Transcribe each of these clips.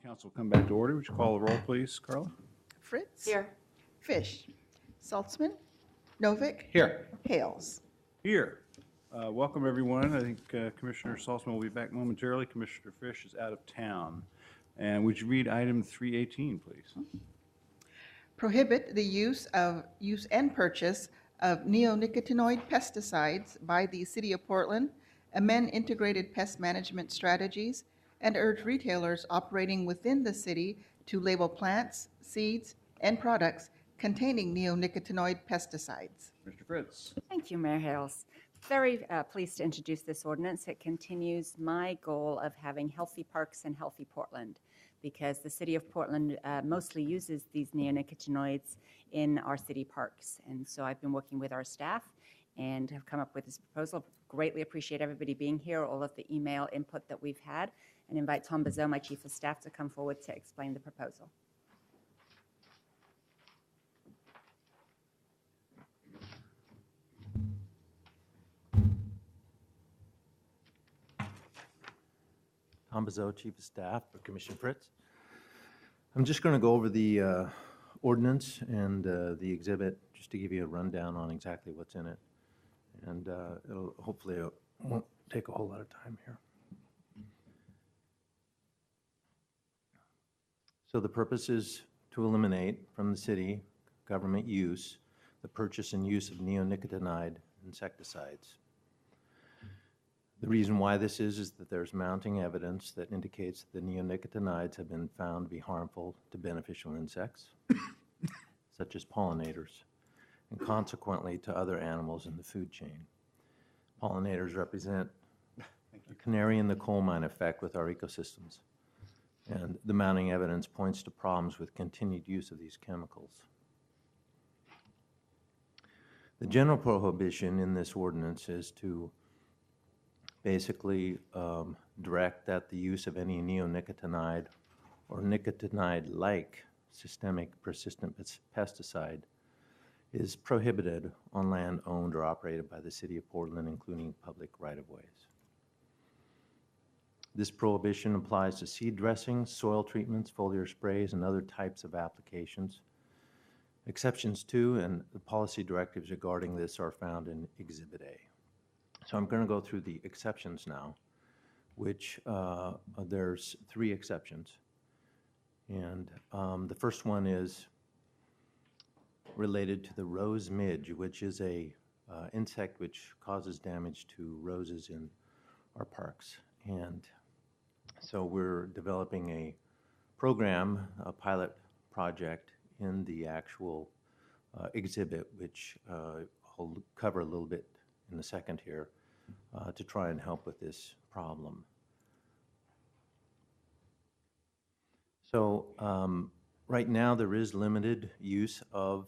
Council come back to order. Would you call the roll, please, Carla? Fritz. Here. Fish. Saltzman. Novick. Here. Hales. Here. Welcome, everyone. I think Commissioner Saltzman will be back momentarily. Commissioner Fish is out of town. And would you read item 318, please? Prohibit the use and purchase of neonicotinoid pesticides by the City of Portland, amend integrated pest management strategies, and urge retailers operating within the city to label plants, seeds, and products containing neonicotinoid pesticides. Mr. Fritz. Thank you, Mayor Hales. Very pleased to introduce this ordinance. It continues my goal of having healthy parks and healthy Portland, because the City of Portland mostly uses these neonicotinoids in our city parks. And so I've been working with our staff and have come up with this proposal. Greatly appreciate everybody being here, all of the email input that we've had, and invite Tom Bazot, my Chief of Staff, to come forward to explain the proposal. Tom Bazot, Chief of Staff for Commissioner Fritz. I'm just going to go over the ordinance and the exhibit just to give you a rundown on exactly what's in it. And hopefully it won't take a whole lot of time here. So the purpose is to eliminate from the city government use the purchase and use of neonicotinoid insecticides. The reason why this is that there's mounting evidence that indicates that the neonicotinoids have been found to be harmful to beneficial insects, such as pollinators, and consequently to other animals in the food chain. Pollinators represent a canary in the coal mine effect with our ecosystems, and the mounting evidence points to problems with continued use of these chemicals. The general prohibition in this ordinance is to basically direct that the use of any neonicotinoid or nicotinide-like systemic persistent pesticide is prohibited on land owned or operated by the City of Portland, including public right-of-ways. This prohibition applies to seed dressings, soil treatments, foliar sprays, and other types of applications. Exceptions to and the policy directives regarding this are found in Exhibit A. So I'm going to go through the exceptions now, which there's 3 exceptions. And the first one is related to the rose midge, which is a insect which causes damage to roses in our parks. And so we're developing a program, a pilot project in the actual exhibit, which I'll cover a little bit in a second here, to try and help with this problem. So right now there is limited use of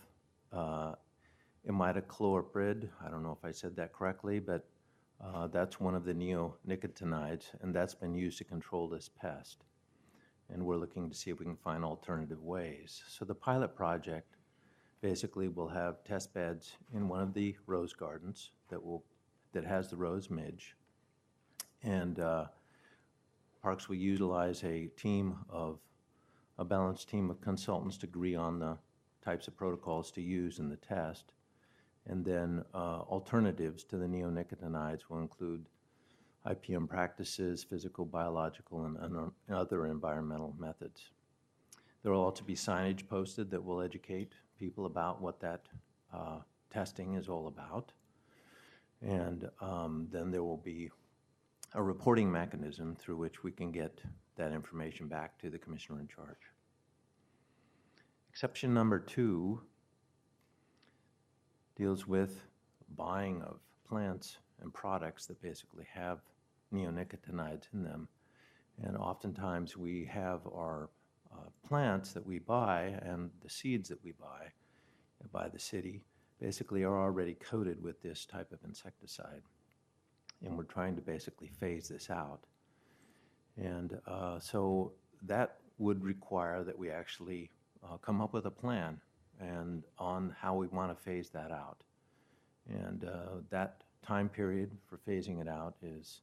imidacloprid. I don't know if I said that correctly, but that's one of the neonicotinoids, and that's been used to control this pest. And we're looking to see if we can find alternative ways. So the pilot project basically will have test beds in one of the rose gardens that has the rose midge. And parks will utilize a balanced team of consultants to agree on the types of protocols to use in the test. And then alternatives to the neonicotinoids will include IPM practices, physical, biological, and other environmental methods. There will also be signage posted that will educate people about what that testing is all about. And then there will be a reporting mechanism through which we can get that information back to the commissioner in charge. Exception number 2 deals with buying of plants and products that basically have neonicotinoids in them. And oftentimes we have our plants that we buy and the seeds that we buy by the city basically are already coated with this type of insecticide. And we're trying to basically phase this out. And so that would require that we actually come up with a plan and on how we want to phase that out. And that time period for phasing it out is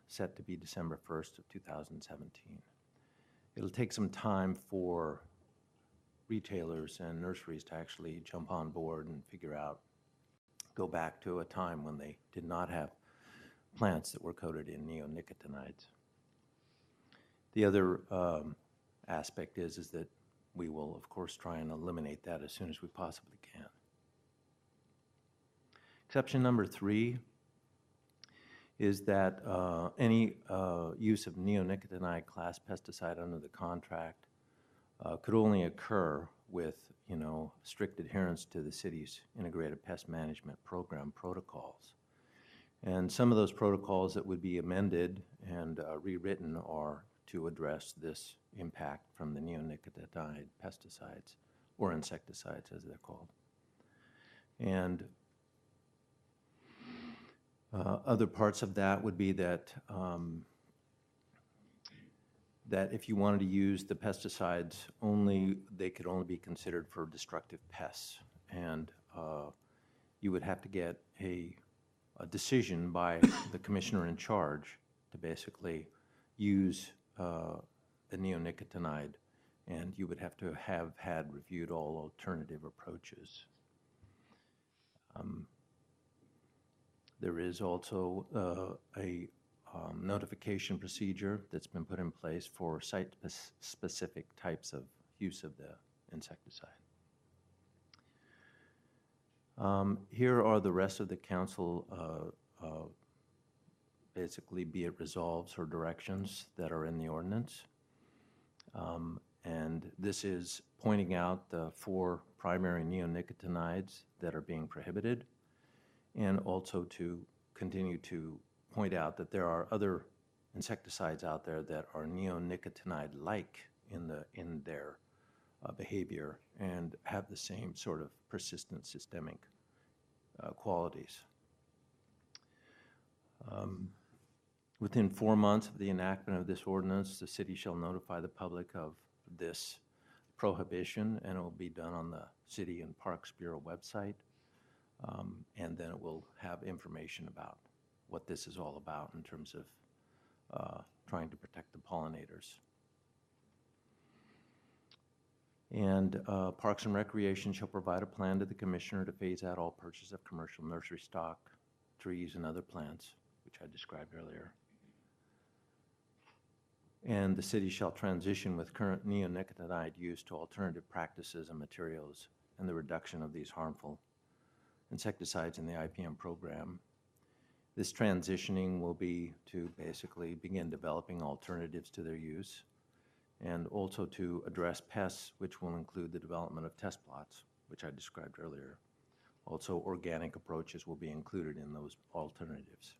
set to be December 1st of 2017. it'll take some time for retailers and nurseries to actually jump on board and figure out, go back to a time when they did not have plants that were coated in neonicotinoids. The other aspect is that we will, of course, try and eliminate that as soon as we possibly can. Exception number 3 is that any use of neonicotinoid class pesticide under the contract could only occur with, strict adherence to the city's integrated pest management program protocols. And some of those protocols that would be amended and rewritten are to address this impact from the neonicotinoid pesticides, or insecticides as they're called. And other parts of that would be that that if you wanted to use the pesticides only, they could only be considered for destructive pests. And you would have to get a decision by the commissioner in charge to basically use the neonicotinoid, and you would have to have had reviewed all alternative approaches. There is also a notification procedure that's been put in place for site-specific types of use of the insecticide. Here are the rest of the council, basically, be it resolves or directions that are in the ordinance. And this is pointing out the 4 primary neonicotinoids that are being prohibited, and also to continue to point out that there are other insecticides out there that are neonicotinoid-like in their behavior and have the same sort of persistent systemic qualities. Within 4 months of the enactment of this ordinance, the city shall notify the public of this prohibition, and it will be done on the City and Parks Bureau website. And then it will have information about what this is all about in terms of trying to protect the pollinators. And Parks and Recreation shall provide a plan to the commissioner to phase out all purchase of commercial nursery stock, trees, and other plants, which I described earlier. And the city shall transition with current neonicotinoid use to alternative practices and materials and the reduction of these harmful insecticides in the IPM program. This transitioning will be to basically begin developing alternatives to their use, and also to address pests, which will include the development of test plots, which I described earlier. Also, organic approaches will be included in those alternatives.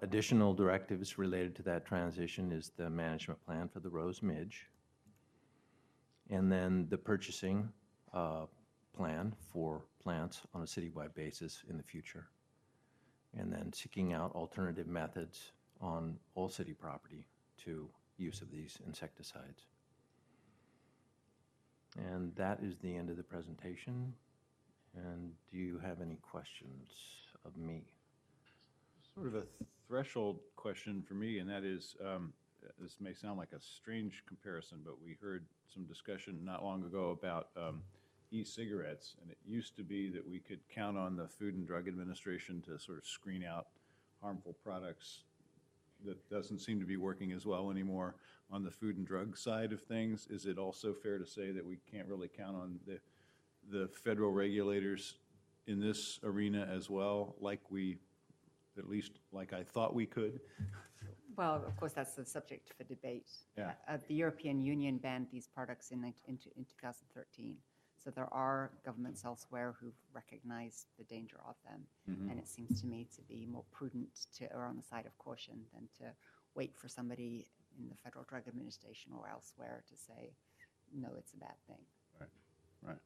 Additional directives related to that transition is the management plan for the Rose Midge, and then the purchasing plan for plants on a citywide basis in the future, and then seeking out alternative methods on all city property to use of these insecticides. And that is the end of the presentation. And do you have any questions of me? Sort of a threshold question for me, and that is, this may sound like a strange comparison, but we heard some discussion not long ago about e-cigarettes, and it used to be that we could count on the Food and Drug Administration to sort of screen out harmful products. That doesn't seem to be working as well anymore on the food and drug side of things. Is it also fair to say that we can't really count on the federal regulators in this arena as well, at least like I thought we could? Well, of course, that's the subject for debate. Yeah. The European Union banned these products in 2013. So there are governments elsewhere who've recognized the danger of them. Mm-hmm. And it seems to me to be more prudent to err on the side of caution than to wait for somebody in the Federal Drug Administration or elsewhere to say, no, it's a bad thing. Right.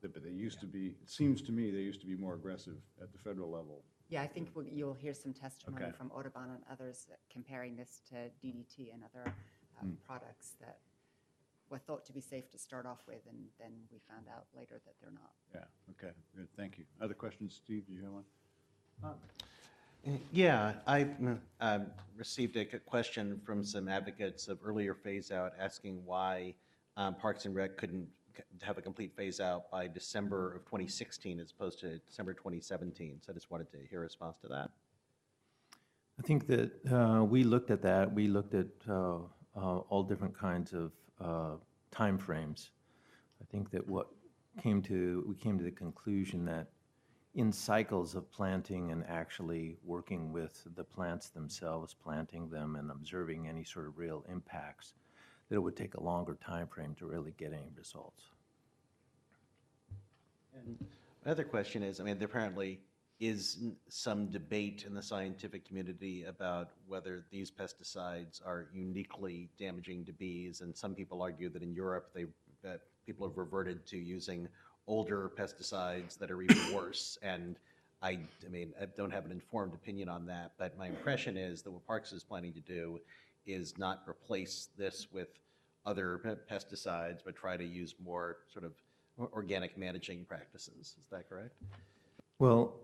But they used to be, it seems to me, they used to be more aggressive at the federal level. Yeah, I think you'll hear some testimony Okay. from Audubon and others comparing this to DDT and other products that were thought to be safe to start off with, and then we found out later that they're not. Yeah, okay, good, thank you. Other questions, Steve, do you have one? Yeah, I received a question from some advocates of earlier phase out asking why Parks and Rec couldn't have a complete phase out by December of 2016 as opposed to December 2017. So I just wanted to hear a response to that. I think that we looked at that. We looked at all different kinds of timeframes. I think that we came to the conclusion that in cycles of planting and actually working with the plants themselves, planting them and observing any sort of real impacts, that it would take a longer time frame to really get any results. And my other question is, I mean, there apparently is some debate in the scientific community about whether these pesticides are uniquely damaging to bees, and some people argue that in Europe people have reverted to using older pesticides that are even worse. And I mean, I don't have an informed opinion on that, but my impression is that what Parks is planning to do is not replace this with other pesticides, but try to use more sort of organic managing practices. Is that correct? Well,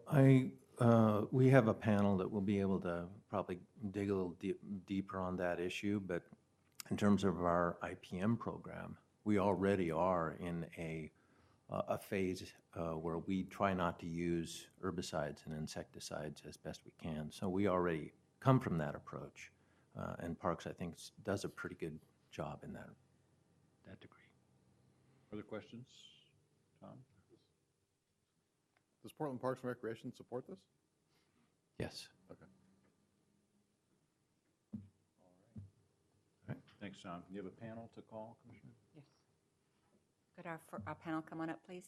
we have a panel that will be able to probably dig a little deeper on that issue, but in terms of our IPM program, we already are in a phase where we try not to use herbicides and insecticides as best we can. So we already come from that approach, and Parks, I think, does a pretty good job in that degree. Further questions? Tom? Does Portland Parks and Recreation support this? Yes. Okay. Thanks, John. You have a panel to call, Commissioner? Yes. Could our panel come on up, please?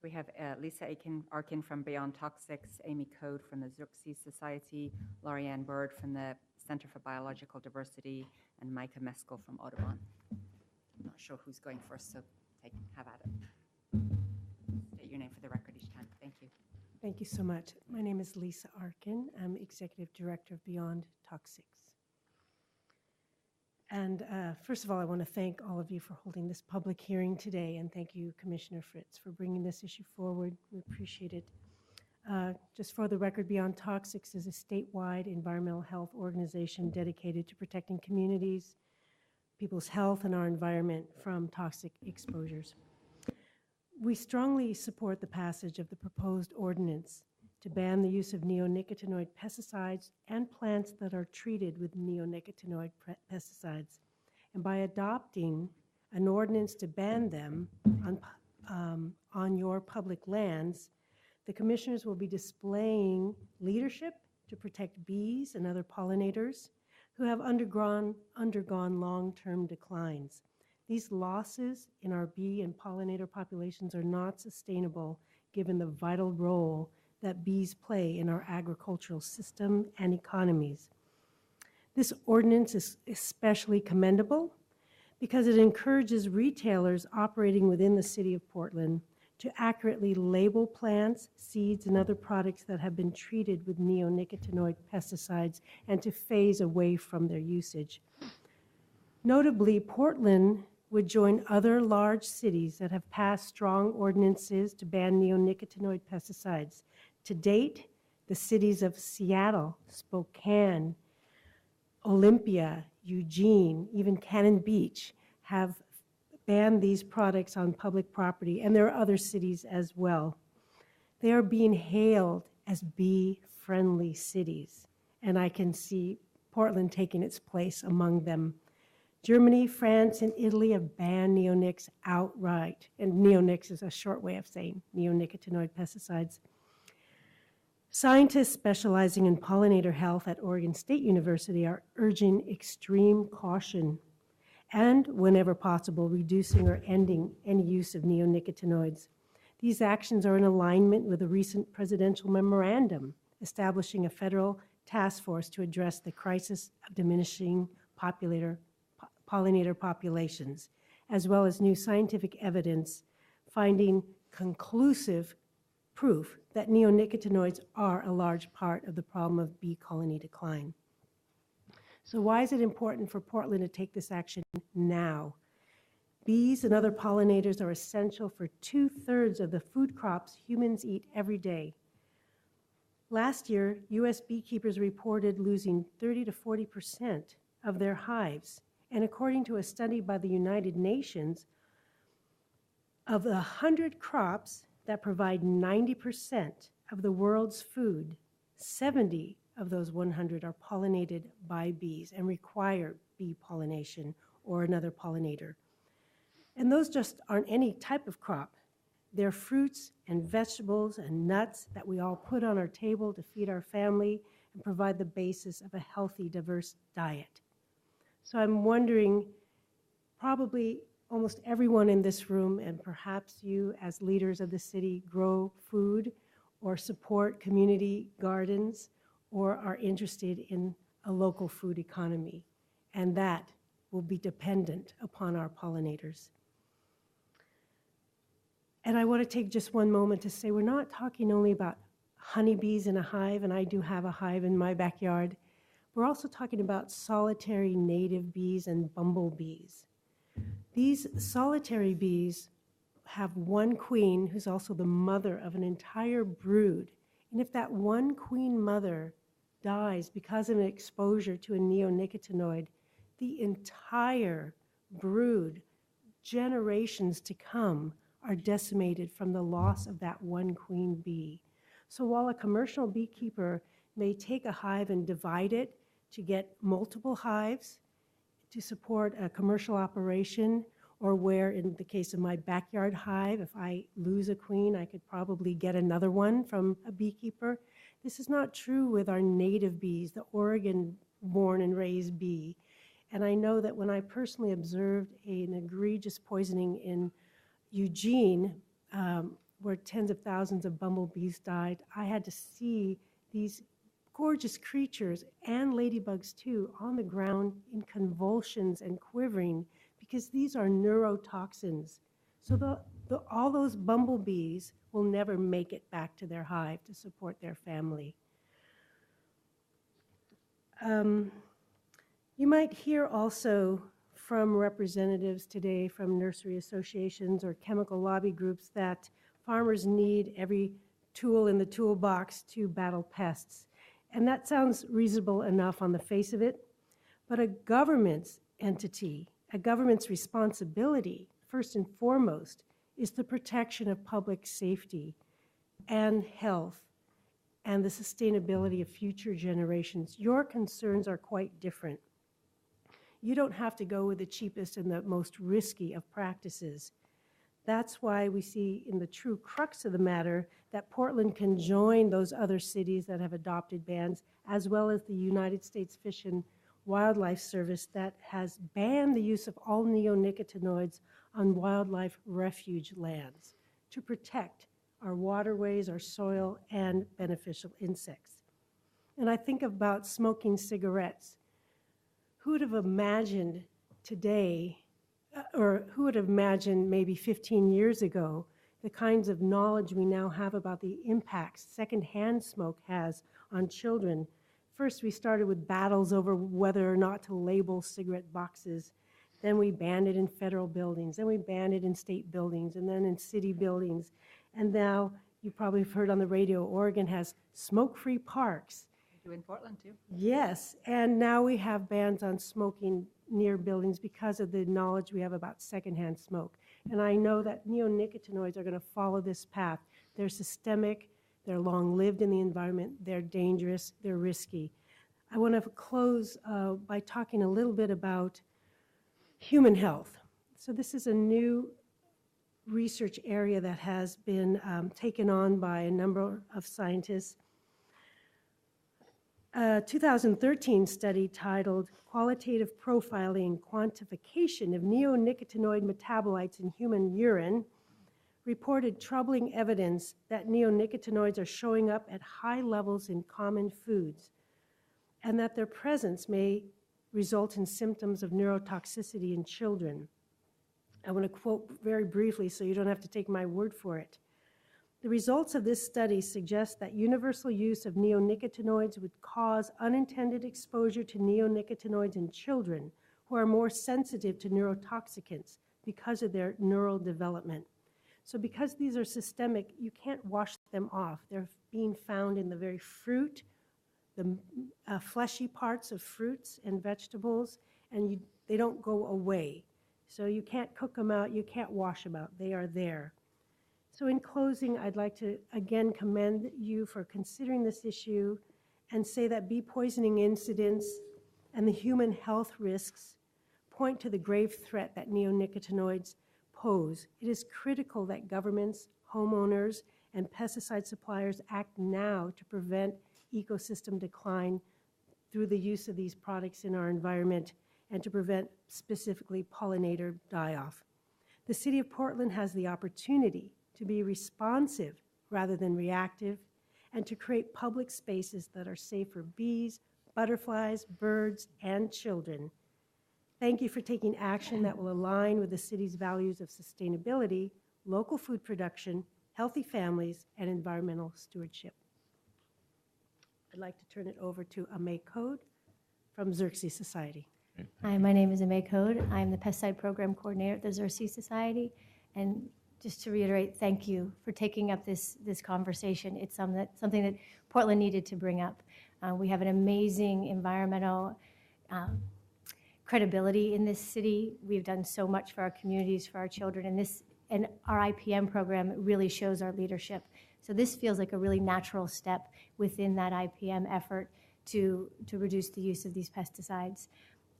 We have Lisa Arkin from Beyond Toxics, Amy Code from the Xerxes Society, Lorianne Bird from the Center for Biological Diversity, and Micah Meskel from Audubon. I'm not sure who's going first, so have at it. State your name for the record each time. Thank you. Thank you so much. My name is Lisa Arkin. I'm Executive Director of Beyond Toxics. And first of all, I want to thank all of you for holding this public hearing today, and thank you, Commissioner Fritz, for bringing this issue forward. We appreciate it. Just for the record, Beyond Toxics is a statewide environmental health organization dedicated to protecting communities, people's health, and our environment from toxic exposures. We strongly support the passage of the proposed ordinance to ban the use of neonicotinoid pesticides and plants that are treated with neonicotinoid pesticides. And by adopting an ordinance to ban them on your public lands, the commissioners will be displaying leadership to protect bees and other pollinators who have undergone long-term declines. These losses in our bee and pollinator populations are not sustainable given the vital role that bees play in our agricultural system and economies. This ordinance is especially commendable because it encourages retailers operating within the city of Portland to accurately label plants, seeds, and other products that have been treated with neonicotinoid pesticides and to phase away from their usage. Notably, Portland would join other large cities that have passed strong ordinances to ban neonicotinoid pesticides. To date, the cities of Seattle, Spokane, Olympia, Eugene, even Cannon Beach have banned these products on public property, and there are other cities as well. They are being hailed as bee-friendly cities, and I can see Portland taking its place among them. Germany, France, and Italy have banned neonics outright, and neonics is a short way of saying neonicotinoid pesticides. Scientists specializing in pollinator health at Oregon State University are urging extreme caution and, whenever possible, reducing or ending any use of neonicotinoids. These actions are in alignment with a recent presidential memorandum establishing a federal task force to address the crisis of diminishing pollinator populations, as well as new scientific evidence finding conclusive proof that neonicotinoids are a large part of the problem of bee colony decline. So why is it important for Portland to take this action now? Bees and other pollinators are essential for 2/3 of the food crops humans eat every day. Last year, U.S. beekeepers reported losing 30 to 40% of their hives. And according to a study by the United Nations, of the 100 crops that provide 90% of the world's food, 70 of those 100 are pollinated by bees and require bee pollination or another pollinator. And those just aren't any type of crop. They're fruits and vegetables and nuts that we all put on our table to feed our family and provide the basis of a healthy, diverse diet. So I'm wondering, probably almost everyone in this room, and perhaps you as leaders of the city, grow food or support community gardens or are interested in a local food economy. And that will be dependent upon our pollinators. And I want to take just one moment to say we're not talking only about honeybees in a hive, and I do have a hive in my backyard. We're also talking about solitary native bees and bumblebees. These solitary bees have one queen who's also the mother of an entire brood. And if that one queen mother dies because of an exposure to a neonicotinoid, the entire brood, generations to come, are decimated from the loss of that one queen bee. So while a commercial beekeeper may take a hive and divide it to get multiple hives to support a commercial operation, or where in the case of my backyard hive, if I lose a queen, I could probably get another one from a beekeeper. This is not true with our native bees, the Oregon-born and raised bee. And I know that when I personally observed an egregious poisoning in Eugene, where tens of thousands of bumblebees died, I had to see these gorgeous creatures, and ladybugs too, on the ground in convulsions and quivering, because these are neurotoxins. So all those bumblebees will never make it back to their hive to support their family. You might hear also from representatives today from nursery associations or chemical lobby groups that farmers need every tool in the toolbox to battle pests. And that sounds reasonable enough on the face of it, but a government's entity, a government's responsibility, first and foremost, is the protection of public safety and health and the sustainability of future generations. Your concerns are quite different. You don't have to go with the cheapest and the most risky of practices. That's why we see in the true crux of the matter that Portland can join those other cities that have adopted bans, as well as the United States Fish and Wildlife Service that has banned the use of all neonicotinoids on wildlife refuge lands to protect our waterways, our soil, and beneficial insects. And I think about smoking cigarettes. Who would have imagined today, or who would have imagined maybe 15 years ago, the kinds of knowledge we now have about the impacts secondhand smoke has on children? First, we started with battles over whether or not to label cigarette boxes. Then we banned it in federal buildings. Then we banned it in state buildings, and then in city buildings. And now, you probably have heard on the radio, Oregon has smoke-free parks. We do in Portland, too. Yes, and now we have bans on smoking near buildings because of the knowledge we have about secondhand smoke. And I know that neonicotinoids are going to follow this path. They're systemic, they're long-lived in the environment, they're dangerous, they're risky. I want to close by talking a little bit about human health. So this is a new research area that has been taken on by a number of scientists. A 2013 study titled Qualitative Profiling and Quantification of Neonicotinoid Metabolites in Human Urine reported troubling evidence that neonicotinoids are showing up at high levels in common foods, and that their presence may result in symptoms of neurotoxicity in children. I want to quote very briefly so you don't have to take my word for it. The results of this study suggest that universal use of neonicotinoids would cause unintended exposure to neonicotinoids in children who are more sensitive to neurotoxicants because of their neural development. So because these are systemic, you can't wash them off. They're being found in the very fruit, the fleshy parts of fruits and vegetables, and they don't go away. So you can't cook them out, you can't wash them out. They are there. So in closing, I'd like to again commend you for considering this issue and say that bee poisoning incidents and the human health risks point to the grave threat that neonicotinoids pose. It is critical that governments, homeowners, and pesticide suppliers act now to prevent ecosystem decline through the use of these products in our environment and to prevent specifically pollinator die-off. The City of Portland has the opportunity to be responsive rather than reactive and to create public spaces that are safe for bees, butterflies, birds, and children. Thank you for taking action that will align with the city's values of sustainability, local food production, healthy families, and environmental stewardship. I'd like to turn it over to Amay Code from Xerxes Society. Hi, my name is Amay Code. I'm the Pesticide Program Coordinator at the Xerxes Society. And just to reiterate, thank you for taking up this conversation. It's something that Portland needed to bring up. We have an amazing environmental credibility in this city. We've done so much for our communities, for our children, and our IPM program really shows our leadership. So this feels like a really natural step within that IPM effort to reduce the use of these pesticides.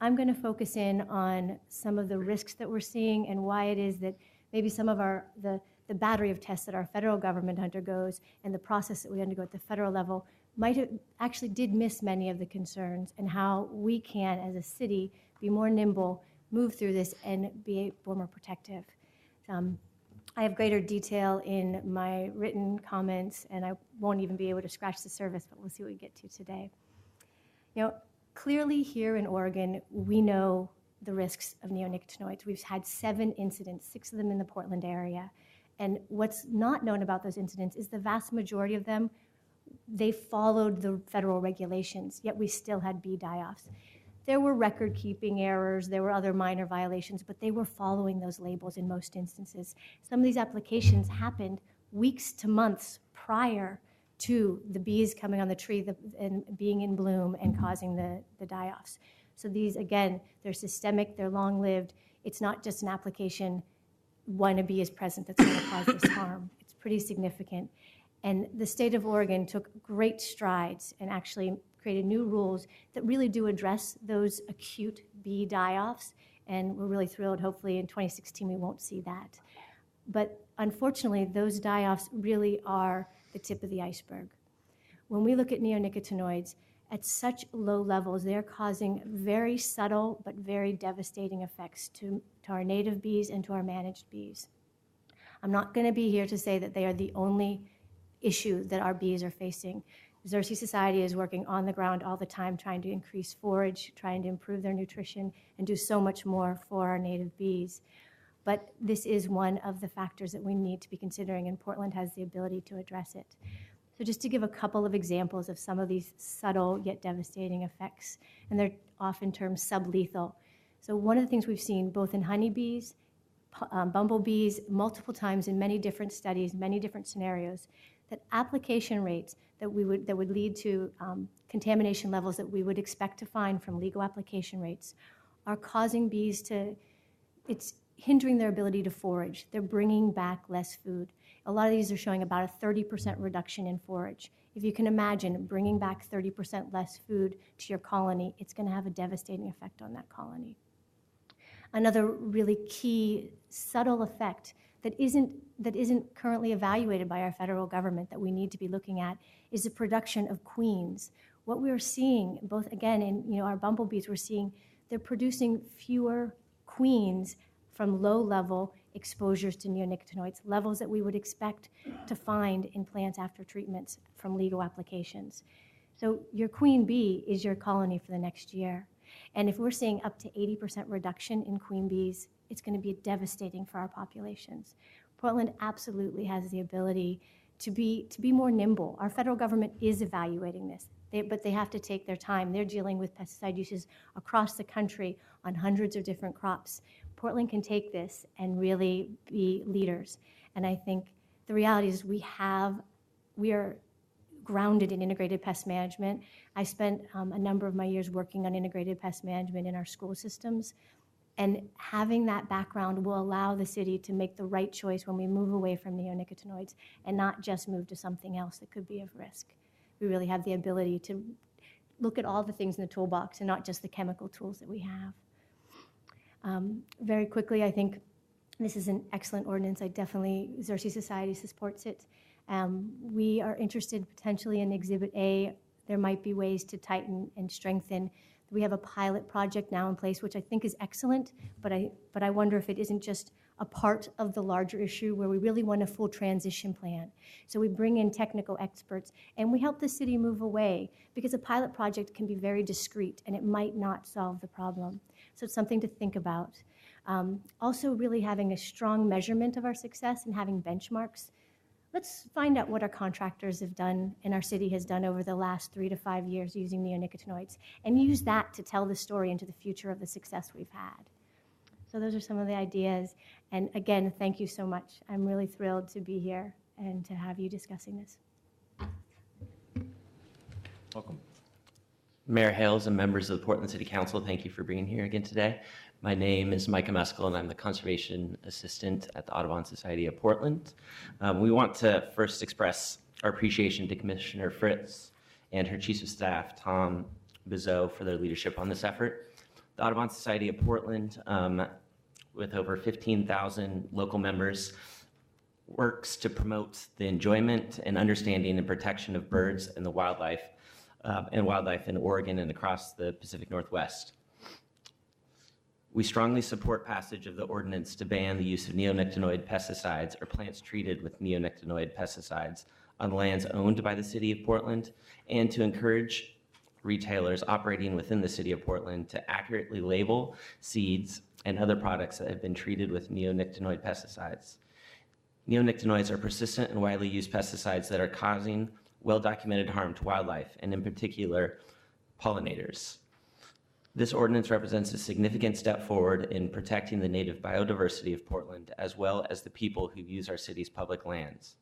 I'm going to focus in on some of the risks that we're seeing and why it is that maybe some of the battery of tests that our federal government undergoes and the process that we undergo at the federal level might have actually did miss many of the concerns, and how we can, as a city, be more nimble, move through this, and be more protective. I have greater detail in my written comments, and I won't even be able to scratch the surface, but we'll see what we get to today. You know, clearly here in Oregon, we know the risks of neonicotinoids. We've had 7 incidents, 6 of them in the Portland area. And what's not known about those incidents is the vast majority of them, they followed the federal regulations, yet we still had bee die-offs. There were record-keeping errors, there were other minor violations, but they were following those labels in most instances. Some of these applications happened weeks to months prior to the bees coming on the tree and being in bloom and causing the die-offs. So these, again, they're systemic, they're long-lived. It's not just an application when a bee is present that's going to cause this harm. It's pretty significant. And the state of Oregon took great strides and actually created new rules that really do address those acute bee die-offs. And we're really thrilled. Hopefully in 2016 we won't see that. But unfortunately, those die-offs really are the tip of the iceberg. When we look at neonicotinoids, at such low levels, they're causing very subtle but very devastating effects to our native bees and to our managed bees. I'm not going to be here to say that they are the only issue that our bees are facing. Xerxes Society is working on the ground all the time, trying to increase forage, trying to improve their nutrition, and do so much more for our native bees. But this is one of the factors that we need to be considering, and Portland has the ability to address it. So just to give a couple of examples of some of these subtle yet devastating effects, and they're often termed sublethal. So one of the things we've seen both in honeybees, bumblebees, multiple times in many different studies, many different scenarios, that application rates that would lead to contamination levels that we would expect to find from legal application rates are causing bees to, it's hindering their ability to forage. They're bringing back less food. A lot of these are showing about a 30% reduction in forage. If you can imagine bringing back 30% less food to your colony, it's going to have a devastating effect on that colony. Another really key subtle effect that isn't currently evaluated by our federal government that we need to be looking at is the production of queens. What we're seeing, both again in our bumblebees, we're seeing they're producing fewer queens from low-level exposures to neonicotinoids, levels that we would expect to find in plants after treatments from legal applications. So your queen bee is your colony for the next year. And if we're seeing up to 80% reduction in queen bees, it's going to be devastating for our populations. Portland absolutely has the ability to be more nimble. Our federal government is evaluating this, but they have to take their time. They're dealing with pesticide uses across the country on hundreds of different crops. Portland can take this and really be leaders. And I think the reality is we are grounded in integrated pest management. I spent a number of my years working on integrated pest management in our school systems. And having that background will allow the city to make the right choice when we move away from neonicotinoids and not just move to something else that could be of risk. We really have the ability to look at all the things in the toolbox and not just the chemical tools that we have. Very quickly, I think this is an excellent ordinance. Xerces Society supports it. We are interested potentially in Exhibit A. There might be ways to tighten and strengthen. We have a pilot project now in place, which I think is excellent, but I wonder if it isn't just a part of the larger issue where we really want a full transition plan. So we bring in technical experts and we help the city move away, because a pilot project can be very discrete and it might not solve the problem. So it's something to think about. Also really having a strong measurement of our success and having benchmarks. Let's find out what our contractors have done and our city has done over the last 3 to 5 years using neonicotinoids, and use that to tell the story into the future of the success we've had. So those are some of the ideas. And again, thank you so much. I'm really thrilled to be here and to have you discussing this. Welcome. Mayor Hales and members of the Portland City Council, thank you for being here again today. My name is Micah Meskel, and I'm the Conservation Assistant at the Audubon Society of Portland. We want to first express our appreciation to Commissioner Fritz and her Chief of Staff, Tom Bizot, for their leadership on this effort. The Audubon Society of Portland, with over 15,000 local members, works to promote the enjoyment and understanding and protection of birds and the wildlife in Oregon and across the Pacific Northwest. We strongly support passage of the ordinance to ban the use of neonicotinoid pesticides or plants treated with neonicotinoid pesticides on lands owned by the City of Portland, and to encourage retailers operating within the City of Portland to accurately label seeds and other products that have been treated with neonicotinoid pesticides. Neonicotinoids are persistent and widely used pesticides that are causing well-documented harm to wildlife, and in particular, pollinators. This ordinance represents a significant step forward in protecting the native biodiversity of Portland, as well as the people who use our city's public lands.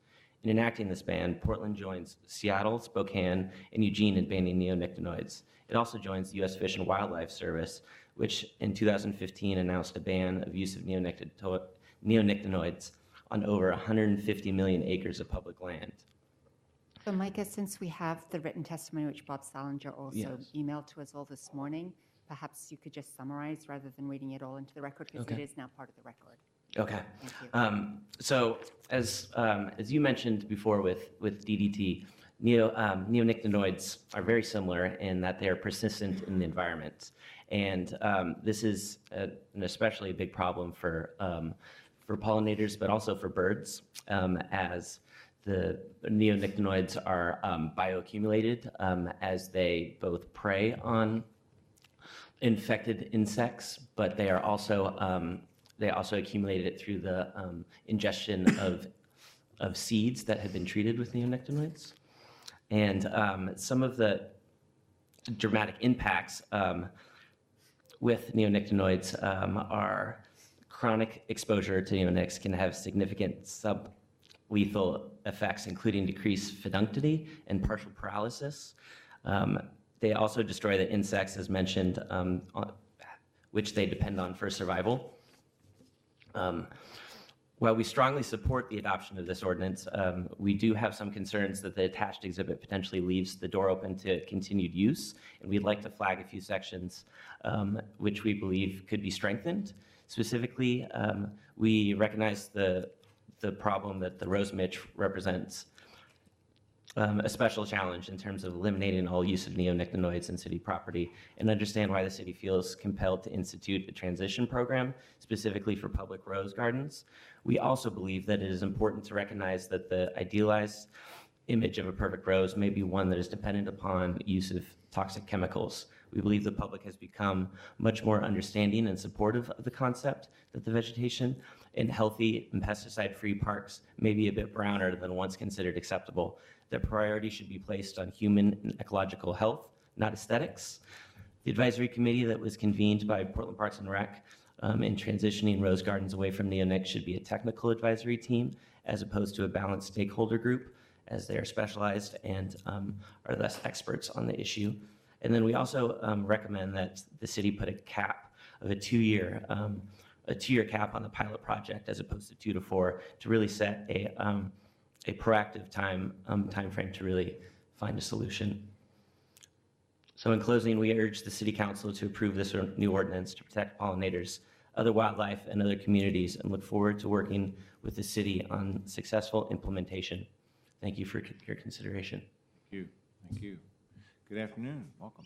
In enacting this ban, Portland joins Seattle, Spokane, and Eugene in banning neonicotinoids. It also joins the U.S. Fish and Wildlife Service, which in 2015 announced a ban of use of neonicotinoids on over 150 million acres of public land. So Micah, since we have the written testimony, which Bob Salinger also Yes. emailed to us all this morning, perhaps you could just summarize rather than reading it all into the record, because Okay. it is now part of the record. Okay. Thank you. So as you mentioned before with DDT, neonicotinoids are very similar in that they are persistent in the environment. And this is an especially big problem for pollinators, but also for birds, as the neonicotinoids are bioaccumulated as they both prey on infected insects, but they are also accumulated it through the ingestion of seeds that have been treated with neonicotinoids. And some of the dramatic impacts with neonicotinoids are chronic exposure to neonics can have significant sublethal effects, including decreased fedunctity and partial paralysis. They also destroy the insects, as mentioned, which they depend on for survival. While we strongly support the adoption of this ordinance, we do have some concerns that the attached exhibit potentially leaves the door open to continued use, and we'd like to flag a few sections which we believe could be strengthened. Specifically, we recognize the problem that the rose midge represents a special challenge in terms of eliminating all use of neonicotinoids in city property, and understand why the city feels compelled to institute a transition program specifically for public rose gardens. We also believe that it is important to recognize that the idealized image of a perfect rose may be one that is dependent upon use of toxic chemicals. We believe the public has become much more understanding and supportive of the concept that the vegetation in healthy and pesticide-free parks may be a bit browner than once considered acceptable. The priority should be placed on human and ecological health, not aesthetics. The advisory committee that was convened by Portland Parks and Rec in transitioning Rose Gardens away from neonics should be a technical advisory team as opposed to a balanced stakeholder group, as they are specialized and are less experts on the issue. And then we also recommend that the city put a cap of a two-year cap on the pilot project as opposed to 2 to 4 to really set a proactive time frame to really find a solution. So in closing, we urge the City Council to approve this new ordinance to protect pollinators, other wildlife, and other communities, and look forward to working with the city on successful implementation. Thank you for your consideration. Thank you. Thank you. Good afternoon. Welcome.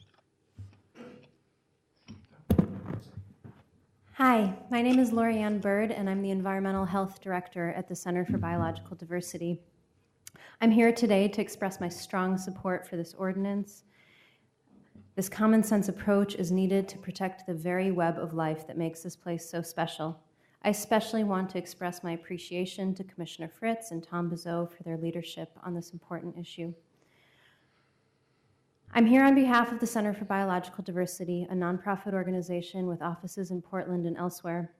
Hi, my name is Lorianne Bird, and I'm the Environmental Health Director at the Center for Biological Diversity. I'm here today to express my strong support for this ordinance. This common sense approach is needed to protect the very web of life that makes this place so special. I especially want to express my appreciation to Commissioner Fritz and Tom Bizot for their leadership on this important issue. I'm here on behalf of the Center for Biological Diversity, a nonprofit organization with offices in Portland and elsewhere.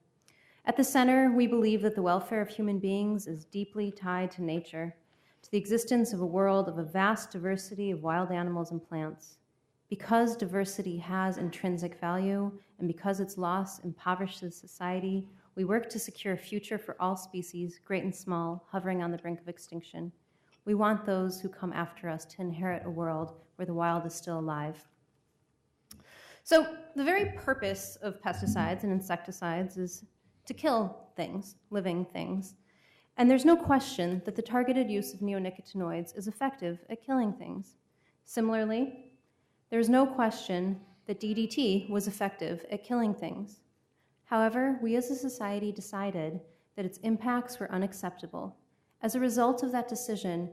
At the center, we believe that the welfare of human beings is deeply tied to nature, to the existence of a world of a vast diversity of wild animals and plants. Because diversity has intrinsic value, and because its loss impoverishes society, we work to secure a future for all species, great and small, hovering on the brink of extinction. We want those who come after us to inherit a world where the wild is still alive. So the very purpose of pesticides and insecticides is to kill things, living things. And there's no question that the targeted use of neonicotinoids is effective at killing things. Similarly, there's no question that DDT was effective at killing things. However, we as a society decided that its impacts were unacceptable. As a result of that decision,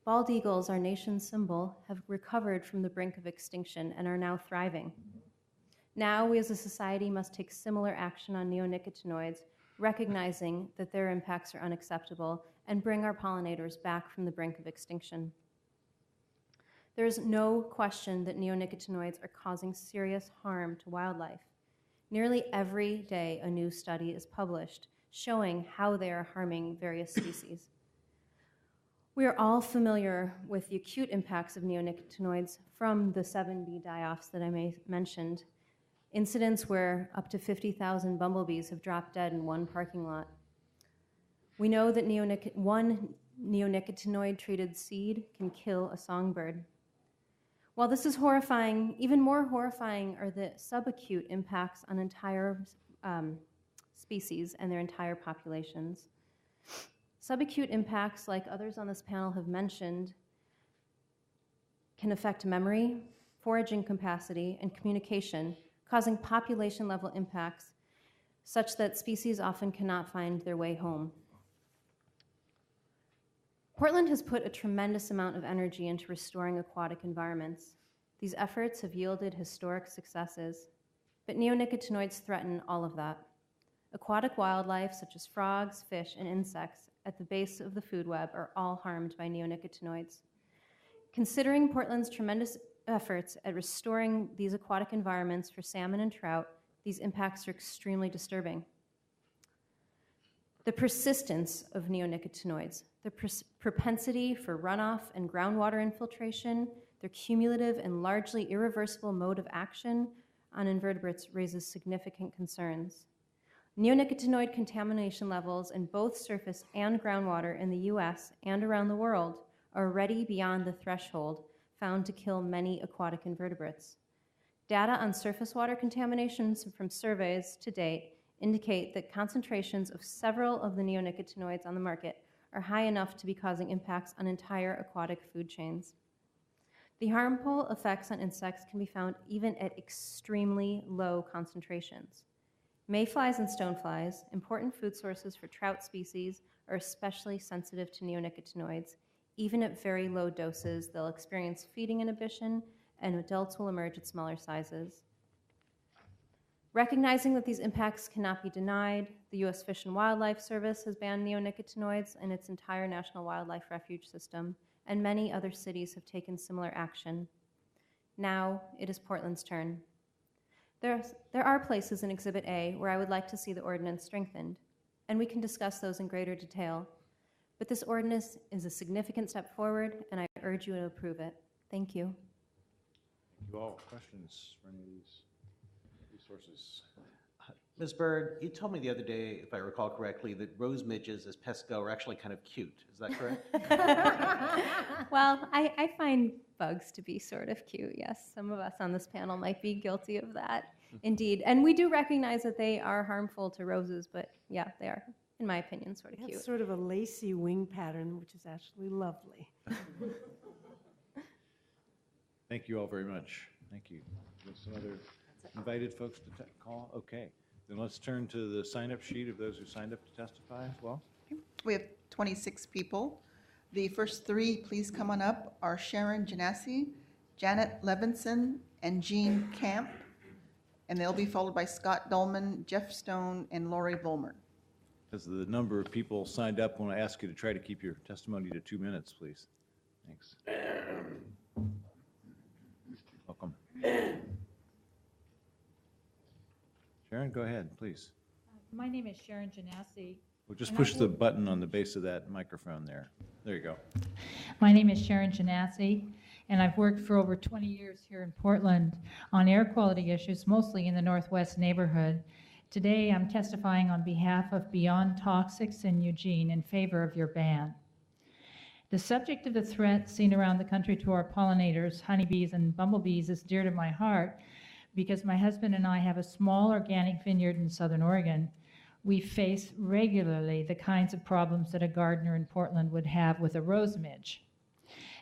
bald eagles, our nation's symbol, have recovered from the brink of extinction and are now thriving. Now, we as a society must take similar action on neonicotinoids, recognizing that their impacts are unacceptable, and bring our pollinators back from the brink of extinction. There is no question that neonicotinoids are causing serious harm to wildlife. Nearly every day, a new study is published showing how they are harming various species. We are all familiar with the acute impacts of neonicotinoids from the 7 die-offs that I mentioned, incidents where up to 50,000 bumblebees have dropped dead in one parking lot. We know that one neonicotinoid-treated seed can kill a songbird. While this is horrifying, even more horrifying are the subacute impacts on entire species and their entire populations. Subacute impacts, like others on this panel have mentioned, can affect memory, foraging capacity, and communication, causing population-level impacts such that species often cannot find their way home. Portland has put a tremendous amount of energy into restoring aquatic environments. These efforts have yielded historic successes, but neonicotinoids threaten all of that. Aquatic wildlife, such as frogs, fish, and insects at the base of the food web are all harmed by neonicotinoids. Considering Portland's tremendous efforts at restoring these aquatic environments for salmon and trout, these impacts are extremely disturbing. The persistence of neonicotinoids, the propensity for runoff and groundwater infiltration, their cumulative and largely irreversible mode of action on invertebrates raises significant concerns. Neonicotinoid contamination levels in both surface and groundwater in the US and around the world are already beyond the threshold found to kill many aquatic invertebrates. Data on surface water contaminations from surveys to date indicate that concentrations of several of the neonicotinoids on the market are high enough to be causing impacts on entire aquatic food chains. The harmful effects on insects can be found even at extremely low concentrations. Mayflies and stoneflies, important food sources for trout species, are especially sensitive to neonicotinoids. Even at very low doses, they'll experience feeding inhibition, and adults will emerge at smaller sizes. Recognizing that these impacts cannot be denied, the U.S. Fish and Wildlife Service has banned neonicotinoids in its entire National Wildlife Refuge system, and many other cities have taken similar action. Now it is Portland's turn. There are places in Exhibit A where I would like to see the ordinance strengthened, and we can discuss those in greater detail. But this ordinance is a significant step forward, and I urge you to approve it. Thank you. Thank you all. Questions for any of these resources? Ms. Bird, you told me the other day, if I recall correctly, that rose midges, as pests go, are actually kind of cute. Is that correct? Well, I find bugs to be sort of cute, yes. Some of us on this panel might be guilty of that, indeed. And we do recognize that they are harmful to roses, but yeah, they are, in my opinion, sort of It's cute. sort of a lacy wing pattern, which is actually lovely. Thank you all very much. Thank you. There's some other invited folks to call? Okay. Then let's turn to the sign-up sheet of those who signed up to testify as well. We have 26 people. The first three, please come on up, are Sharon Janassi, Janet Levinson, and Jean Camp. And they'll be followed by Scott Dolman, Jeff Stone, and Lori Bulmer. As the number of people signed up, I want to ask you to try to keep your testimony to 2 minutes, please. Thanks. Welcome. Sharon, go ahead, please. My name is Sharon Janassi. Well, just And push I the will- button on the base of that microphone there. There you go. My name is Sharon Janassi, and I've worked for over 20 years here in Portland on air quality issues, mostly in the Northwest neighborhood. Today, I'm testifying on behalf of Beyond Toxics in Eugene in favor of your ban. The subject of the threat seen around the country to our pollinators, honeybees and bumblebees, is dear to my heart because my husband and I have a small organic vineyard in Southern Oregon. We face regularly the kinds of problems that a gardener in Portland would have with a rose midge.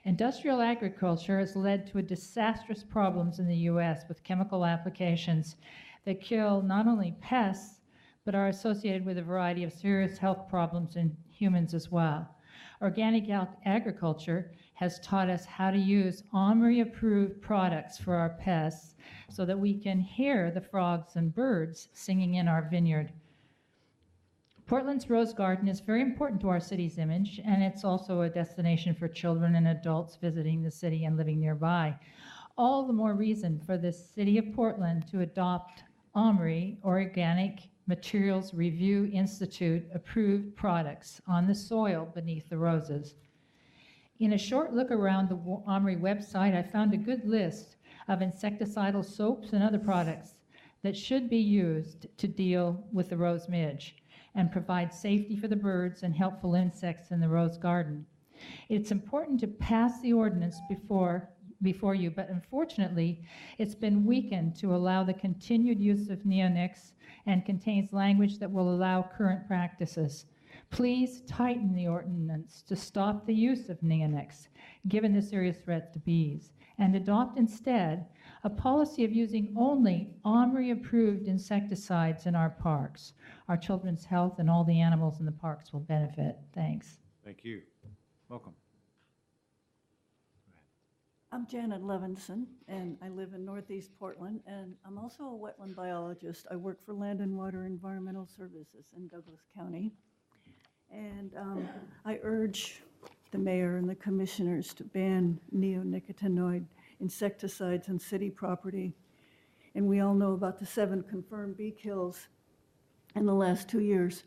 Industrial agriculture has led to disastrous problems in the U.S. with chemical applications that kill not only pests, but are associated with a variety of serious health problems in humans as well. Organic agriculture has taught us how to use OMRI-approved products for our pests so that we can hear the frogs and birds singing in our vineyard. Portland's Rose Garden is very important to our city's image, and it's also a destination for children and adults visiting the city and living nearby. All the more reason for the City of Portland to adopt OMRI, Organic Materials Review Institute approved products on the soil beneath the roses. In a short look around the OMRI website, I found a good list of insecticidal soaps and other products that should be used to deal with the rose midge and provide safety for the birds and helpful insects in the rose garden. It's important to pass the ordinance before you, but unfortunately, it's been weakened to allow the continued use of neonics and contains language that will allow current practices. Please tighten the ordinance to stop the use of neonics, given the serious threat to bees, and adopt instead a policy of using only OMRI-approved insecticides in our parks. Our children's health and all the animals in the parks will benefit. Thanks. Thank you. Welcome. I'm Janet Levinson, and I live in Northeast Portland, and I'm also a wetland biologist. I work for Land and Water Environmental Services in Douglas County. And I urge the mayor and the commissioners to ban neonicotinoid insecticides on city property. And we all know about the 7 confirmed bee kills in the last 2 years.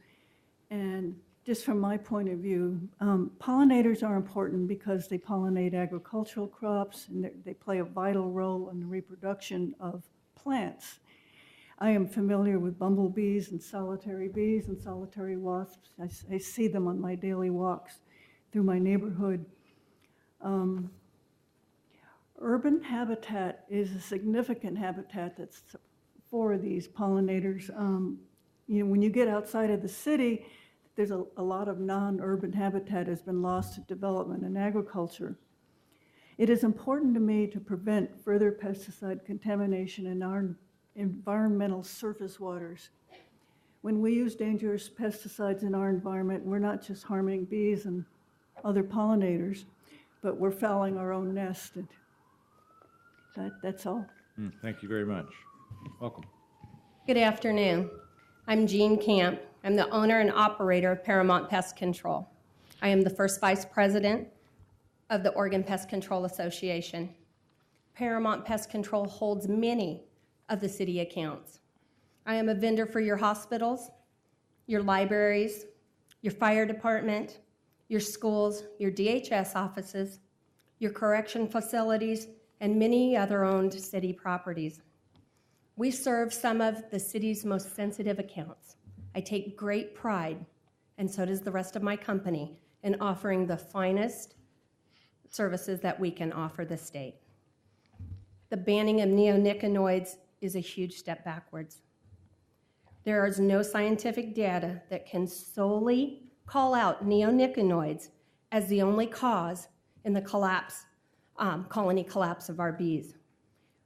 And just from my point of view, pollinators are important because they pollinate agricultural crops and they play a vital role in the reproduction of plants. I am familiar with bumblebees and solitary bees and solitary wasps. I see them on my daily walks through my neighborhood. Urban habitat is a significant habitat that's for these pollinators. When you get outside of the city, there's a lot of non-urban habitat has been lost to development and agriculture. It is important to me to prevent further pesticide contamination in our environmental surface waters. When we use dangerous pesticides in our environment, we're not just harming bees and other pollinators, but we're fouling our own nest. And that's all. Thank you very much. Welcome. Good afternoon. I'm Jean Camp. I'm the owner and operator of Paramount Pest Control. I am the first vice president of the Oregon Pest Control Association. Paramount Pest Control holds many of the city accounts. I am a vendor for your hospitals, your libraries, your fire department, your schools, your DHS offices, your correction facilities, and many other owned city properties. We serve some of the city's most sensitive accounts. I take great pride, and so does the rest of my company, in offering the finest services that we can offer the state. The banning of neonicotinoids is a huge step backwards. There is no scientific data that can solely call out neonicotinoids as the only cause in the colony collapse of our bees.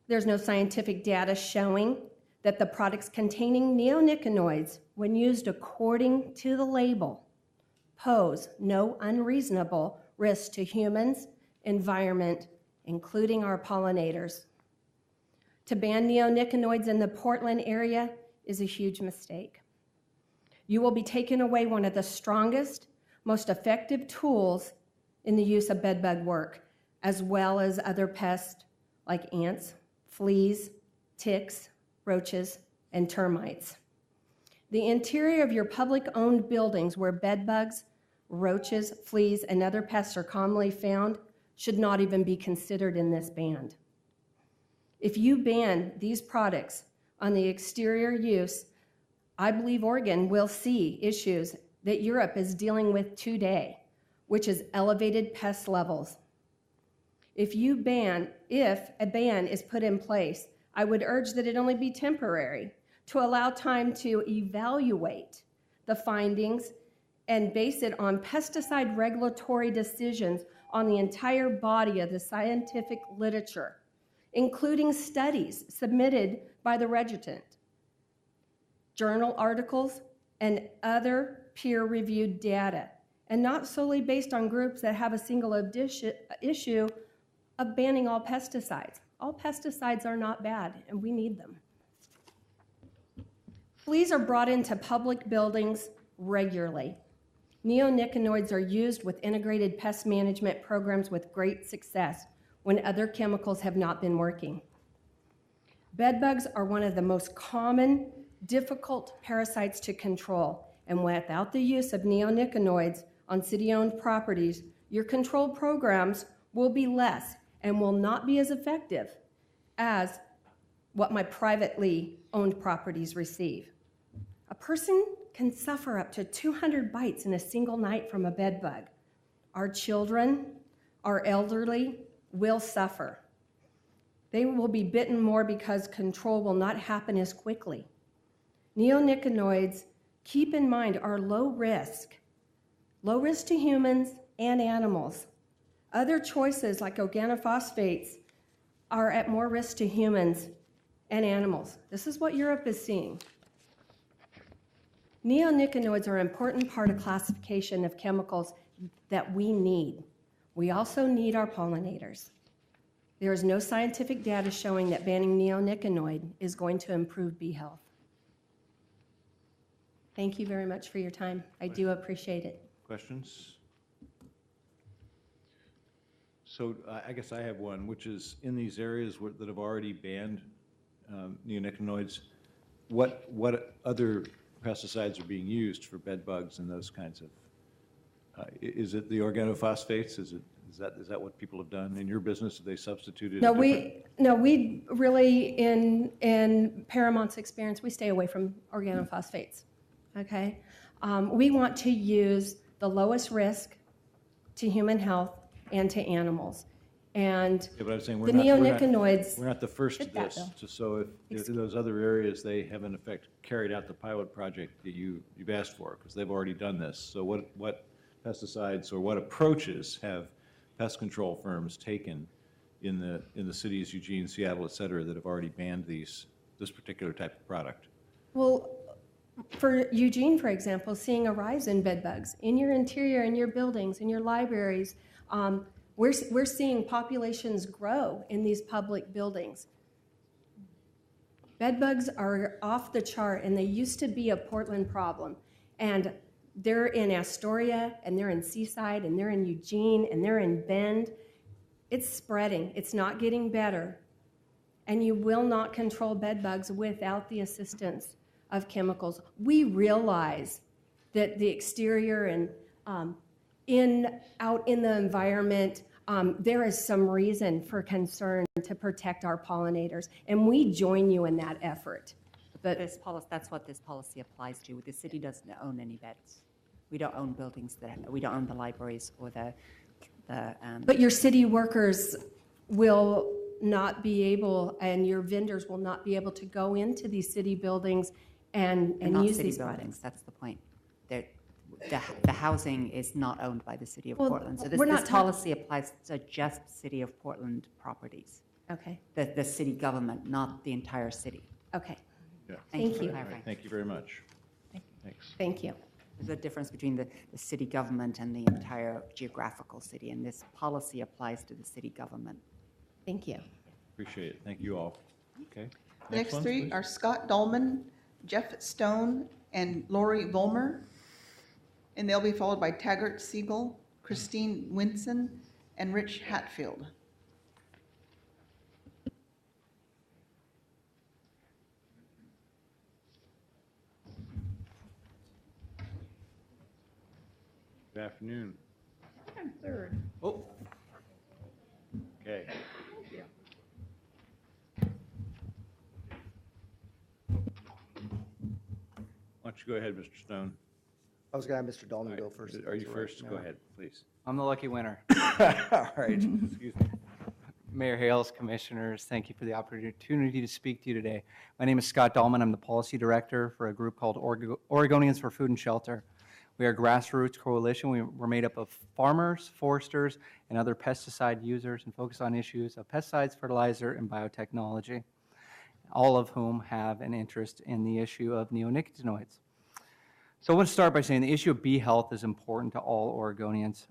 There's no scientific data showing that the products containing neonicotinoids, when used according to the label, pose no unreasonable risk to humans, environment, including our pollinators. To ban neonicotinoids in the Portland area is a huge mistake. You will be taking away one of the strongest, most effective tools in the use of bedbug work, as well as other pests like ants, fleas, ticks, roaches, and termites. The interior of your public-owned buildings where bedbugs, roaches, fleas, and other pests are commonly found should not even be considered in this ban. If you ban these products on the exterior use, I believe Oregon will see issues that Europe is dealing with today, which is elevated pest levels. If a ban is put in place, I would urge that it only be temporary to allow time to evaluate the findings and base it on pesticide regulatory decisions on the entire body of the scientific literature, including studies submitted by the registrant, journal articles, and other peer-reviewed data, and not solely based on groups that have a single issue of banning all pesticides. All pesticides are not bad, and we need them. Fleas are brought into public buildings regularly. Neonicotinoids are used with integrated pest management programs with great success when other chemicals have not been working. Bedbugs are one of the most common, difficult parasites to control, and without the use of neonicotinoids on city-owned properties, your control programs will be less and will not be as effective as what my privately owned properties receive. A person can suffer up to 200 bites in a single night from a bedbug. Our children, our elderly will suffer. They will be bitten more because control will not happen as quickly. Neonicotinoids, keep in mind, are low risk to humans and animals. Other choices like organophosphates are at more risk to humans and animals. This is what Europe is seeing. Neonicotinoids are an important part of classification of chemicals that we need. We also need our pollinators. There is no scientific data showing that banning neonicotinoid is going to improve bee health. Thank you very much for your time. I do appreciate it. Questions? So I guess I have one, which is in these areas that have already banned neonicotinoids, what other pesticides are being used for bed bugs and those kinds of, is it the organophosphates? Is that what people have done in your business? Have they substituted? No, we really, in Paramont's experience, we stay away from organophosphates, okay? We want to use the lowest risk to human health and to animals. And yeah, but I was saying the neonicotinoids. We're not the first to this. So if in those other areas they have in effect carried out the pilot project that you've asked for, because they've already done this. So what pesticides or what approaches have pest control firms taken in the cities, Eugene, Seattle, et cetera, that have already banned this particular type of product? Well, for Eugene, for example, seeing a rise in bed bugs in your interior, in your buildings, in your libraries, we're seeing populations grow in these public buildings. Bed bugs are off the chart, and they used to be a Portland problem. And they're in Astoria, and they're in Seaside, and they're in Eugene, and they're in Bend. It's spreading. It's not getting better. and you will not control bed bugs without the assistance of chemicals. We realize that the exterior and out in the environment, there is some reason for concern to protect our pollinators, and we join you in that effort. But That's what this policy applies to. The city doesn't own any beds. We don't own buildings we don't own the libraries or But your city workers will not be able, and your vendors will not be able to go into these city buildings and not use city these buildings. products. That's the point. The housing is not owned by the city of Well, Portland. So we're not this policy applies to just city of Portland properties. Okay, The city government, not the entire city. okay, Yeah. Thank for you. clarifying. Thank you very much. Thanks. thank you. There's a difference between the city government and the entire geographical city, and this policy applies to the city government. Thank you. Appreciate it. Thank you all. Okay. The next one, three please. are Scott Dolman, Jeff Stone, and Lori Volmer. And they'll be followed by Taggart Siegel, Christine Winson, and Rich Hatfield. Good afternoon. I'm third. Oh. Okay. Why don't you go ahead, Mr. Stone? I was going to have Mr. Dahlman All go right. first. Are you That's all right. first? Go ahead, please. I'm the lucky winner. All right. Excuse me. Mayor Hales, commissioners, thank you for the opportunity to speak to you today. My name is Scott Dahlman. I'm the policy director for a group called Oregonians for Food and Shelter. We are a grassroots coalition. We're made up of farmers, foresters, and other pesticide users and focus on issues of pesticides, fertilizer, and biotechnology, all of whom have an interest in the issue of neonicotinoids. So I want to start by saying the issue of bee health is important to all Oregonians,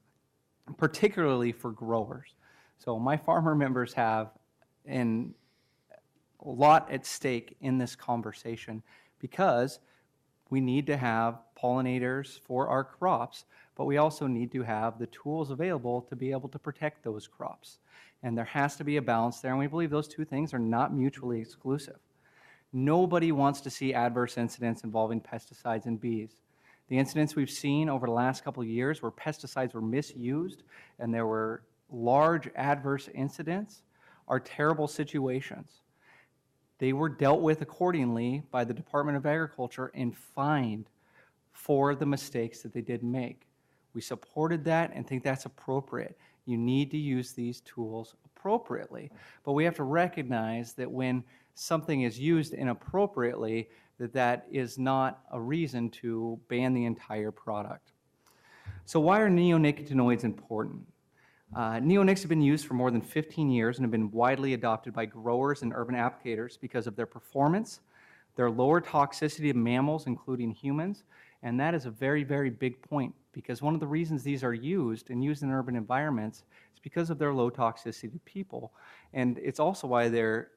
particularly for growers. So my farmer members have a lot at stake in this conversation because we need to have pollinators for our crops, but we also need to have the tools available to be able to protect those crops. And there has to be a balance there, and we believe those two things are not mutually exclusive. Nobody wants to see adverse incidents involving pesticides and bees. The incidents we've seen over the last couple of years where pesticides were misused and there were large adverse incidents are terrible situations. They were dealt with accordingly by the Department of Agriculture and fined for the mistakes that they did make. We supported that and think that's appropriate. You need to use these tools appropriately. But we have to recognize that when something is used inappropriately, that is not a reason to ban the entire product. So why are neonicotinoids important? Neonics have been used for more than 15 years and have been widely adopted by growers and urban applicators because of their performance, their lower toxicity of mammals, including humans, and that is a very, very big point because one of the reasons these are used and used in urban environments is because of their low toxicity to people. And it's also why they're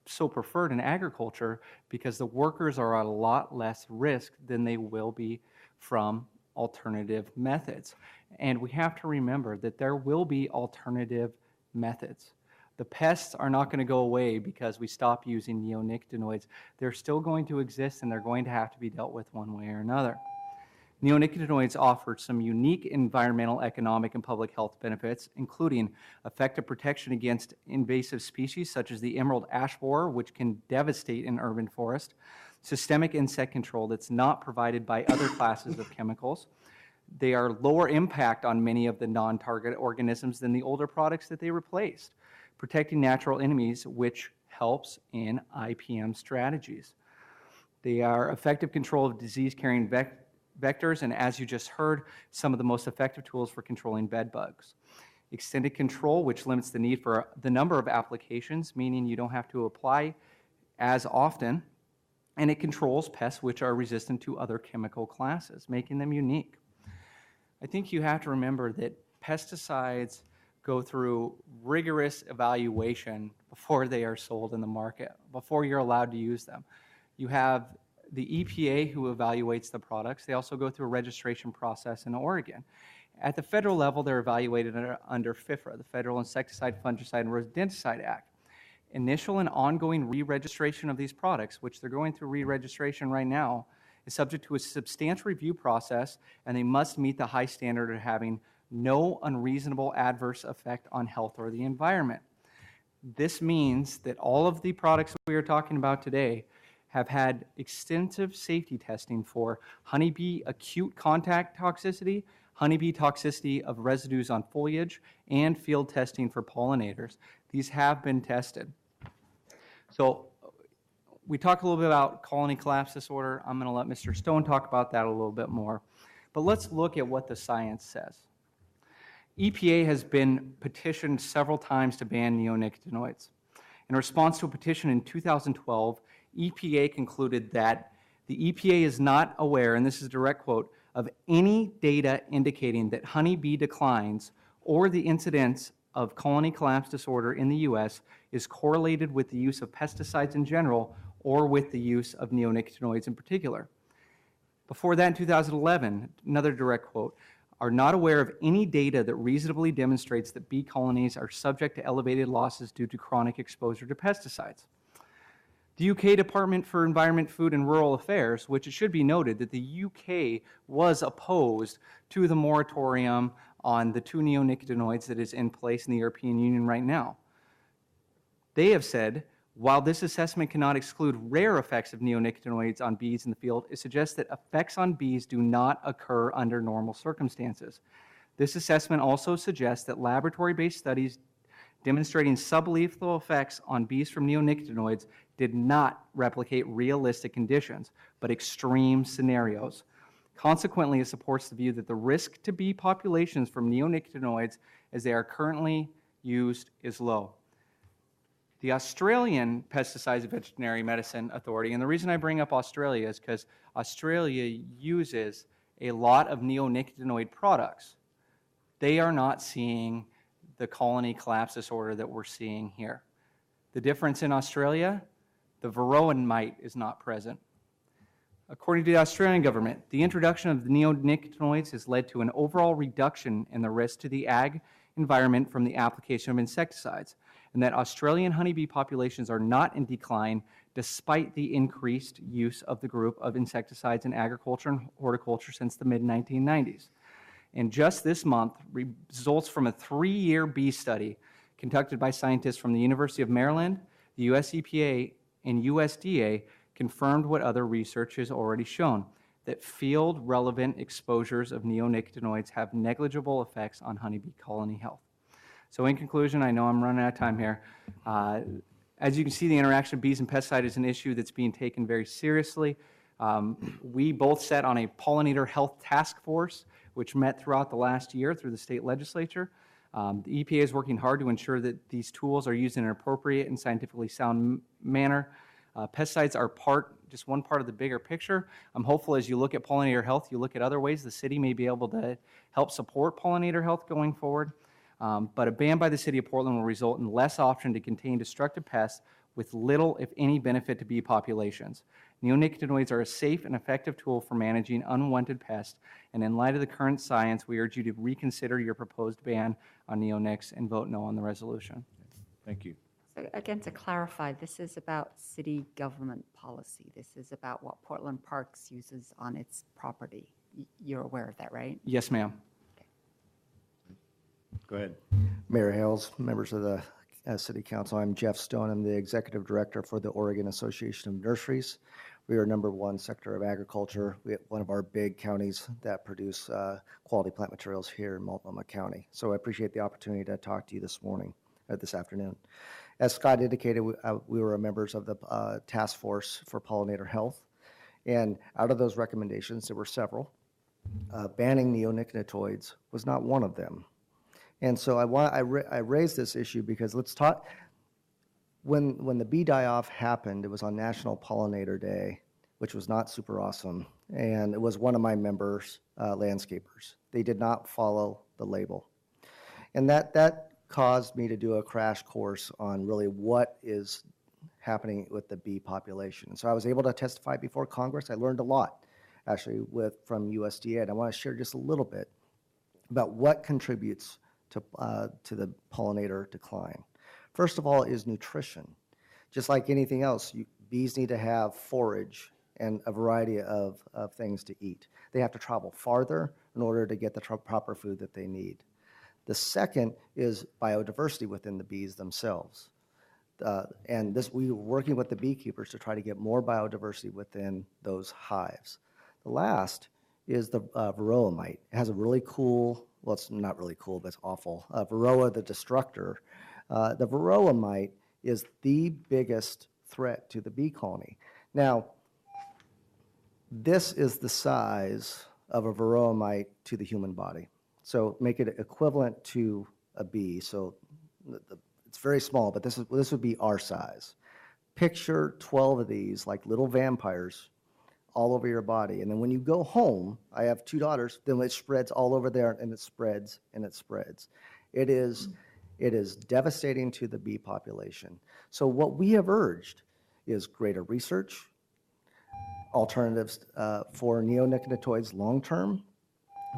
so preferred in agriculture because the workers are at a lot less risk than they will be from alternative methods. And we have to remember that there will be alternative methods. The pests are not going to go away because we stop using neonicotinoids. They're still going to exist and they're going to have to be dealt with one way or another. Neonicotinoids offer some unique environmental, economic, and public health benefits, including effective protection against invasive species such as the emerald ash borer, which can devastate an urban forest, systemic insect control that's not provided by other classes of chemicals. They are lower impact on many of the non-target organisms than the older products that they replaced, protecting natural enemies, which helps in IPM strategies. They are effective control of disease-carrying vectors, and as you just heard, some of the most effective tools for controlling bed bugs. Extended control, which limits the need for the number of applications, meaning you don't have to apply as often, and it controls pests which are resistant to other chemical classes, making them unique. I think you have to remember that pesticides go through rigorous evaluation before they are sold in the market, before you're allowed to use them. You have the EPA who evaluates the products. They also go through a registration process in Oregon. At the federal level, they're evaluated under FIFRA, the Federal Insecticide, Fungicide, and Rodenticide Act. initial and ongoing re-registration of these products, which they're going through re-registration right now, is subject to a substantial review process, and they must meet the high standard of having no unreasonable adverse effect on health or the environment. This means that all of the products we are talking about today have had extensive safety testing for honeybee acute contact toxicity, honeybee toxicity of residues on foliage, and field testing for pollinators. These have been tested. So we talked a little bit about colony collapse disorder. I'm going to let Mr. Stone talk about that a little bit more. But let's look at what the science says. EPA has been petitioned several times to ban neonicotinoids. In response to a petition in 2012, EPA concluded that the EPA is not aware, and this is a direct quote, of any data indicating that honeybee declines or the incidence of colony collapse disorder in the U.S. is correlated with the use of pesticides in general or with the use of neonicotinoids in particular. Before that, in 2011, another direct quote, are not aware of any data that reasonably demonstrates that bee colonies are subject to elevated losses due to chronic exposure to pesticides. The UK Department for Environment, Food and Rural Affairs, which it should be noted that the UK was opposed to the moratorium on the 2 neonicotinoids that is in place in the European Union right now. They have said, while this assessment cannot exclude rare effects of neonicotinoids on bees in the field, it suggests that effects on bees do not occur under normal circumstances. This assessment also suggests that laboratory-based studies demonstrating sublethal effects on bees from neonicotinoids did not replicate realistic conditions, but extreme scenarios. Consequently, it supports the view that the risk to bee populations from neonicotinoids as they are currently used is low. The Australian Pesticides and Veterinary Medicine Authority, and the reason I bring up Australia is because Australia uses a lot of neonicotinoid products. They are not seeing the colony collapse disorder that we're seeing here. The difference in Australia, the varroa mite is not present. According to the Australian government, the introduction of the neonicotinoids has led to an overall reduction in the risk to the ag environment from the application of insecticides, and that Australian honeybee populations are not in decline despite the increased use of the group of insecticides in agriculture and horticulture since the mid-1990s. And just this month, results from a 3-year bee study conducted by scientists from the University of Maryland, the US EPA, and USDA confirmed what other research has already shown, that field-relevant exposures of neonicotinoids have negligible effects on honeybee colony health. So in conclusion, I know I'm running out of time here. As you can see, the interaction of bees and pesticide is an issue that's being taken very seriously. We both sat on a pollinator health task force, which met throughout the last year through the state legislature. The EPA is working hard to ensure that these tools are used in an appropriate and scientifically sound manner. Pesticides are just one part of the bigger picture. I'm hopeful as you look at pollinator health, you look at other ways the city may be able to help support pollinator health going forward. But a ban by the City of Portland will result in less option to contain destructive pests with little, if any, benefit to bee populations. Neonicotinoids are a safe and effective tool for managing unwanted pests, and in light of the current science, we urge you to reconsider your proposed ban on neonics and vote no on the resolution. Thank you. So again, to clarify, this is about city government policy. This is about what Portland Parks uses on its property. You're aware of that, right? Yes, ma'am. Go ahead. Mayor Hales, members of the City Council, I'm Jeff Stone. I'm the Executive Director for the Oregon Association of Nurseries. We are #1 sector of agriculture. We have one of our big counties that produce quality plant materials here in Multnomah County. So I appreciate the opportunity to talk to you this morning, this afternoon. As Scott indicated, we were members of the task force for pollinator health. And out of those recommendations, there were several. Banning neonicotinoids was not one of them. And so I raised this issue because let's talk, when the bee die-off happened, it was on National Pollinator Day, which was not super awesome. And it was one of my members, landscapers. They did not follow the label. And that caused me to do a crash course on really what is happening with the bee population. And so I was able to testify before Congress. I learned a lot, actually, from USDA. And I want to share just a little bit about what contributes to the pollinator decline. First of all is nutrition. just like anything else, bees need to have forage and a variety of things to eat. They have to travel farther in order to get the proper food that they need. The second is biodiversity within the bees themselves. And we were working with the beekeepers to try to get more biodiversity within those hives. The last is the varroa mite. It has a really cool, well, it's not really cool, but it's awful, Varroa the destructor. The varroa mite is the biggest threat to the bee colony. Now, this is the size of a varroa mite to the human body. So make it equivalent to a bee. So it's very small, but this would be our size. Picture 12 of these like little vampires all over your body. And then when you go home, I have 2 daughters, then it spreads all over there, and it spreads and it spreads. It is devastating to the bee population. So what we have urged is greater research, alternatives for neonicotinoids long-term,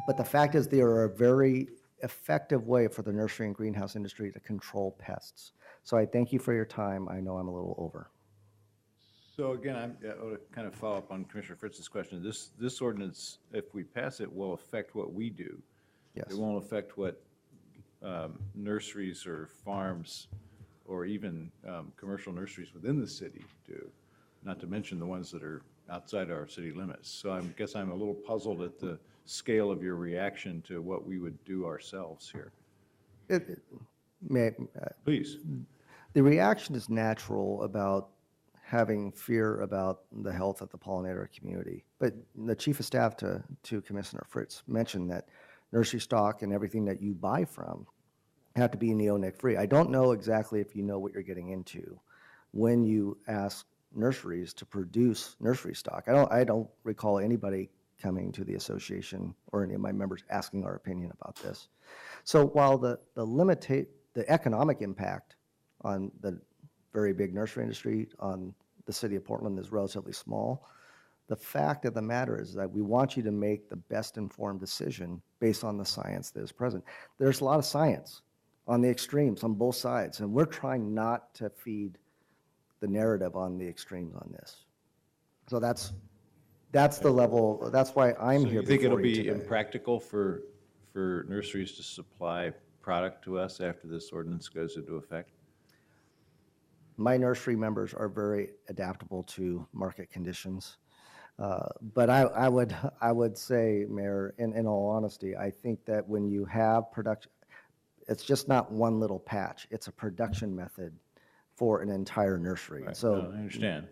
but the fact is they are a very effective way for the nursery and greenhouse industry to control pests. So I thank you for your time. I know I'm a little over. So again, I want to kind of follow up on Commissioner Fritz's question. This ordinance, if we pass it, will affect what we do. Yes. It won't affect what nurseries or farms or even commercial nurseries within the city do, not to mention the ones that are outside our city limits. So I guess I'm a little puzzled at the scale of your reaction to what we would do ourselves here. Please. The reaction is natural about having fear about the health of the pollinator community. But the Chief of Staff to Commissioner Fritz mentioned that nursery stock and everything that you buy from have to be neonic free. I don't know exactly if you know what you're getting into when you ask nurseries to produce nursery stock. I don't recall anybody coming to the association or any of my members asking our opinion about this. So while the economic impact on the very big nursery industry on the city of Portland is relatively small, the fact of the matter is that we want you to make the best informed decision based on the science that is present. There's a lot of science on the extremes on both sides, and we're trying not to feed the narrative on the extremes on this. So that's the level, that's why I'm So here you think it'll before you be today. impractical for nurseries to supply product to us after this ordinance goes into effect? My nursery members are very adaptable to market conditions. But I would say, Mayor, in all honesty, I think that when you have production, it's just not one little patch. It's a production method for an entire nursery. Right. So No, I understand.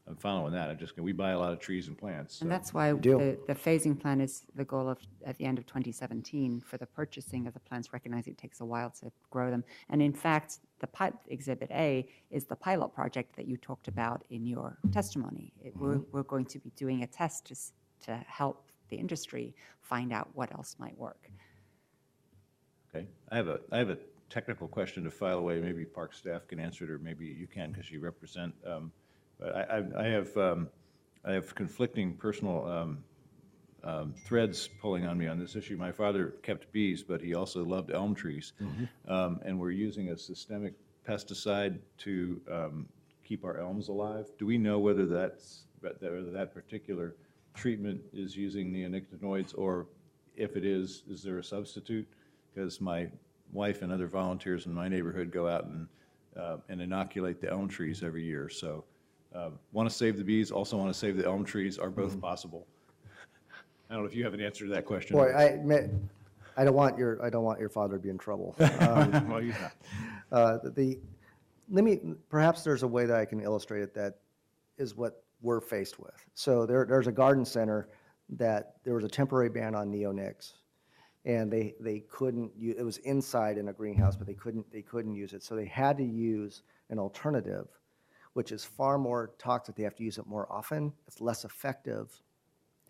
I'm following that. we buy a lot of trees and plants. And so- that's why the phasing plan is the goal of, at the end of 2017, for the purchasing of the plants, recognizing it takes a while to grow them. And in fact, Exhibit A is the pilot project that you talked about in your testimony. We're going to be doing a test to help the industry find out what else might work. Okay. I have a technical question to file away. Maybe park staff can answer it, or maybe you can because you represent. But I have conflicting personal threads pulling on me on this issue. My father kept bees, but he also loved elm trees, and we're using a systemic pesticide to keep our elms alive. Do we know whether that particular treatment is using neonicotinoids, or if it is there a substitute? Because my wife and other volunteers in my neighborhood go out and inoculate the elm trees every year. So want to save the bees, also want to save the elm trees, are both possible. I don't know if you have an answer to that question. boy, I don't want your father to be in trouble. Well, he's not. Perhaps there's a way that I can illustrate it that is what we're faced with. So there's a garden center that there was a temporary ban on neonics, and they couldn't it was inside in a greenhouse, but they couldn't use it. So they had to use an alternative, which is far more toxic. They have to use it more often. It's less effective,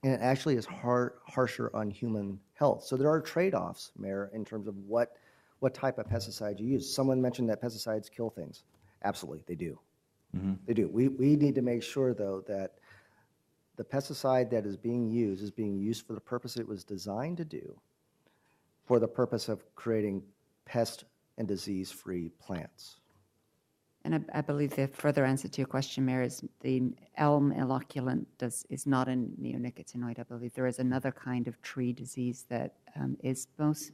and it actually is harsher on human health. So there are trade-offs, Mayor, in terms of what type of pesticide you use. Someone mentioned that pesticides kill things. Absolutely, they do. They do. We need to make sure, though, that the pesticide that is being used for the purpose it was designed to do, for the purpose of creating pest and disease-free plants. And I believe the further answer to your question, Mayor, is the elm inoculant is not a neonicotinoid. I believe there is another kind of tree disease that is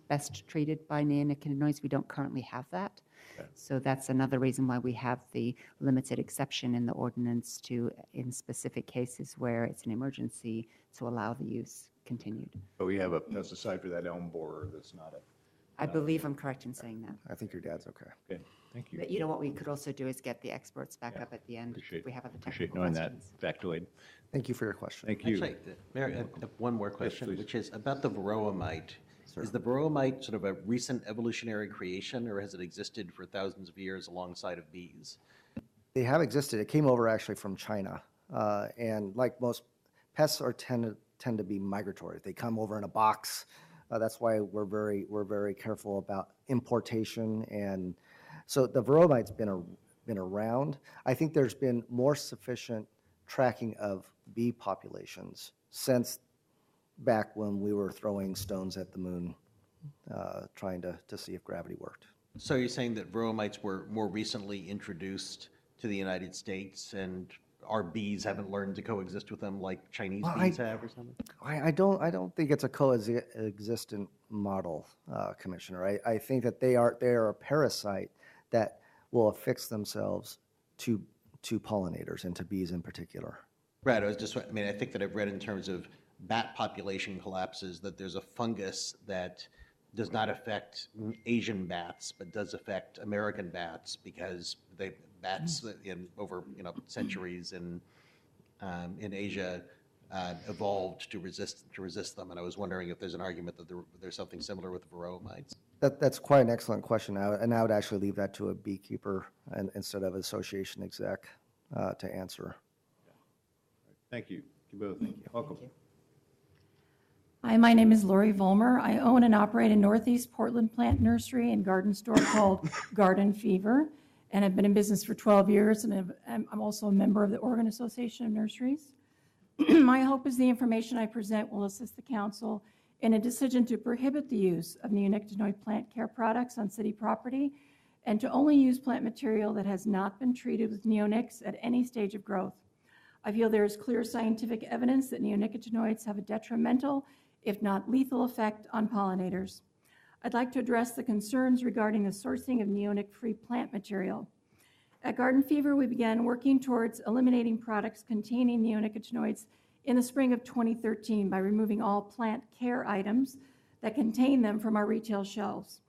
best treated by neonicotinoids. We don't currently have that. Okay. So that's another reason why we have the limited exception in the ordinance to, in specific cases where it's an emergency, to allow the use continued. But we have a pesticide for that elm borer that's not a. I believe I'm correct in saying that. I think your dad's okay. Okay, thank you. But you know what we could also do is get the experts back up at the end if we have other Appreciate technical knowing that questions. factoid. Thank you for your question. Thank you. Actually, Mayor, I have one more question, please. which is about the varroa mite. Is the varroa mite sort of a recent evolutionary creation, or has it existed for thousands of years alongside of bees? They have existed. It came over actually from China. And like most pests tend to be migratory. They come over in a box. That's why we're very careful about importation. And so the varroa mite's been around. I think there's been more sufficient tracking of bee populations since back when we were throwing stones at the moon, trying to see if gravity worked. So you're saying that varroa mites were more recently introduced to the United States, and our bees haven't learned to coexist with them like Chinese bees have or something? I don't think it's a coexistent model, Commissioner. I think that they are a parasite that will affix themselves to pollinators and to bees in particular. Right, I think that I've read in terms of bat population collapses that there's a fungus that does not affect Asian bats, but does affect American bats because bats over centuries in Asia evolved to resist them. And I was wondering if there's an argument that there's something similar with varroa mites. That's quite an excellent question, and I would actually leave that to a beekeeper instead of association exec to answer. Thank you. Thank you both. Thank you. Welcome. Hi, my name is Lori Volmer. I own and operate a Northeast Portland plant nursery and garden store called Garden Fever, and I've been in business for 12 years, and I'm also a member of the Oregon Association of Nurseries. My hope is the information I present will assist the council in a decision to prohibit the use of neonicotinoid plant care products on city property and to only use plant material that has not been treated with neonics at any stage of growth. I feel there is clear scientific evidence that neonicotinoids have a detrimental, if not lethal, effect on pollinators. I'd like to address the concerns regarding the sourcing of neonic-free plant material. At Garden Fever, we began working towards eliminating products containing neonicotinoids in the spring of 2013 by removing all plant care items that contain them from our retail shelves.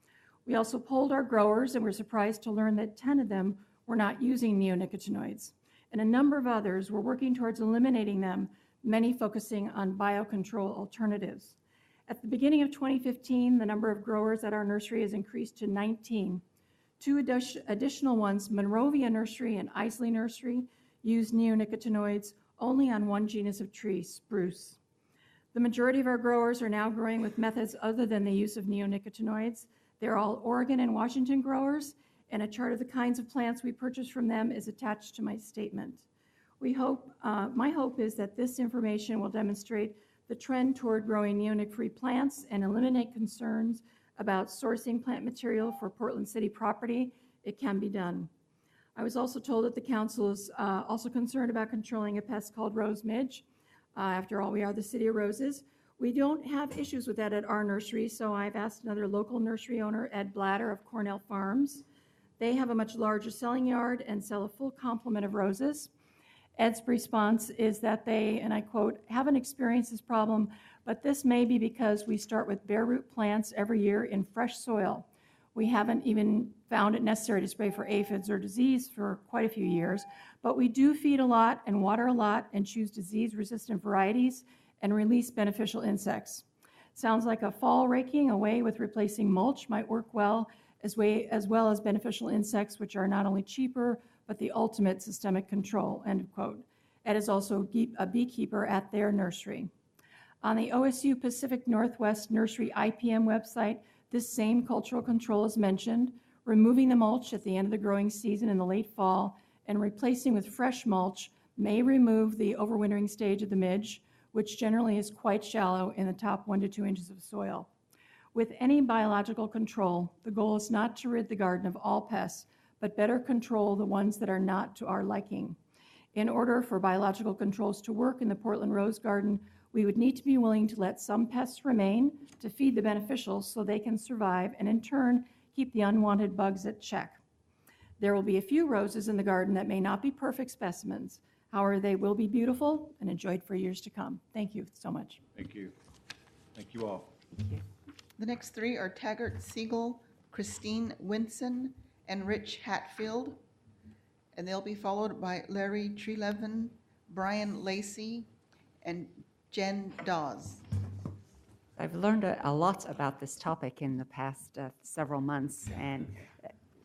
We also polled our growers and were surprised to learn that 10 of them were not using neonicotinoids, and a number of others were working towards eliminating them, many focusing on biocontrol alternatives. At the beginning of 2015, the number of growers at our nursery has increased to 19. Two additional ones, Monrovia Nursery and Isley Nursery, use neonicotinoids only on one genus of tree, spruce. The majority of our growers are now growing with methods other than the use of neonicotinoids. They're all Oregon and Washington growers, and a chart of the kinds of plants we purchase from them is attached to my statement. My hope is that this information will demonstrate the trend toward growing neonic-free plants and eliminate concerns about sourcing plant material for Portland City property. It can be done. I was also told that the council is also concerned about controlling a pest called rose midge. After all, we are the city of roses. We don't have issues with that at our nursery, so I've asked another local nursery owner, Ed Blatter of Cornell Farms. They have a much larger selling yard and sell a full complement of roses. Ed's response is that they, and I quote, haven't experienced this problem, but this may be because we start with bare root plants every year in fresh soil. We haven't even found it necessary to spray for aphids or disease for quite a few years, but we do feed a lot and water a lot and choose disease-resistant varieties and release beneficial insects. Sounds like a fall raking away with replacing mulch might work well, as well as beneficial insects, which are not only cheaper, but the ultimate systemic control, end of quote. Ed is also a beekeeper at their nursery. On the OSU Pacific Northwest Nursery IPM website, this same cultural control is mentioned, removing the mulch at the end of the growing season in the late fall and replacing with fresh mulch may remove the overwintering stage of the midge, which generally is quite shallow in the top 1 to 2 inches of soil. With any biological control, the goal is not to rid the garden of all pests, but better control the ones that are not to our liking. In order for biological controls to work in the Portland Rose Garden, we would need to be willing to let some pests remain to feed the beneficials so they can survive and in turn keep the unwanted bugs at check. There will be a few roses in the garden that may not be perfect specimens. However, they will be beautiful and enjoyed for years to come. Thank you so much. Thank you. Thank you all. The next three are Taggart Siegel, Christine Winson, and Rich Hatfield. And they'll be followed by Larry Trelevin, Brian Lacey, and Jen Dawes. I've learned a lot about this topic in the past several months, and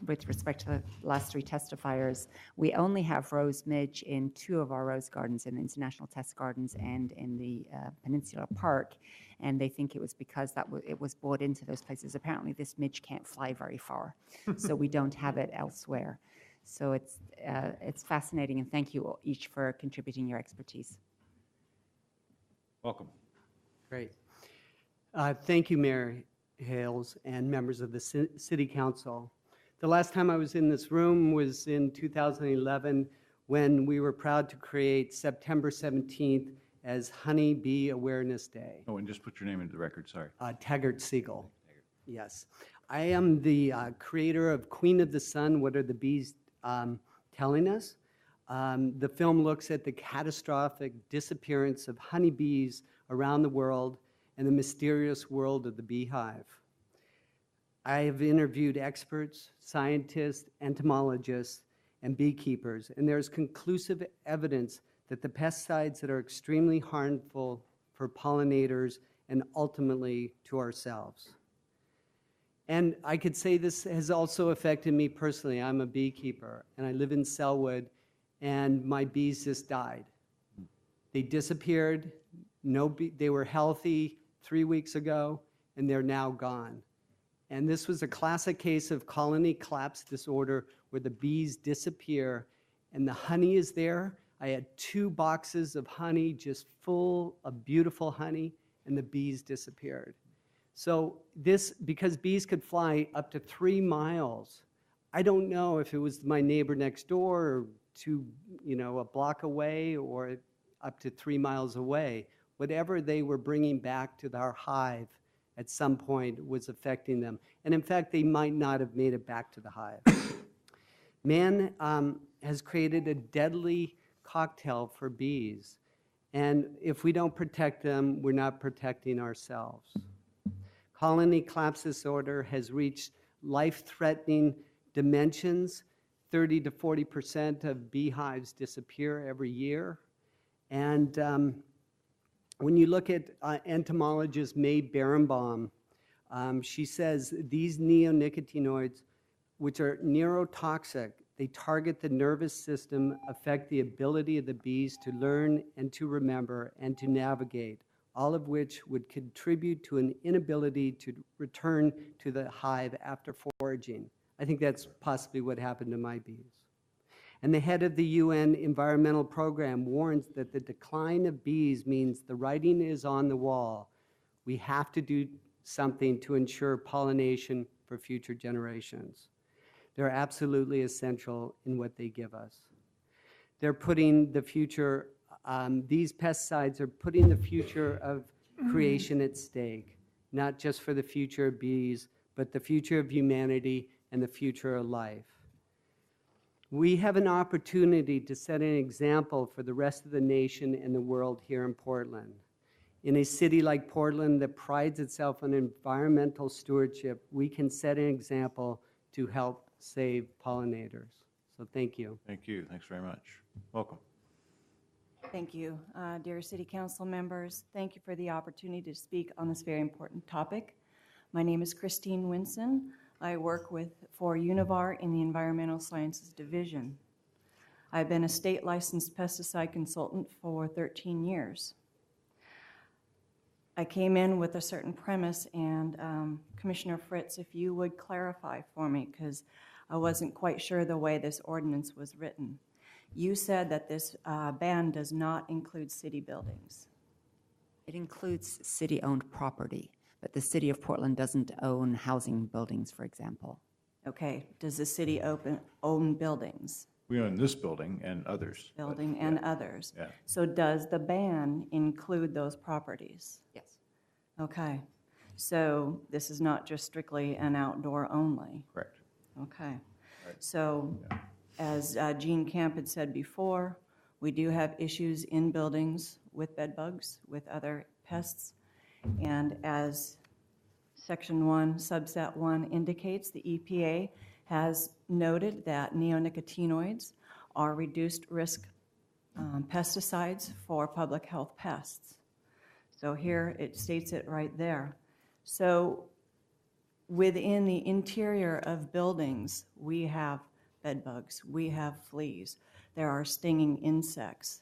with respect to the last three testifiers, we only have rose midge in 2 of our rose gardens, in the International Test Gardens and in the Peninsula Park, and they think it was because it was brought into those places. Apparently this midge can't fly very far, so we don't have it elsewhere. So it's fascinating, and thank you each for contributing your expertise. Welcome. Great. Thank you, Mayor Hales and members of the City Council. The last time I was in this room was in 2011 when we were proud to create September 17th as Honey Bee Awareness Day. Oh, and just put your name into the record, sorry. Taggart Siegel. Yes. I am the creator of Queen of the Sun, What Are the Bees Telling Us? The film looks at the catastrophic disappearance of honeybees around the world and the mysterious world of the beehive. I have interviewed experts, scientists, entomologists, and beekeepers, and there's conclusive evidence that the pesticides that are extremely harmful for pollinators and ultimately to ourselves. And I could say this has also affected me personally. I'm a beekeeper, and I live in Selwood, and my bees just died. They disappeared. They were healthy 3 weeks ago, and they're now gone. And this was a classic case of colony collapse disorder where the bees disappear and the honey is there. I had 2 boxes of honey just full of beautiful honey, and the bees disappeared. So this, because bees could fly up to 3 miles, I don't know if it was my neighbor next door or a block away or up to 3 miles away. Whatever they were bringing back to our hive at some point was affecting them. And in fact, they might not have made it back to the hive. Man has created a deadly cocktail for bees. And if we don't protect them, we're not protecting ourselves. Colony collapse disorder has reached life-threatening dimensions. 30 to 40% of beehives disappear every year. And when you look at entomologist May Berenbaum, she says these neonicotinoids, which are neurotoxic, they target the nervous system, affect the ability of the bees to learn and to remember and to navigate, all of which would contribute to an inability to return to the hive after foraging. I think that's possibly what happened to my bees. And the head of the UN Environmental Program warns that the decline of bees means the writing is on the wall. We have to do something to ensure pollination for future generations. They're absolutely essential in what they give us. They're putting the future, these pesticides are putting the future of creation at stake, not just for the future of bees, but the future of humanity and the future of life. We have an opportunity to set an example for the rest of the nation and the world here in Portland. In a city like Portland that prides itself on environmental stewardship, we can set an example to help save pollinators. So thank you. Thank you. Thanks very much. Welcome. Thank you. Dear City Council members, thank you for the opportunity to speak on this very important topic. My name is Christine Winson. I work for Univar in the Environmental Sciences Division. I've been a state licensed pesticide consultant for 13 years. I came in with a certain premise, and Commissioner Fritz, if you would clarify for me, because I wasn't quite sure the way this ordinance was written. You said that this ban does not include city buildings. It includes city-owned property, but the city of Portland doesn't own housing buildings, for example. Okay, does the city own buildings? We own this building and others. but Building yeah, and others? Yeah, So does the ban include those properties? Yes. Okay, so this is not just strictly an outdoor only? correct. Okay. So, as Gene Camp had said before, we do have issues in buildings with bed bugs, with other pests. And as Section 1, Subset 1 indicates, the EPA has noted that neonicotinoids are reduced risk pesticides for public health pests. So here it states it right there. So within the interior of buildings, we have bed bugs, we have fleas, there are stinging insects.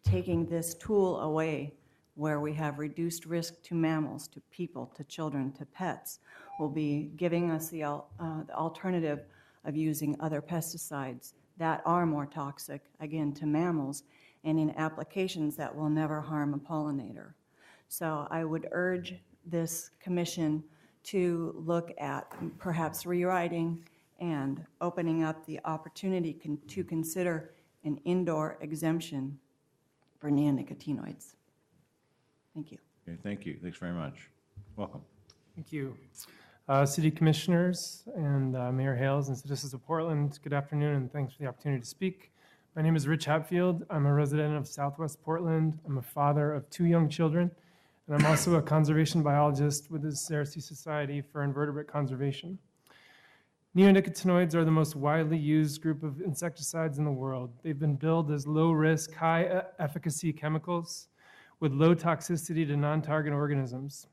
Taking this tool away where we have reduced risk to mammals, to people, to children, to pets, will be giving us the alternative of using other pesticides that are more toxic, again, to mammals, and in applications that will never harm a pollinator. So I would urge this commission to look at perhaps rewriting and opening up the opportunity to consider an indoor exemption for neonicotinoids. Thank you. Okay, thank you. Thanks very much. Welcome. Thank you. City Commissioners and Mayor Hales and citizens of Portland, good afternoon and thanks for the opportunity to speak. My name is Rich Hatfield. I'm a resident of Southwest Portland. I'm a father of 2 young children, and I'm also a conservation biologist with the Cersei Society for Invertebrate Conservation. Neonicotinoids are the most widely used group of insecticides in the world. They've been billed as low-risk, high-efficacy chemicals with low toxicity to non-target organisms.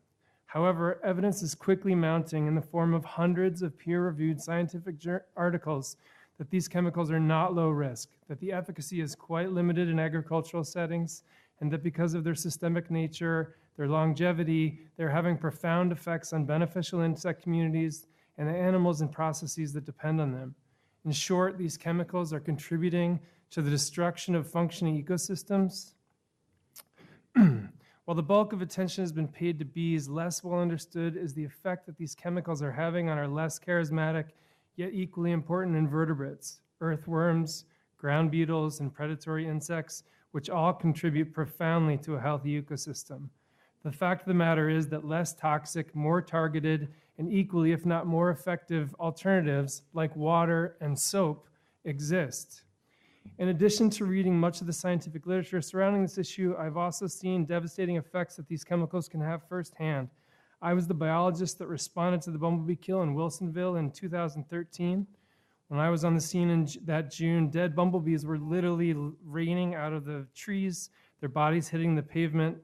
However, evidence is quickly mounting in the form of hundreds of peer-reviewed scientific articles that these chemicals are not low risk, that the efficacy is quite limited in agricultural settings, and that because of their systemic nature, their longevity, they're having profound effects on beneficial insect communities and the animals and processes that depend on them. In short, these chemicals are contributing to the destruction of functioning ecosystems. While the bulk of attention has been paid to bees, less well understood is the effect that these chemicals are having on our less charismatic, yet equally important invertebrates, earthworms, ground beetles, and predatory insects, which all contribute profoundly to a healthy ecosystem. The fact of the matter is that less toxic, more targeted, and equally, if not more effective alternatives like water and soap exist. In addition to reading much of the scientific literature surrounding this issue, I've also seen devastating effects that these chemicals can have firsthand. I was the biologist that responded to the bumblebee kill in Wilsonville in 2013. When I was on the scene in that June, dead bumblebees were literally raining out of the trees, their bodies hitting the pavement.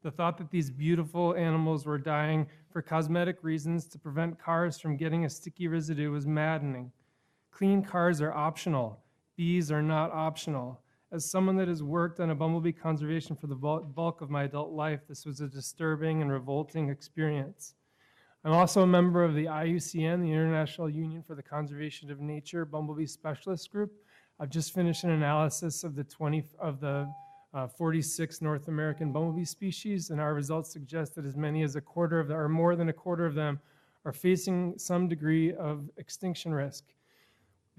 The thought that these beautiful animals were dying for cosmetic reasons to prevent cars from getting a sticky residue was maddening. Clean cars are optional. Bees are not optional. As someone that has worked on a bumblebee conservation for the bulk of my adult life, this was a disturbing and revolting experience. I'm also a member of the IUCN, the International Union for the Conservation of Nature Bumblebee Specialist Group. I've just finished an analysis of the 46 North American bumblebee species, and our results suggest that as many as a quarter of them, or more than a quarter of them, are facing some degree of extinction risk.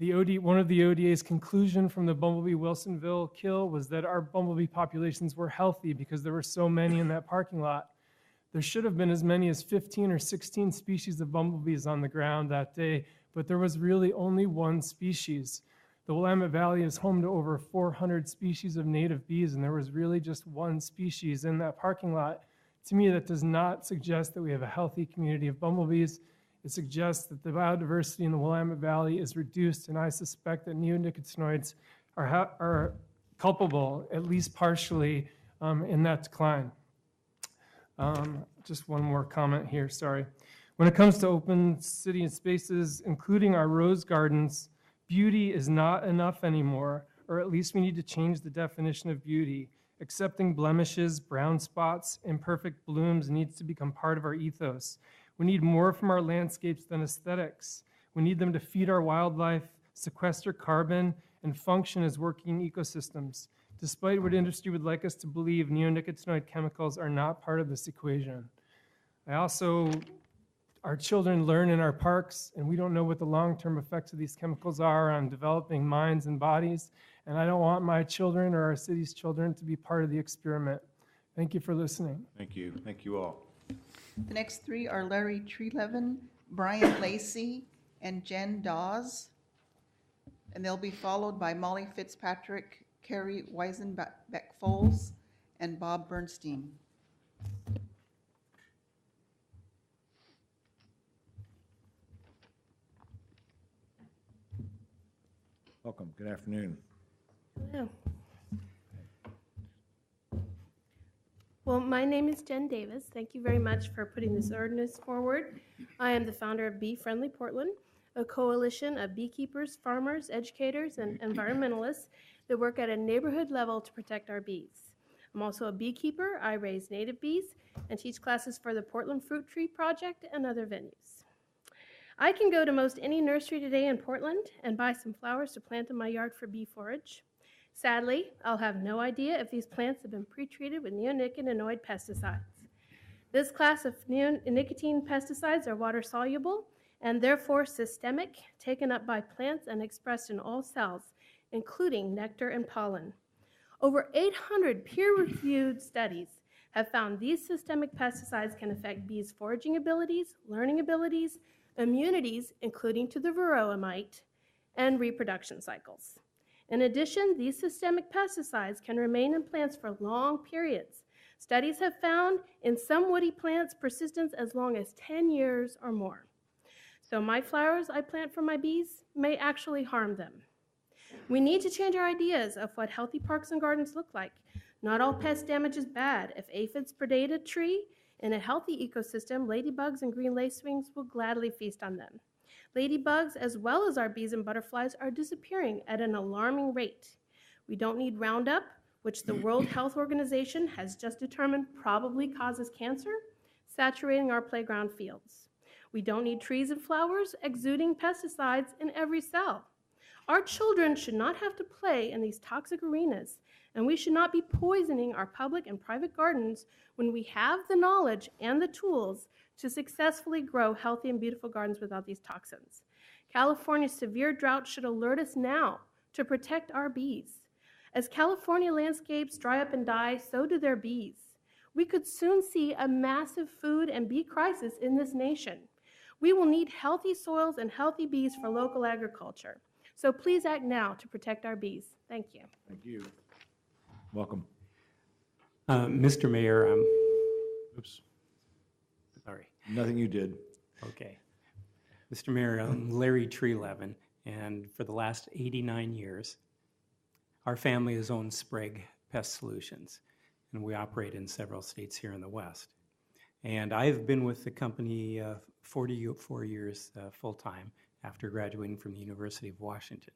One of the ODA's conclusion from the bumblebee Wilsonville kill was that our bumblebee populations were healthy because there were so many in that parking lot. There should have been as many as 15 or 16 species of bumblebees on the ground that day, but there was really only one species. The Willamette Valley is home to over 400 species of native bees, and there was really just one species in that parking lot. To me, that does not suggest that we have a healthy community of bumblebees. It suggests that the biodiversity in the Willamette Valley is reduced, and I suspect that neonicotinoids are culpable, at least partially, in that decline. Just one more comment here, sorry. When it comes to open city and spaces, including our rose gardens, beauty is not enough anymore, or at least we need to change the definition of beauty. Accepting blemishes, brown spots, imperfect blooms needs to become part of our ethos. We need more from our landscapes than aesthetics. We need them to feed our wildlife, sequester carbon, and function as working ecosystems. Despite what industry would like us to believe, neonicotinoid chemicals are not part of this equation. I also Our children learn in our parks, and we don't know what the long-term effects of these chemicals are on developing minds and bodies. And I don't want my children or our city's children to be part of the experiment. Thank you for listening. Thank you. Thank you all. The next three are Larry Trelevin, Brian Lacey, and Jen Dawes. And they'll be followed by Molly Fitzpatrick, Carrie Weisenbeck-Foles, and Bob Bernstein. Welcome. Good afternoon. Hello. Well, my name is Jen Davis. Thank you very much for putting this ordinance forward. I am the founder of Bee Friendly Portland, a coalition of beekeepers, farmers, educators, and environmentalists that work at a neighborhood level to protect our bees. I'm also a beekeeper. I raise native bees and teach classes for the Portland Fruit Tree Project and other venues. I can go to most any nursery today in Portland and buy some flowers to plant in my yard for bee forage. Sadly, I'll have no idea if these plants have been pre-treated with neonicotinoid pesticides. This class of nicotine pesticides are water-soluble and therefore systemic, taken up by plants and expressed in all cells, including nectar and pollen. Over 800 peer-reviewed studies have found these systemic pesticides can affect bees' foraging abilities, learning abilities, immunities, including to the varroa mite, and reproduction cycles. In addition, these systemic pesticides can remain in plants for long periods. Studies have found in some woody plants persistence as long as 10 years or more. So my flowers I plant for my bees may actually harm them. We need to change our ideas of what healthy parks and gardens look like. Not all pest damage is bad. If aphids predate a tree in a healthy ecosystem, ladybugs and green lacewings will gladly feast on them. Ladybugs, as well as our bees and butterflies, are disappearing at an alarming rate. We don't need Roundup, which the World Health Organization has just determined probably causes cancer, saturating our playground fields. We don't need trees and flowers exuding pesticides in every cell. Our children should not have to play in these toxic arenas, and we should not be poisoning our public and private gardens when we have the knowledge and the tools to successfully grow healthy and beautiful gardens without these toxins. California's severe drought should alert us now to protect our bees. As California landscapes dry up and die, so do their bees. We could soon see a massive food and bee crisis in this nation. We will need healthy soils and healthy bees for local agriculture. So please act now to protect our bees. Thank you. Thank you. Welcome. Mr. Mayor, oops, sorry. Nothing you did. Okay. Mr. Mayor, I'm Larry Trelevin, and for the last 89 years, our family has owned Sprague Pest Solutions, and we operate in several states here in the West. And I've been with the company 44 years full-time after graduating from the University of Washington.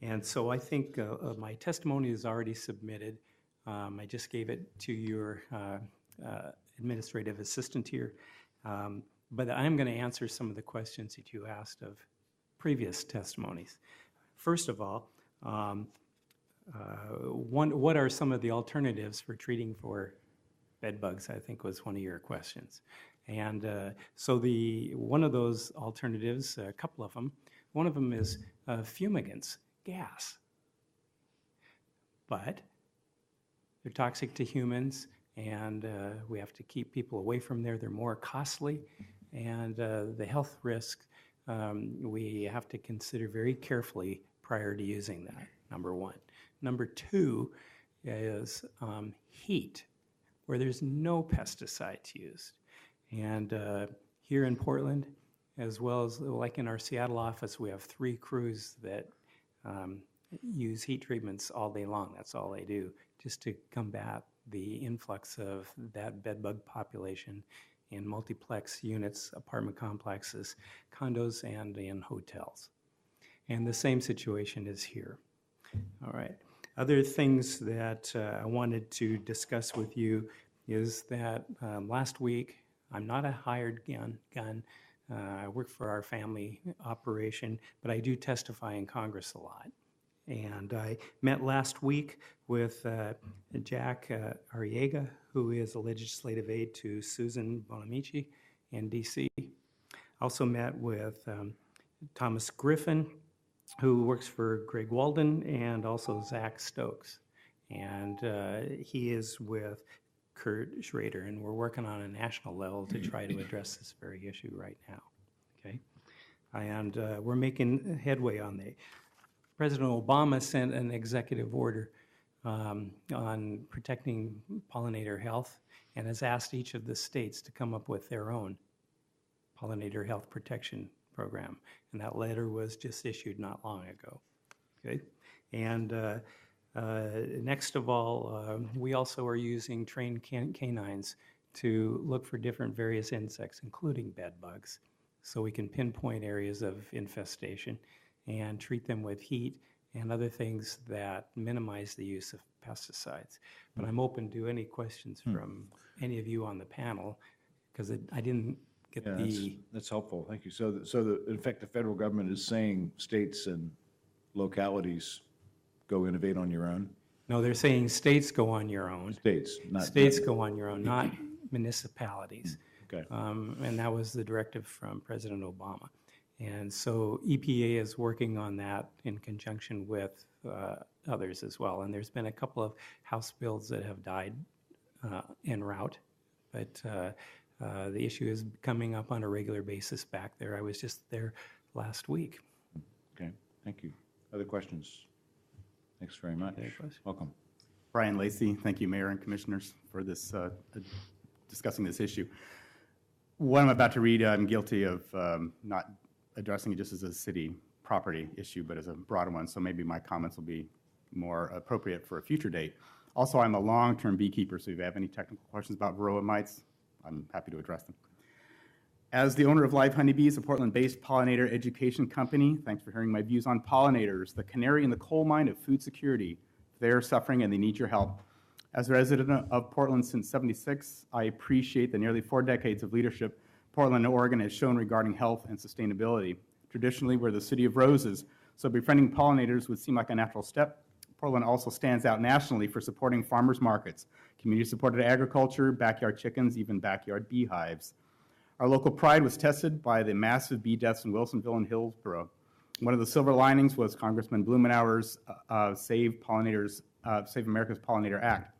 And so I think my testimony is already submitted. I just gave it to your administrative assistant here. But I'm going to answer some of the questions that you asked of previous testimonies. First of all, what are some of the alternatives for treating for bed bugs, I think was one of your questions. And so one of those alternatives, a couple of them, one of them is fumigants, gas. But they're toxic to humans, and we have to keep people away from there. They're more costly, and the health risk we have to consider very carefully prior to using that, number one. Number two is heat, where there's no pesticides used. And here in Portland, as well as like in our Seattle office, we have 3 crews that use heat treatments all day long. That's all they do, just to combat the influx of that bedbug population in multiplex units, apartment complexes, condos, and in hotels. And the same situation is here. All right. Other things that I wanted to discuss with you is that last week, I'm not a hired gun. I work for our family operation, but I do testify in Congress a lot. And I met last week with Jack Arriaga, who is a legislative aide to Susan Bonamici in DC. Also met with Thomas Griffin, who works for Greg Walden, and also Zach Stokes. And he is with Kurt Schrader, and we're working on a national level to try to address this very issue right now. Okay, and we're making headway on the. President Obama sent an executive order on protecting pollinator health and has asked each of the states to come up with their own pollinator health protection program. And that letter was just issued not long ago. Okay, and next of all, we also are using trained canines to look for different various insects, including bed bugs, so we can pinpoint areas of infestation and treat them with heat and other things that minimize the use of pesticides. But I'm open to any questions from any of you on the panel, because I didn't get that's helpful. Thank you. So, in effect, the federal government is saying states and localities go innovate on your own? No, they're saying states go on your own. States, not States go on your own, not municipalities. Okay. And that was the directive from President Obama. And so EPA is working on that in conjunction with others as well. And there's been a couple of House bills that have died en route, but the issue is coming up on a regular basis back there. I was just there last week. Okay, thank you. Other questions? Thanks very much. Welcome. Brian Lacey, thank you, Mayor and Commissioners, for this discussing this issue. What I'm about to read, I'm guilty of not addressing it just as a city property issue, but as a broader one, so maybe my comments will be more appropriate for a future date. Also, I'm a long-term beekeeper, so if you have any technical questions about varroa mites, I'm happy to address them. As the owner of Live Honeybees, a Portland-based pollinator education company, thanks for hearing my views on pollinators, the canary in the coal mine of food security. They're suffering and they need your help. As a resident of Portland since '76, I appreciate the nearly 4 decades of leadership Portland, Oregon has shown regarding health and sustainability. Traditionally, we're the city of roses, so befriending pollinators would seem like a natural step. Portland also stands out nationally for supporting farmers markets, community-supported agriculture, backyard chickens, even backyard beehives. Our local pride was tested by the massive bee deaths in Wilsonville and Hillsborough. One of the silver linings was Congressman Blumenauer's Save America's Pollinator Act.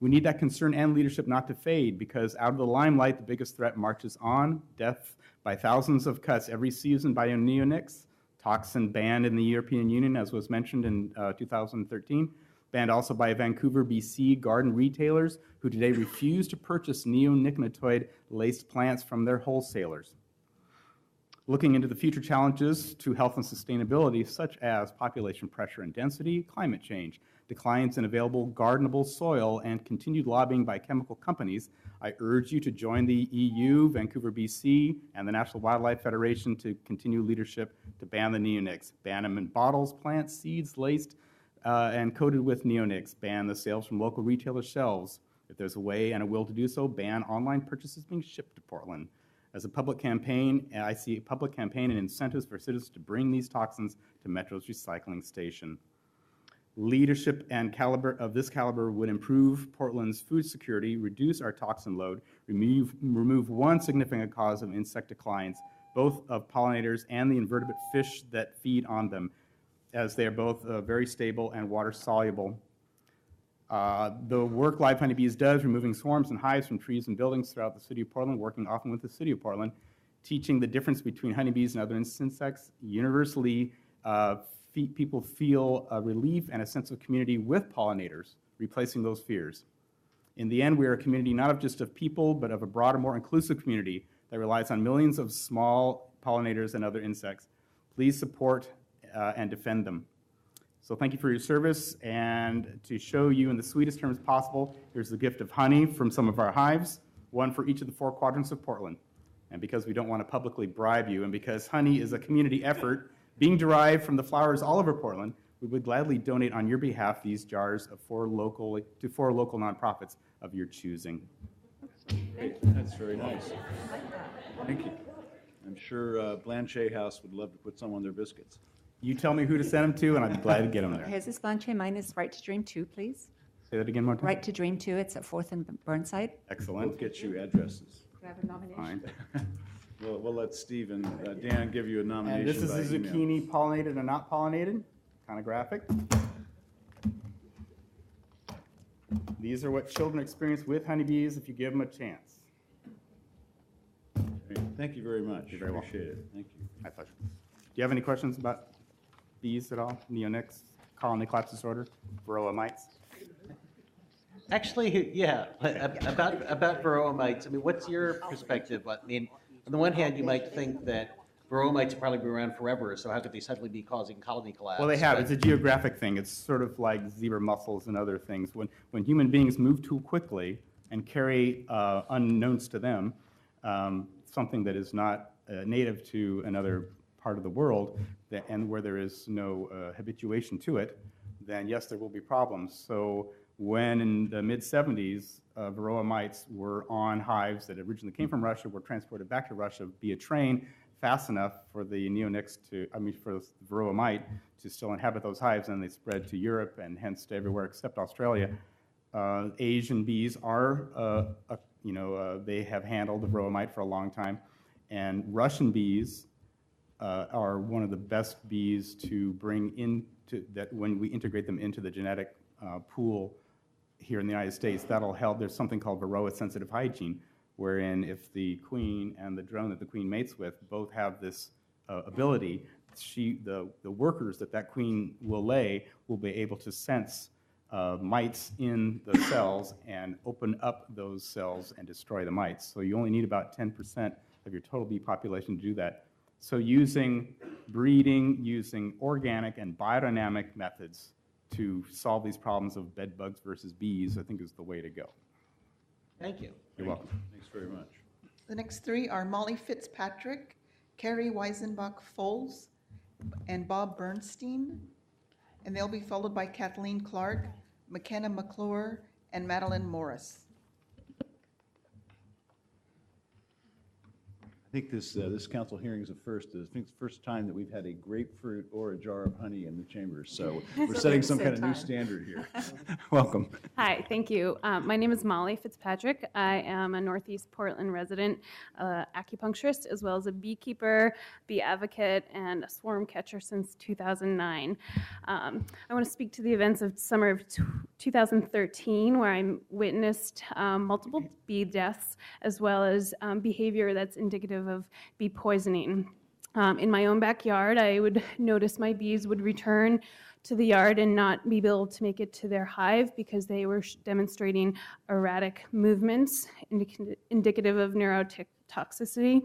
We need that concern and leadership not to fade, because out of the limelight, the biggest threat marches on: death by thousands of cuts every season by neonics, toxin banned in the European Union, as was mentioned in 2013, banned also by Vancouver, BC garden retailers who today refuse to purchase neonicotinoid-laced plants from their wholesalers. Looking into the future challenges to health and sustainability, such as population pressure and density, climate change, declines in available gardenable soil, and continued lobbying by chemical companies, I urge you to join the EU, Vancouver, BC, and the National Wildlife Federation to continue leadership to ban the neonics. Ban them in bottles, plants, seeds laced and coated with neonics. Ban the sales from local retailer shelves. If there's a way and a will to do so, ban online purchases being shipped to Portland. As a public campaign, I see a public campaign and incentives for citizens to bring these toxins to Metro's recycling station. Leadership and caliber of this caliber would improve Portland's food security, reduce our toxin load, remove one significant cause of insect declines, both of pollinators and the invertebrate fish that feed on them, as they are both very stable and water soluble. The work Live Honeybees does, removing swarms and hives from trees and buildings throughout the city of Portland, working often with the city of Portland, teaching the difference between honeybees and other insects. Universally, people feel a relief and a sense of community with pollinators, replacing those fears. In the end, we are a community not of just of people, but of a broader, more inclusive community that relies on millions of small pollinators and other insects. Please support and defend them. So thank you for your service, and to show you in the sweetest terms possible, here's the gift of honey from some of our hives, one for each of the 4 quadrants of Portland. And because we don't want to publicly bribe you, and because honey is a community effort being derived from the flowers all over Portland, we would gladly donate on your behalf these jars of 4 local nonprofits of your choosing. Great. That's very nice. Thank you. I'm sure Blanchet House would love to put some on their biscuits. You tell me who to send them to, and I'd be glad to get them there. His is Blanche, mine is Right to Dream 2, please. Say that again one time. Right to Dream 2, it's at 4th and Burnside. Excellent. We'll get you addresses. I have a nomination? Fine. We'll let Steve and Dan give you a And nomination this is by the email. zucchini pollinated and not pollinated, kind of graphic. These are what children experience with honeybees if you give them a chance. Great. Thank you very much. You're very welcome. Appreciate it. Thank you. My pleasure. Do you have any questions about bees at all? Neonics, colony collapse disorder, varroa mites? Actually, yeah, about varroa mites, I mean, what's your perspective? I mean, on the one hand, you might think that varroa mites have probably been around forever, so how could they suddenly be causing colony collapse? Well, they have. But- It's a geographic thing. It's sort of like zebra mussels and other things. When human beings move too quickly and carry, unknowns to them, something that is not native to another part of the world, and where there is no habituation to it, then yes, there will be problems. So when in the mid-70s, varroa mites were on hives that originally came from Russia, were transported back to Russia via train fast enough for the neonics for the varroa mite to still inhabit those hives, and they spread to Europe and hence to everywhere except Australia. Asian bees are, they have handled the varroa mite for a long time, and Russian bees are one of the best bees to bring into that when we integrate them into the genetic pool here in the United States. That'll help. There's something called varroa sensitive hygiene, wherein if the queen and the drone that the queen mates with both have this ability, the workers that queen will lay will be able to sense mites in the cells and open up those cells and destroy the mites. So you only need about 10% of your total bee population to do that. So using breeding, using organic and biodynamic methods to solve these problems of bed bugs versus bees, I think is the way to go. Thank you. You're welcome. Thanks very much. The next three are Molly Fitzpatrick, Carrie Weisenbach-Foles, and Bob Bernstein. And they'll be followed by Kathleen Clark, McKenna McClure, and Madeline Morris. I think this council hearing is a first. I think it's the first time that we've had a grapefruit or a jar of honey in the chambers. So we're setting some kind of new standard here. Welcome. Hi, thank you. My name is Molly Fitzpatrick. I am a Northeast Portland resident, acupuncturist, as well as a beekeeper, bee advocate, and a swarm catcher since 2009. I want to speak to the events of summer of 2013, where I witnessed multiple bee deaths, as well as behavior that's indicative of bee poisoning. In my own backyard, I would notice my bees would return to the yard and not be able to make it to their hive because they were demonstrating erratic movements indicative of neurotoxicity.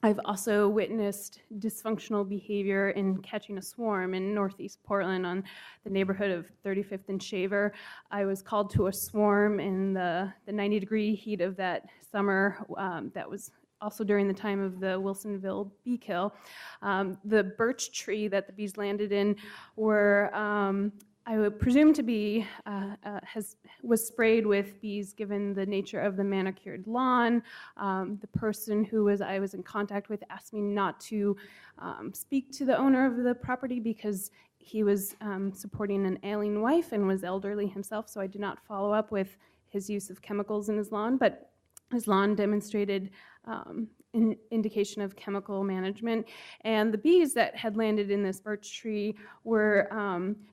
I've also witnessed dysfunctional behavior in catching a swarm in Northeast Portland on the neighborhood of 35th and Shaver. I was called to a swarm in the 90-degree heat of that summer. That was also during the time of the Wilsonville bee kill. The birch tree that the bees landed in were I would presume to be, was sprayed with bees given the nature of the manicured lawn. The person I was in contact with asked me not to speak to the owner of the property because he was supporting an ailing wife and was elderly himself, so I did not follow up with his use of chemicals in his lawn, but his lawn demonstrated an indication of chemical management. And the bees that had landed in this birch tree were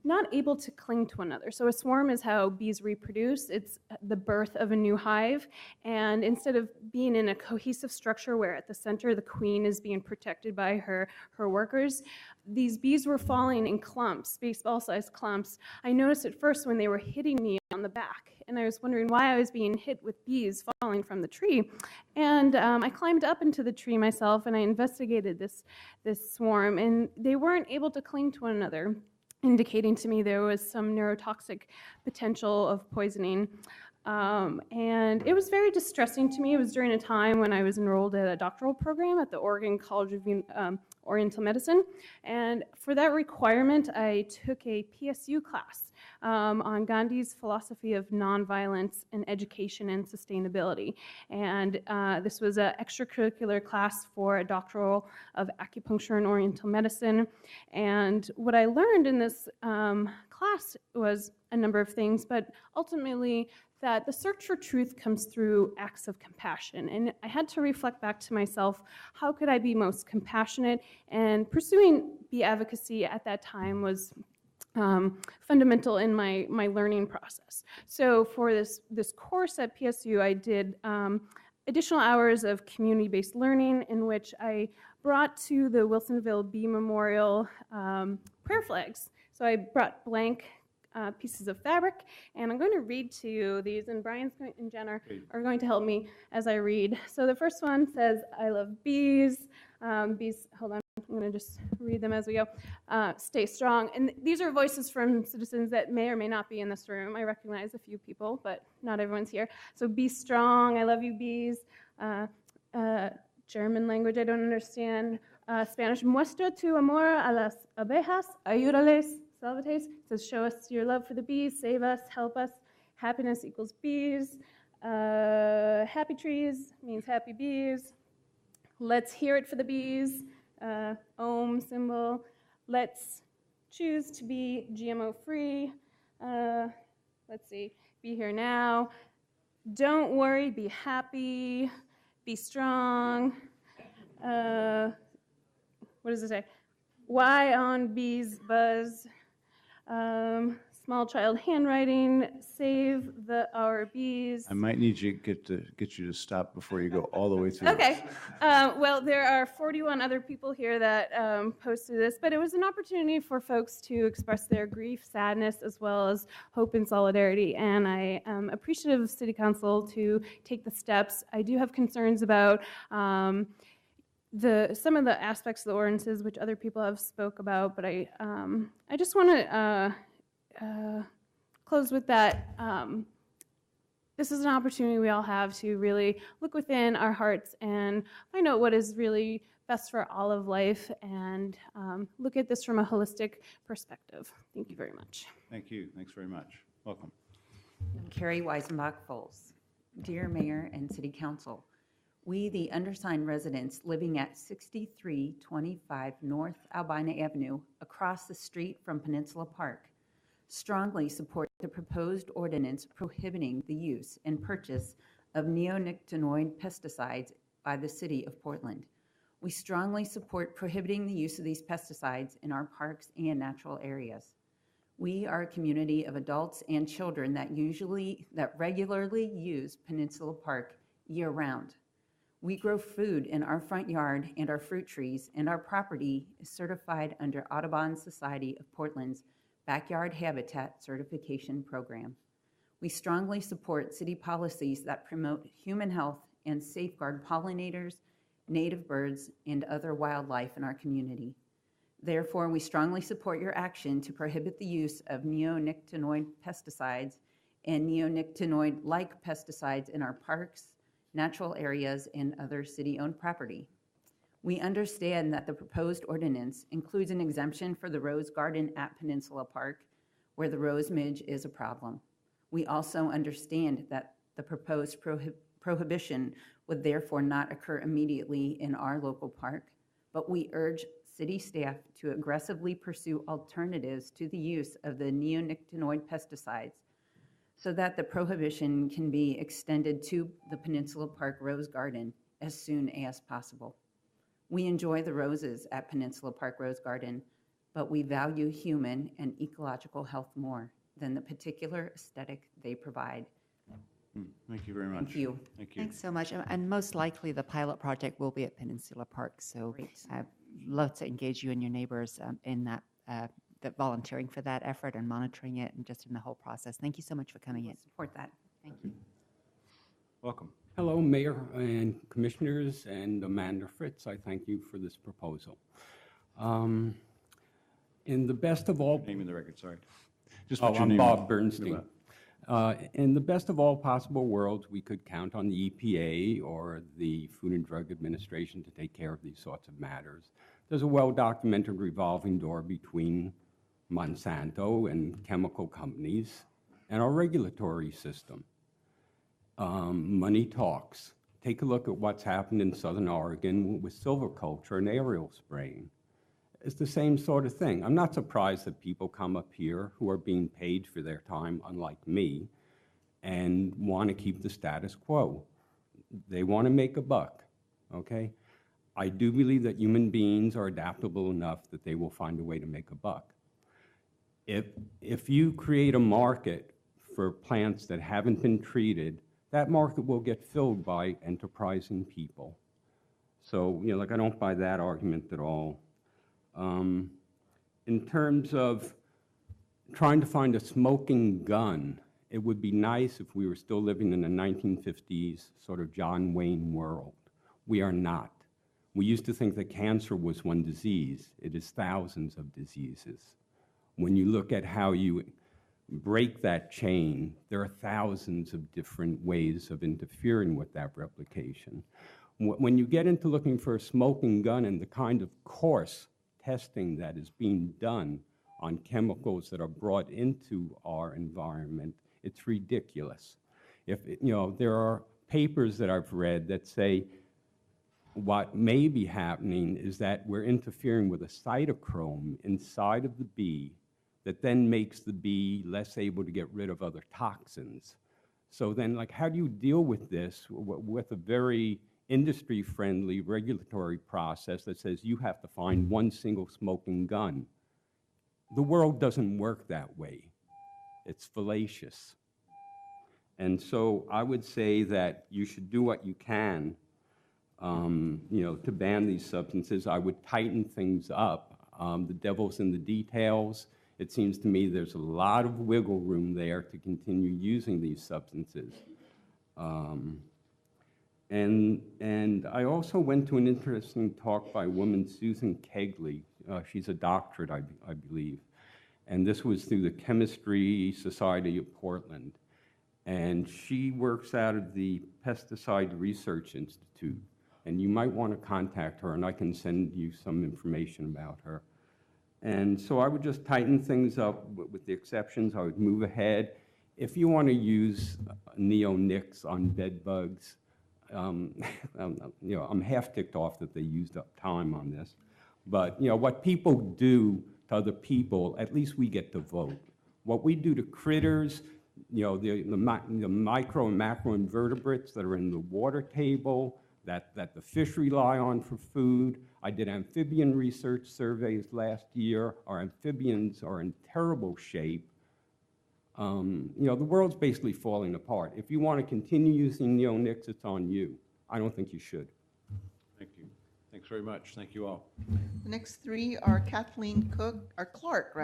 not able to cling to one another. So a swarm is how bees reproduce. It's the birth of a new hive. And instead of being in a cohesive structure where at the center the queen is being protected by her workers, these bees were falling in clumps, baseball-sized clumps. I noticed at first when they were hitting me on the back, and I was wondering why I was being hit with bees falling from the tree. And I climbed up into the tree myself and I investigated this swarm, and they weren't able to cling to one another, indicating to me there was some neurotoxic potential of poisoning. And it was very distressing to me. It was during a time when I was enrolled at a doctoral program at the Oregon College of Oriental Medicine. And for that requirement, I took a PSU class on Gandhi's philosophy of nonviolence in education and sustainability. And this was an extracurricular class for a doctoral of acupuncture and Oriental medicine. And what I learned in this class was a number of things, but ultimately that the search for truth comes through acts of compassion. And I had to reflect back to myself, how could I be most compassionate? And pursuing bee advocacy at that time was fundamental in my learning process. So for this course at PSU, I did additional hours of community-based learning in which I brought to the Wilsonville Bee Memorial prayer flags. So I brought blank pieces of fabric, and I'm going to read to you these, and Brian and Jen are going to help me as I read. So the first one says, I love bees. Bees, hold on, I'm going to just read them as we go. Stay strong. And these are voices from citizens that may or may not be in this room. I recognize a few people, but not everyone's here. So be strong. I love you, bees. German language I don't understand. Spanish, muestra tu amor a las abejas, ayúdales, salvates. It says, show us your love for the bees, save us, help us. Happiness equals bees. Happy trees means happy bees. Let's hear it for the bees. Ohm symbol. Let's choose to be GMO free. Let's see, be here now. Don't worry, be happy, be strong. What does it say? Why on bees buzz? Small child handwriting, save our bees. I might need you to get you to stop before you go all the way through. Okay. Well, there are 41 other people here that posted this, but it was an opportunity for folks to express their grief, sadness, as well as hope and solidarity. And I am appreciative of City Council to take the steps. I do have concerns about some of the aspects of the ordinances, which other people have spoke about, but I just want to close with that. This is an opportunity we all have to really look within our hearts and find out what is really best for all of life and look at this from a holistic perspective. Thank you very much. Thank you. Thanks very much. Welcome. I'm Carrie Weisenbach-Foles. Dear Mayor and City Council, we, the undersigned residents living at 6325 North Albina Avenue, across the street from Peninsula Park, strongly support the proposed ordinance prohibiting the use and purchase of neonicotinoid pesticides by the City of Portland. We strongly support prohibiting the use of these pesticides in our parks and natural areas. We are a community of adults and children that regularly use Peninsula Park year-round. We grow food in our front yard and our fruit trees, and our property is certified under Audubon Society of Portland's Backyard Habitat Certification Program. We strongly support city policies that promote human health and safeguard pollinators, native birds, and other wildlife in our community. Therefore, we strongly support your action to prohibit the use of neonicotinoid pesticides and neonicotinoid-like pesticides in our parks, natural areas, and other city-owned property. We understand that the proposed ordinance includes an exemption for the rose garden at Peninsula Park, where the rose midge is a problem. We also understand that the proposed prohibition would therefore not occur immediately in our local park, but we urge city staff to aggressively pursue alternatives to the use of the neonicotinoid pesticides so that the prohibition can be extended to the Peninsula Park Rose Garden as soon as possible. We enjoy the roses at Peninsula Park Rose Garden, but we value human and ecological health more than the particular aesthetic they provide. Thank you very much. Thank you. Thank you. Thanks so much. And most likely the pilot project will be at Peninsula Park. So I'd love to engage you and your neighbors in that volunteering for that effort and monitoring it and just in the whole process. Thank you so much for coming in. Support that. Thank you. Welcome. Hello, Mayor and Commissioners and Amanda Fritz. I thank you for this proposal. In the best of all... Name in the record, sorry. Just I'm Bob Bernstein. In the best of all possible worlds, we could count on the EPA or the Food and Drug Administration to take care of these sorts of matters. There's a well-documented revolving door between Monsanto and chemical companies and our regulatory system. Money talks. Take a look at what's happened in Southern Oregon with silviculture and aerial spraying. It's the same sort of thing. I'm not surprised that people come up here who are being paid for their time, unlike me, and want to keep the status quo. They want to make a buck, okay? I do believe that human beings are adaptable enough that they will find a way to make a buck. If you create a market for plants that haven't been treated, that market will get filled by enterprising people. So, you know, like, I don't buy that argument at all. In terms of trying to find a smoking gun, it would be nice if we were still living in the 1950s sort of John Wayne world. We are not. We used to think that cancer was one disease. It is thousands of diseases. When you look at how you break that chain, there are thousands of different ways of interfering with that replication. When you get into looking for a smoking gun and the kind of coarse testing that is being done on chemicals that are brought into our environment, it's ridiculous. There are papers that I've read that say what may be happening is that we're interfering with a cytochrome inside of the bee that then makes the bee less able to get rid of other toxins. So then, like, how do you deal with this with a very industry-friendly regulatory process that says you have to find one single smoking gun? The world doesn't work that way. It's fallacious. And so I would say that you should do what you can, to ban these substances. I would tighten things up. The devil's in the details. It seems to me there's a lot of wiggle room there to continue using these substances. And I also went to an interesting talk by a woman, Susan Kegley. She's a doctorate, I believe. And this was through the Chemistry Society of Portland. And she works out of the Pesticide Research Institute. And you might want to contact her, and I can send you some information about her. And so I would just tighten things up with the exceptions. I would move ahead. If you want to use neonics on bed bugs, I'm half ticked off that they used up time on this. But what people do to other people, at least we get to vote. What we do to critters, the micro and macro invertebrates that are in the water table, that the fish rely on for food. I did amphibian research surveys last year. Our amphibians are in terrible shape. The world's basically falling apart. If you want to continue using neonics, it's on you. I don't think you should. Thank you. Thanks very much. Thank you all. The next three are Kathleen Clark,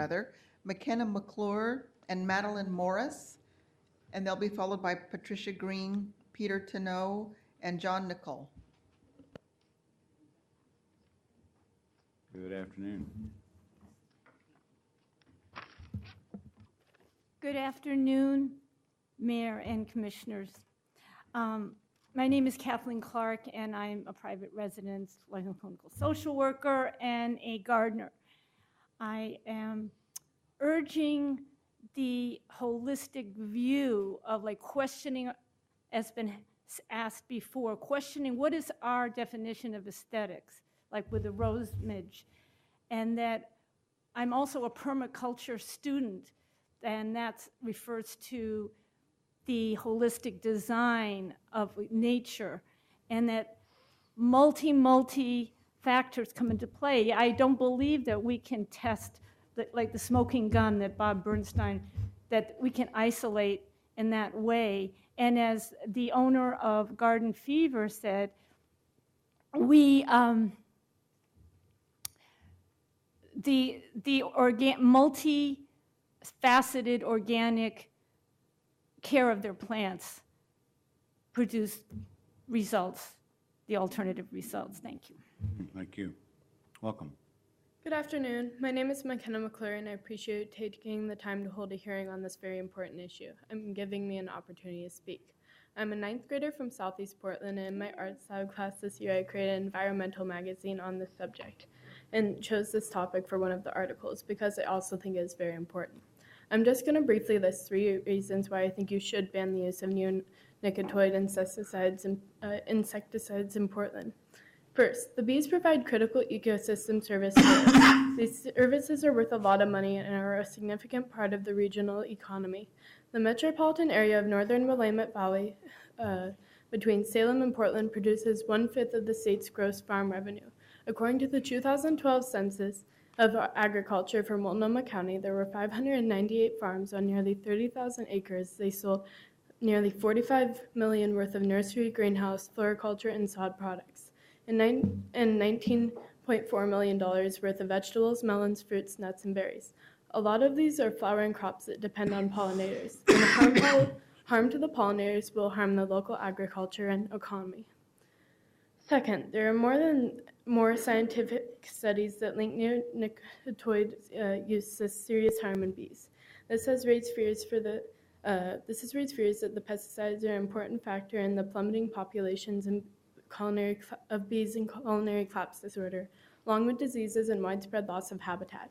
McKenna McClure, and Madeline Morris. And they'll be followed by Patricia Green, Peter Tanoe, and John Nicole. Good afternoon. Good afternoon, Mayor and Commissioners. My name is Kathleen Clark, and I'm a private resident, licensed clinical social worker, and a gardener. I am urging the holistic view of questioning, as been asked before, questioning what is our definition of aesthetics, like with the rose midge, and that I'm also a permaculture student, and that refers to the holistic design of nature, and that multi factors come into play. I don't believe that we can test, like the smoking gun that Bob Bernstein, that we can isolate in that way. And as the owner of Garden Fever said, we the multi-faceted organic care of their plants produce results, the alternative results. Thank you. Thank you. Welcome. Good afternoon. My name is McKenna McClure, and I appreciate taking the time to hold a hearing on this very important issue and giving me an opportunity to speak. I'm a 9th grader from Southeast Portland, and in my art style class this year I created an environmental magazine on this subject and chose this topic for one of the articles because I also think it is very important. I'm just going to briefly list 3 reasons why I think you should ban the use of neonicotinoid insecticides in Portland. First, the bees provide critical ecosystem services These services are worth a lot of money and are a significant part of the regional economy. The metropolitan area of northern Willamette Valley, between Salem and Portland, produces 1/5 of the state's gross farm revenue. According to the 2012 census of agriculture for Multnomah County, there were 598 farms on nearly 30,000 acres. They sold nearly $45 million worth of nursery, greenhouse, floriculture, and sod products, and $19.4 million worth of vegetables, melons, fruits, nuts, and berries. A lot of these are flowering crops that depend on pollinators, and harm to the pollinators will harm the local agriculture and economy. Second, there are more scientific studies that link neonicotinoid use to serious harm in bees. This has raised fears that the pesticides are an important factor in the plummeting populations of bees and culinary collapse disorder, along with diseases and widespread loss of habitat.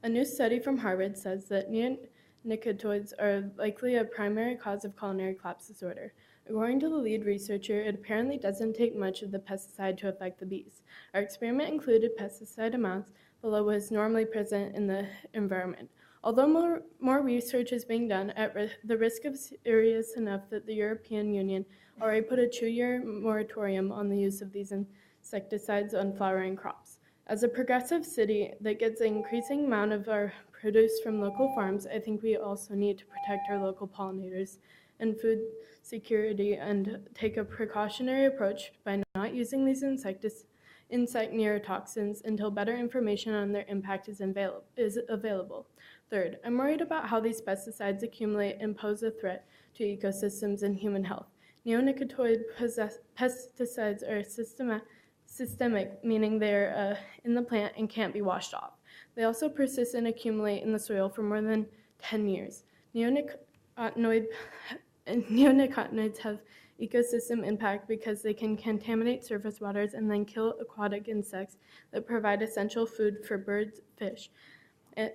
A new study from Harvard says that neonicotinoids are likely a primary cause of culinary collapse disorder. According to the lead researcher, it apparently doesn't take much of the pesticide to affect the bees. Our experiment included pesticide amounts below what is normally present in the environment. Although more research is being done, at the risk of serious enough that the European Union already put a 2-year moratorium on the use of these insecticides on flowering crops. As a progressive city that gets an increasing amount of our produce from local farms, I think we also need to protect our local pollinators and food security and take a precautionary approach by not using these insect neurotoxins until better information on their impact is available. Third, I'm worried about how these pesticides accumulate and pose a threat to ecosystems and human health. Neonicotinoid pesticides are systemic, meaning they're in the plant and can't be washed off. They also persist and accumulate in the soil for more than 10 years. Neonicotinoids have ecosystem impact because they can contaminate surface waters and then kill aquatic insects that provide essential food for birds, fish,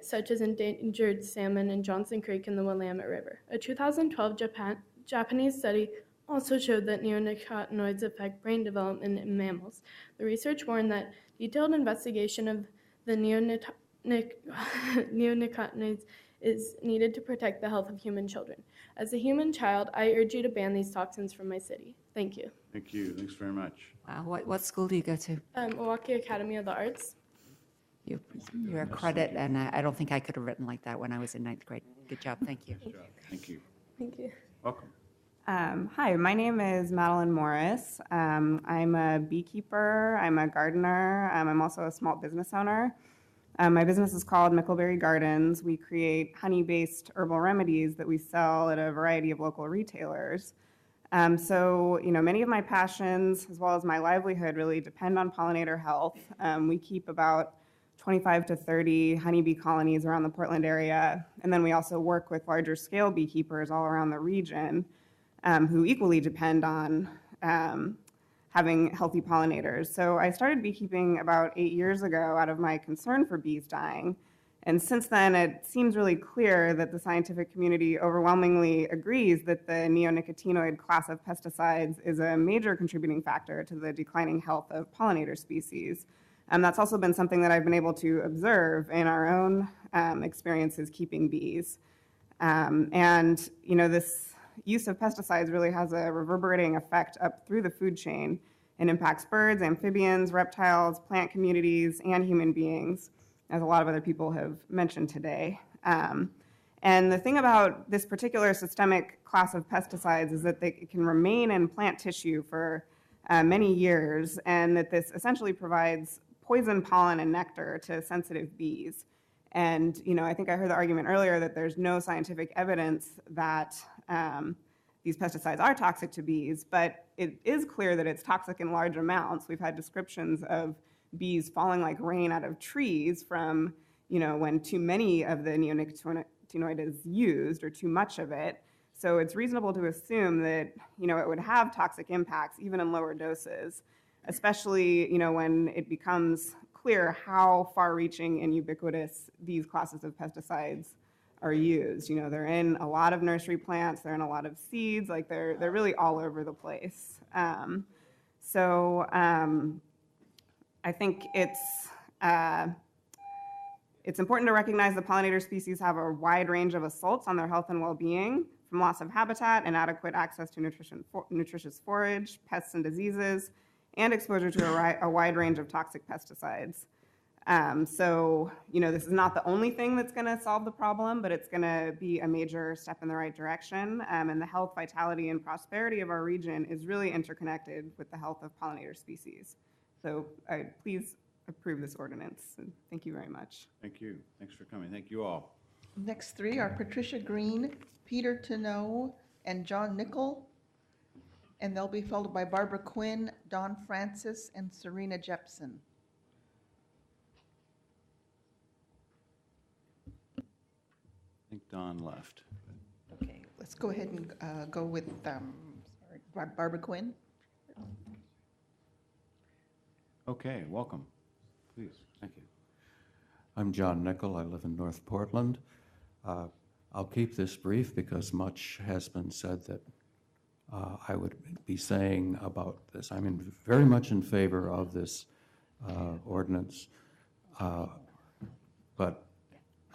such as endangered salmon in Johnson Creek and the Willamette River. A 2012 Japanese study also showed that neonicotinoids affect brain development in mammals. The research warned that detailed investigation of the neonicotinoids is needed to protect the health of human children. As a human child, I urge you to ban these toxins from my city. Thank you. Thank you. Thanks very much. Wow, what school do you go to? Milwaukee Academy of the Arts. You're a credit, and I don't think I could have written like that when I was in 9th grade. Good job. Thank you. Good job. Thank you. Thank you. Welcome. Hi, my name is Madeline Morris. I'm a beekeeper, I'm a gardener, I'm also a small business owner. My business is called Mickleberry Gardens. We create honey-based herbal remedies that we sell at a variety of local retailers. So, many of my passions, as well as my livelihood, really depend on pollinator health. We keep about 25 to 30 honeybee colonies around the Portland area, and then we also work with larger scale beekeepers all around the region who equally depend on having healthy pollinators. So I started beekeeping about 8 years ago out of my concern for bees dying. And since then, it seems really clear that the scientific community overwhelmingly agrees that the neonicotinoid class of pesticides is a major contributing factor to the declining health of pollinator species. That's also been something that I've been able to observe in our own experiences keeping bees. This use of pesticides really has a reverberating effect up through the food chain and impacts birds, amphibians, reptiles, plant communities, and human beings, as a lot of other people have mentioned today. And the thing about this particular systemic class of pesticides is that they can remain in plant tissue for many years, and that this essentially provides poison pollen and nectar to sensitive bees. And I think I heard the argument earlier that there's no scientific evidence that these pesticides are toxic to bees, but it is clear that it's toxic in large amounts. We've had descriptions of bees falling like rain out of trees from, when too many of the neonicotinoid is used or too much of it. So it's reasonable to assume that, it would have toxic impacts even in lower doses, especially, when it becomes clear how far-reaching and ubiquitous these classes of pesticides are used. They're in a lot of nursery plants, they're in a lot of seeds, like they're really all over the place. I think it's It's important to recognize that pollinator species have a wide range of assaults on their health and well-being, from loss of habitat, inadequate access to nutritious forage, pests and diseases, and exposure to a wide range of toxic pesticides. So, this is not the only thing that's going to solve the problem, but it's going to be a major step in the right direction. And the health, vitality, and prosperity of our region is really interconnected with the health of pollinator species. So please approve this ordinance. And thank you very much. Thank you. Thanks for coming. Thank you all. Next three are Patricia Green, Peter Tanoe, and John Nickel. And they'll be followed by Barbara Quinn, Don Francis, and Serena Jepson. I think Don left. Okay, let's go ahead and go with Barbara Quinn. Okay, welcome. Please, thank you. I'm John Nickel. I live in North Portland. I'll keep this brief because much has been said that I would be saying about this. I'm very much in favor of this ordinance, but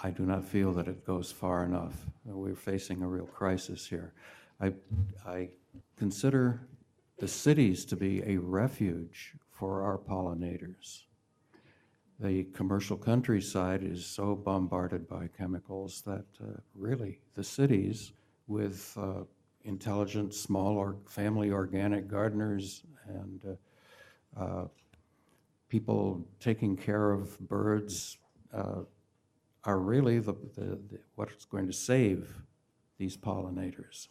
I do not feel that it goes far enough. We're facing a real crisis here. I consider the cities to be a refuge for our pollinators. The commercial countryside is so bombarded by chemicals that really the cities with intelligent, small or family organic gardeners and people taking care of birds are really what's going to save these pollinators.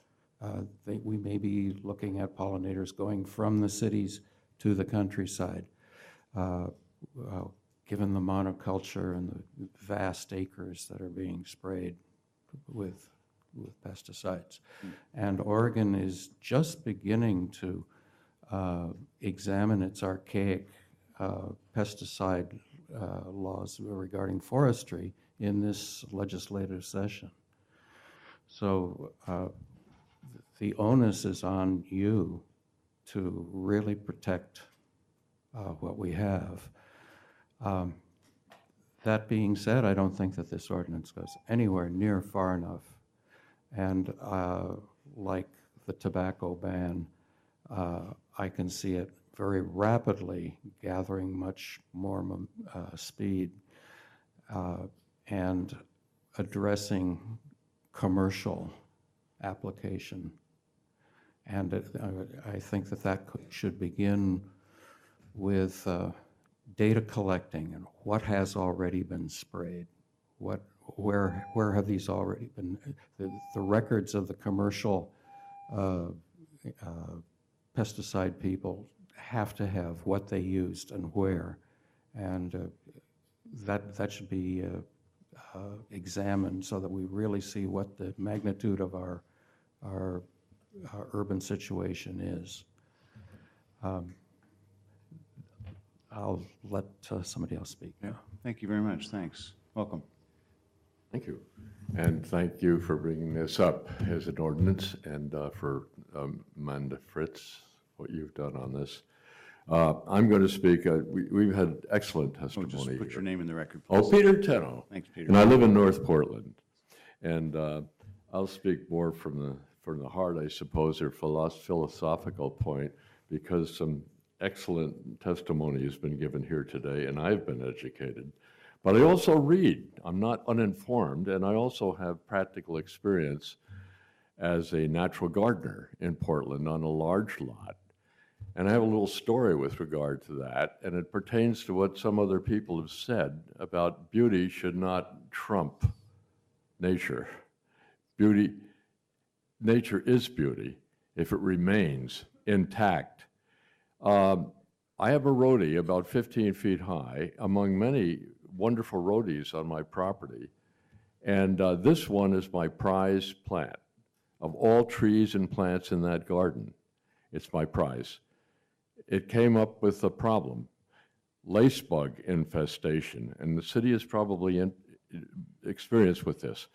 We may be looking at pollinators going from the cities to the countryside, given the monoculture and the vast acres that are being sprayed with pesticides. And Oregon is just beginning to examine its archaic pesticide laws regarding forestry in this legislative session. So the onus is on you to really protect what we have. That being said, I don't think that this ordinance goes anywhere near far enough. And like the tobacco ban, I can see it very rapidly gathering much more speed and addressing commercial application. And I think that should begin with data collecting and what has already been sprayed, where have these already been, the records of the commercial pesticide people have to have what they used and where, and that should be examined so that we really see what the magnitude of our urban situation is. I'll let somebody else speak. Yeah, thank you very much. Thanks. Welcome. Thank you. And thank you for bringing this up as an ordinance and for Amanda Fritz, what you've done on this. I'm going to speak. We've had excellent testimony. Just put your name in the record, please. Oh, Peter Tanoe. Thanks, Peter. And I live in North Portland. And I'll speak more from the heart, I suppose, or philosophical point, because some excellent testimony has been given here today, and I've been educated. But I also read. I'm not uninformed, and I also have practical experience as a natural gardener in Portland on a large lot. And I have a little story with regard to that, and it pertains to what some other people have said about beauty should not trump nature. Nature is beauty if it remains intact. I have a rhodie about 15 feet high among many wonderful rhodies on my property. And this one is my prized plant. Of all trees and plants in that garden, it's my prize. It came up with a problem, lacebug infestation, and the city is probably experienced with this.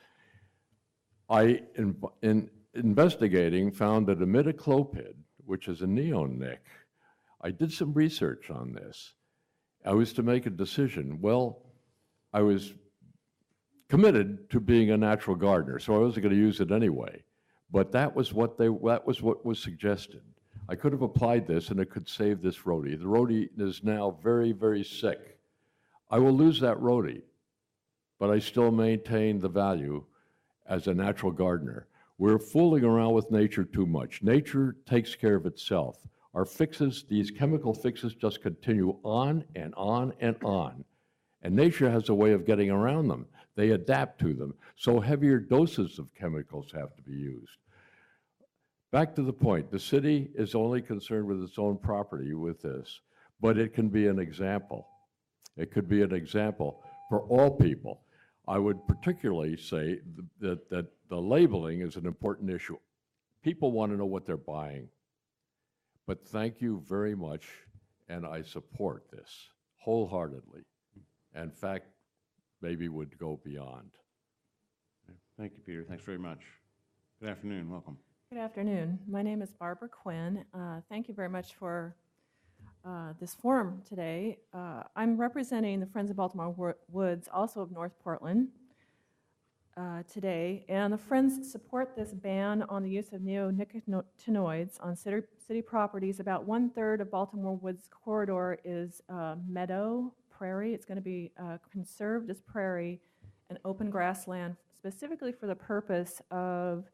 I, in investigating, found that imidacloprid, which is a neonic, I did some research on this, I was to make a decision. Well, I was committed to being a natural gardener, so I wasn't going to use it anyway. But that was what was suggested. I could have applied this, and it could save this roadie. The roadie is now very, very sick. I will lose that roadie, but I still maintain the value as a natural gardener. We're fooling around with nature too much. Nature takes care of itself. Our fixes, these chemical fixes, just continue on and on and on. And nature has a way of getting around them. They adapt to them. So heavier doses of chemicals have to be used. Back to the point, the city is only concerned with its own property with this, but it can be an example. It could be an example for all people. I would particularly say that the labeling is an important issue. People want to know what they're buying. But thank you very much, and I support this wholeheartedly. In fact, maybe would go beyond. Thank you, Peter. Thanks very much. Good afternoon. Welcome. Good afternoon. My name is Barbara Quinn. Thank you very much for this forum today. I'm representing the Friends of Baltimore Woods, also of North Portland, today. And the Friends support this ban on the use of neonicotinoids on city properties. About 1/3 of Baltimore Woods corridor is meadow, prairie. It's going to be conserved as prairie and open grassland, specifically for the purpose of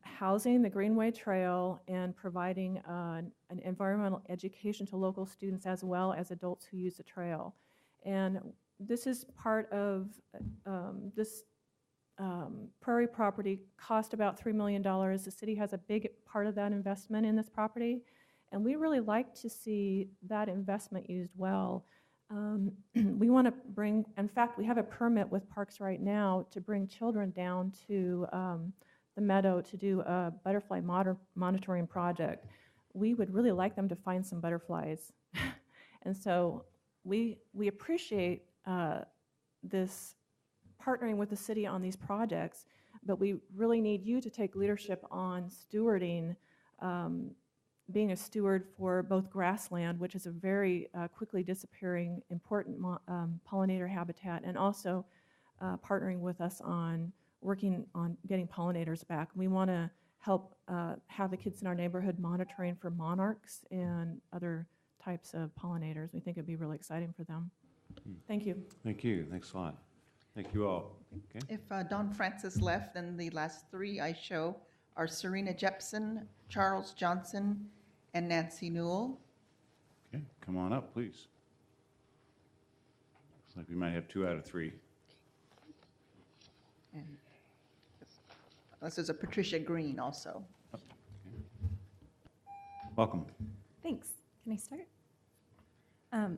housing the Greenway Trail and providing an environmental education to local students as well as adults who use the trail. And this is part of this prairie property cost about $3 million. The city has a big part of that investment in this property, and we really like to see that investment used well. We want to bring, in fact, we have a permit with parks right now to bring children down to the meadow to do a butterfly monitoring project. We would really like them to find some butterflies. And so we appreciate this partnering with the city on these projects, but we really need you to take leadership on stewarding, being a steward for both grassland, which is a very quickly disappearing important pollinator habitat, and also partnering with us on working on getting pollinators back. We want to help have the kids in our neighborhood monitoring for monarchs and other types of pollinators. We think it'd be really exciting for them. Thank you. Thank you. Thanks a lot. Thank you all. Okay. If Don Francis left, then the last three I show are Serena Jepson, Charles Johnson, and Nancy Newell. Okay, come on up, please. Looks like we might have 2 out of 3. And this is a Patricia Green also. Welcome. Thanks. Can I start?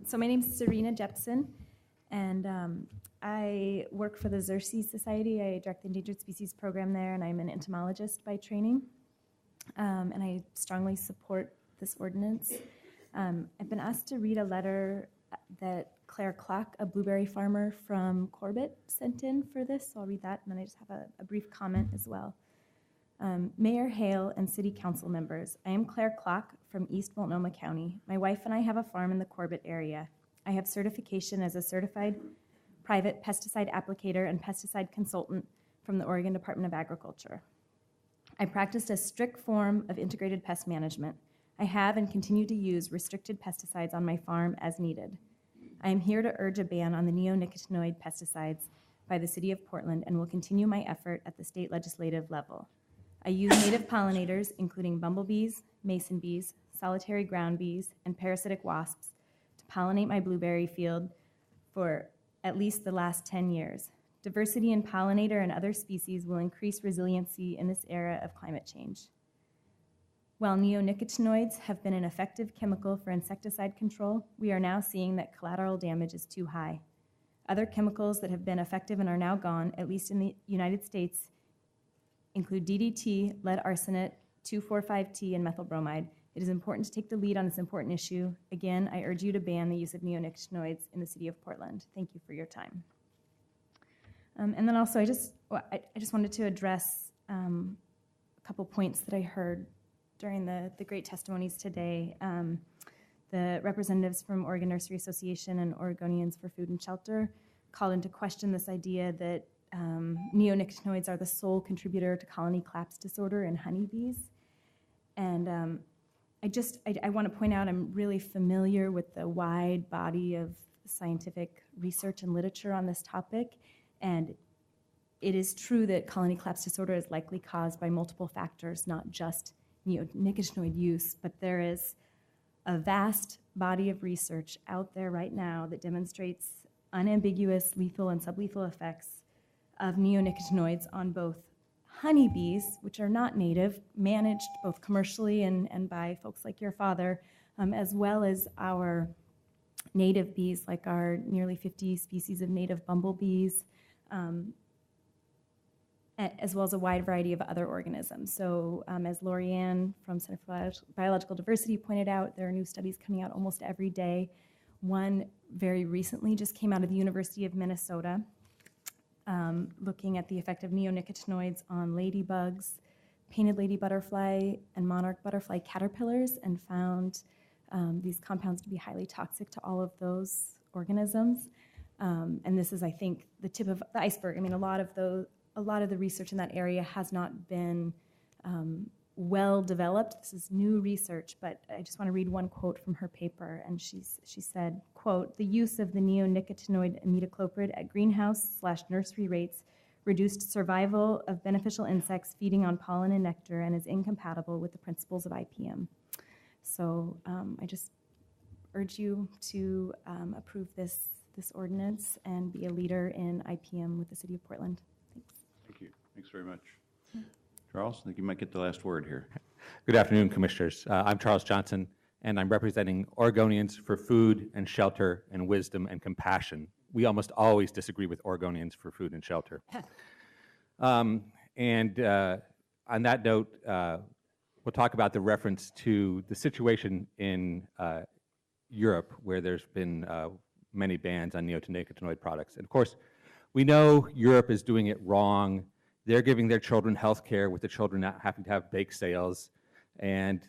So my name is Serena Jepson, and I work for the Xerces Society. I direct the Endangered Species Program there, and I'm an entomologist by training. And I strongly support this ordinance. I've been asked to read a letter that Claire Clock, a blueberry farmer from Corbett, sent in for this. So I'll read that, and then I just have a brief comment as well. Mayor Hale and City Council members, I am Claire Clock from East Multnomah County. My wife and I have a farm in the Corbett area. I have certification as a certified private pesticide applicator and pesticide consultant from the Oregon Department of Agriculture. I practiced a strict form of integrated pest management. I have and continue to use restricted pesticides on my farm as needed. I am here to urge a ban on the neonicotinoid pesticides by the City of Portland and will continue my effort at the state legislative level. I use native pollinators, including bumblebees, mason bees, solitary ground bees, and parasitic wasps, to pollinate my blueberry field for at least the last 10 years. Diversity in pollinator and other species will increase resiliency in this era of climate change. While neonicotinoids have been an effective chemical for insecticide control, we are now seeing that collateral damage is too high. Other chemicals that have been effective and are now gone, at least in the United States, include DDT, lead arsenate, 2,4,5-T, and methyl bromide. It is important to take the lead on this important issue. Again, I urge you to ban the use of neonicotinoids in the City of Portland. Thank you for your time. And then also, I just wanted to address a couple points that I heard during the great testimonies today. the representatives from Oregon Nursery Association and Oregonians for Food and Shelter called into question this idea that neonicotinoids are the sole contributor to colony collapse disorder in honeybees. And I want to point out I'm really familiar with the wide body of scientific research and literature on this topic. And it is true that colony collapse disorder is likely caused by multiple factors, not just neonicotinoid use, but there is a vast body of research out there right now that demonstrates unambiguous lethal and sublethal effects of neonicotinoids on both honeybees, which are not native, managed both commercially and by folks like your father, as well as our native bees, like our nearly 50 species of native bumblebees, as well as a wide variety of other organisms. So as Lorianne from Center for Biological Diversity pointed out, there are new studies coming out almost every day. One very recently just came out of the University of Minnesota, looking at the effect of neonicotinoids on ladybugs, painted lady butterfly, and monarch butterfly caterpillars, and found these compounds to be highly toxic to all of those organisms. And this is, I think, the tip of the iceberg. I mean, a lot of the research in that area has not been well developed. This is new research, but I just want to read one quote from her paper. And she said, quote, "The use of the neonicotinoid imidacloprid at greenhouse/nursery rates reduced survival of beneficial insects feeding on pollen and nectar and is incompatible with the principles of IPM." So I just urge you to approve this ordinance and be a leader in IPM with the City of Portland. Thanks. Thank you. Thanks very much. Charles, I think you might get the last word here. Good afternoon, Commissioners. I'm Charles Johnson, and I'm representing Oregonians for Food and Shelter and Wisdom and Compassion. We almost always disagree with Oregonians for Food and Shelter. On that note, we'll talk about the reference to the situation in Europe, where there's been many bans on neonicotinoid products. And of course, we know Europe is doing it wrong. They're giving their children health care with the children not having to have bake sales, and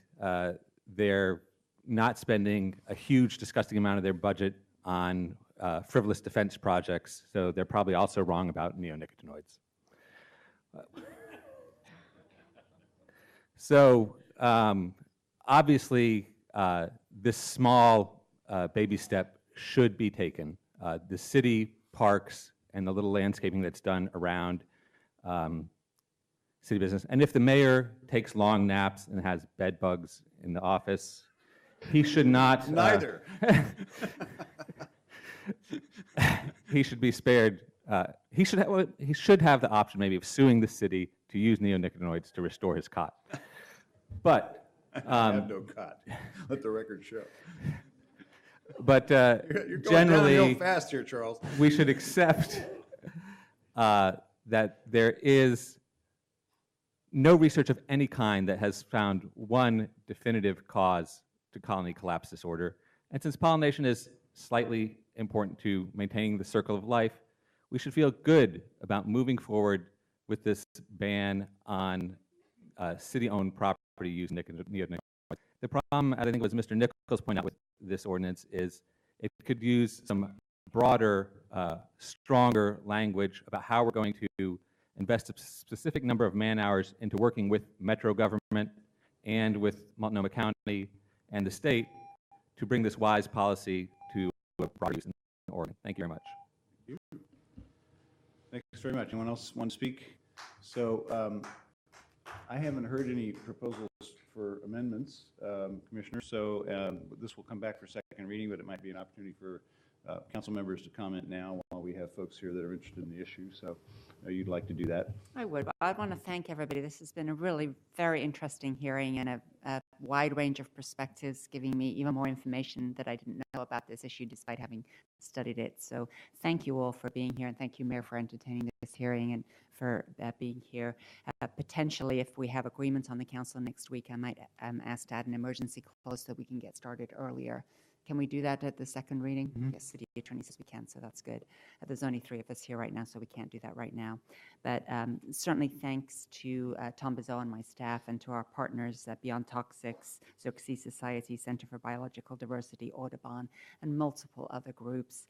they're not spending a huge, disgusting amount of their budget on frivolous defense projects, so they're probably also wrong about neonicotinoids. So obviously, this small baby step should be taken. The city parks and the little landscaping that's done around city business. And if the mayor takes long naps and has bed bugs in the office, he should not. Neither. He should be spared. He should have the option maybe of suing the city to use neonicotinoids to restore his cot. But I have no cot. Let the record show. But You're going generally, down real fast here, Charles. we should accept that there is no research of any kind that has found one definitive cause to colony collapse disorder. And since pollination is slightly important to maintaining the circle of life, we should feel good about moving forward with this ban on city-owned property using neonicotinoids. The problem, I think, was Mr. Nichols pointed out with this ordinance is it could use some broader, stronger language about how we're going to invest a specific number of man-hours into working with Metro government and with Multnomah County and the state to bring this wise policy to a broader use in Oregon. Thank you very much. Thank you. Thanks very much. Anyone else want to speak? So I haven't heard any proposals for amendments, Commissioner, so this will come back for second reading, but it might be an opportunity for council members to comment now while we have folks here that are interested in the issue. So you'd like to do that? I would. I want to thank everybody. This has been a really very interesting hearing and a wide range of perspectives, giving me even more information that I didn't know about this issue despite having studied it. So thank you all for being here, and thank you, Mayor, for entertaining this hearing and for being here. Potentially, if we have agreements on the council next week, I might ask to add an emergency clause so that we can get started earlier. Can we do that at the second reading? Mm-hmm. Yes, city attorney says we can, so that's good. There's only 3 of us here right now, so we can't do that right now. But certainly thanks to Tom Bizot and my staff and to our partners at Beyond Toxics, Xerxes Society, Center for Biological Diversity, Audubon, and multiple other groups.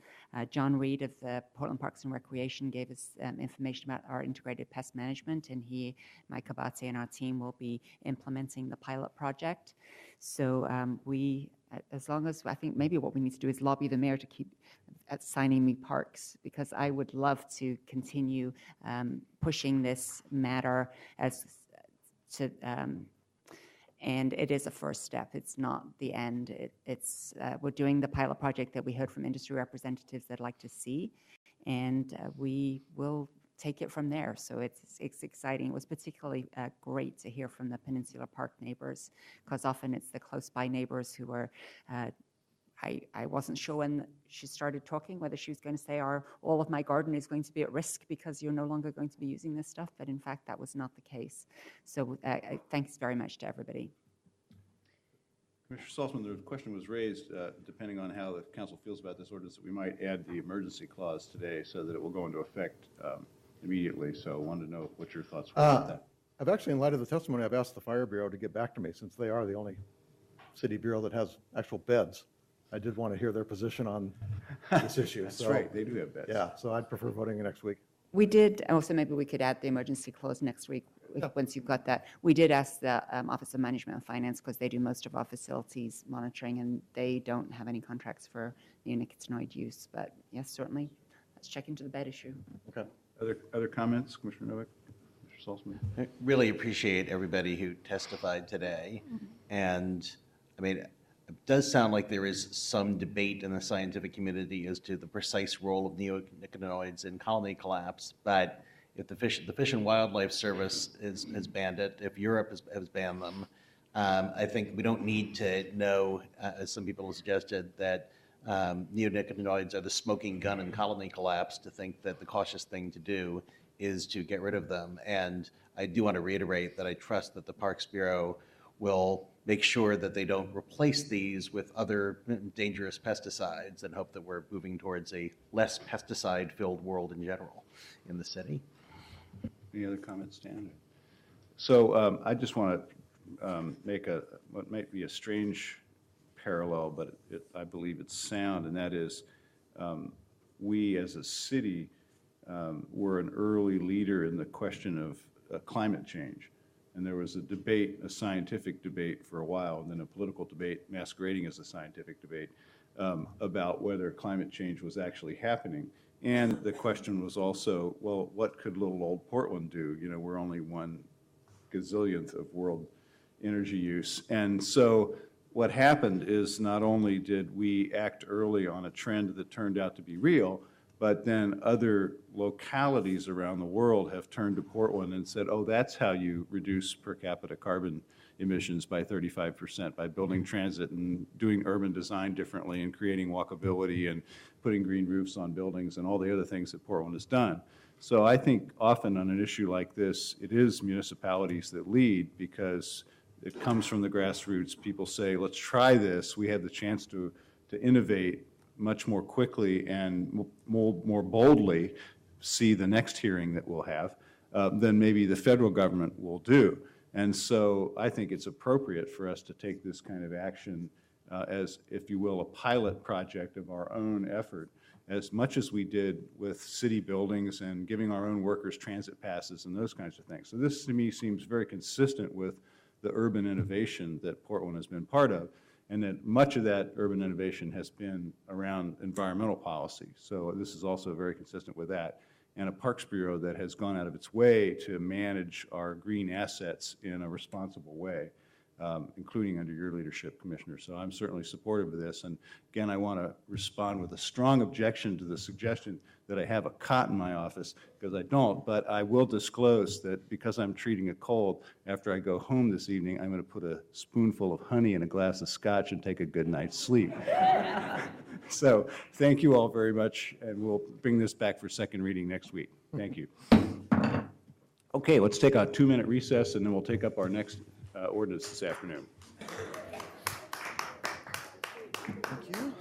John Reed of the Portland Parks and Recreation gave us information about our integrated pest management, and he, Mike Abate, and our team will be implementing the pilot project. So as long as, I think maybe what we need to do is lobby the mayor to keep assigning me parks, because I would love to continue pushing this matter and it is a first step. It's not the end. We're doing the pilot project that we heard from industry representatives that like to see, and we will take it from there. So it's exciting. It was particularly great to hear from the Peninsula Park neighbors, because often it's the close by neighbors who are, I wasn't sure when she started talking whether she was going to say all of my garden is going to be at risk because you're no longer going to be using this stuff, but in fact that was not the case. So thanks very much to everybody. Commissioner Saltzman, the question was raised, depending on how the council feels about this ordinance, that we might add the emergency clause today so that it will go into effect immediately. So I wanted to know what your thoughts were about that. I've actually, in light of the testimony, I've asked the Fire Bureau to get back to me, since they are the only city bureau that has actual beds. I did want to hear their position on this issue. That's right, they do have beds. Yeah, so I'd prefer voting next week. We did, also maybe we could add the emergency clause next week, once you've got that. We did ask the Office of Management and Finance, because they do most of our facilities monitoring, and they don't have any contracts for neonicotinoid use. But yes, certainly, let's check into the bed issue. Okay. Other comments, Commissioner Novick, Commissioner Saltzman? I really appreciate everybody who testified today. And I mean, it does sound like there is some debate in the scientific community as to the precise role of neonicotinoids in colony collapse. But if the Fish and Wildlife Service has banned it, if Europe has banned them, I think we don't need to know, as some people have suggested, that neonicotinoids are the smoking gun in colony collapse, to think that the cautious thing to do is to get rid of them. And I do want to reiterate that I trust that the Parks Bureau will make sure that they don't replace these with other dangerous pesticides, and hope that we're moving towards a less pesticide-filled world in general in the city. Any other comments, Dan? So I just want to make what might be a strange parallel, but I believe it's sound, and that is we as a city were an early leader in the question of climate change. And there was a debate, a scientific debate for a while, and then a political debate masquerading as a scientific debate about whether climate change was actually happening. And the question was also, well, what could little old Portland do? You know, we're only 1 gazillionth of world energy use. And so what happened is, not only did we act early on a trend that turned out to be real, but then other localities around the world have turned to Portland and said, oh, that's how you reduce per capita carbon emissions by 35%, by building transit and doing urban design differently and creating walkability and putting green roofs on buildings and all the other things that Portland has done. So I think often on an issue like this, it is municipalities that lead, because it comes from the grassroots. People say, let's try this. We had the chance to innovate much more quickly and more boldly see the next hearing that we'll have than maybe the federal government will do. And so I think it's appropriate for us to take this kind of action as, if you will, a pilot project of our own effort, as much as we did with city buildings and giving our own workers transit passes and those kinds of things. So this to me seems very consistent with the urban innovation that Portland has been part of, and that much of that urban innovation has been around environmental policy. So this is also very consistent with that. And a Parks Bureau that has gone out of its way to manage our green assets in a responsible way, including under your leadership, Commissioner. So I'm certainly supportive of this. And again, I want to respond with a strong objection to the suggestion that I have a cot in my office, because I don't. But I will disclose that because I'm treating a cold, after I go home this evening, I'm going to put a spoonful of honey in a glass of scotch and take a good night's sleep. So thank you all very much, and we'll bring this back for second reading next week. Thank you. Okay, let's take a 2-minute recess, and then we'll take up our next ordinance this afternoon. Thank you.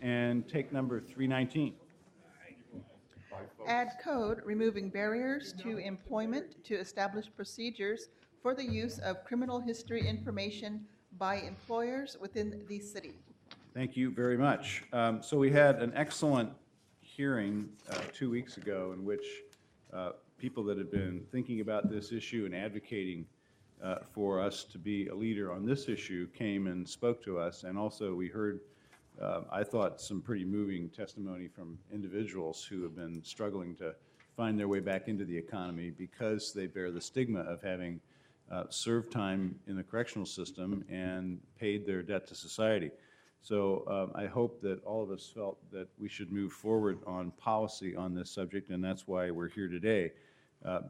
and take number 319. Add code removing barriers to employment to establish procedures for the use of criminal history information by employers within the city. Thank you very much. So we had an excellent hearing 2 weeks ago in which people that have been thinking about this issue and advocating for us to be a leader on this issue came and spoke to us. And also we heard, I thought, some pretty moving testimony from individuals who have been struggling to find their way back into the economy because they bear the stigma of having served time in the correctional system and paid their debt to society. So I hope that all of us felt that we should move forward on policy on this subject, and that's why we're here today,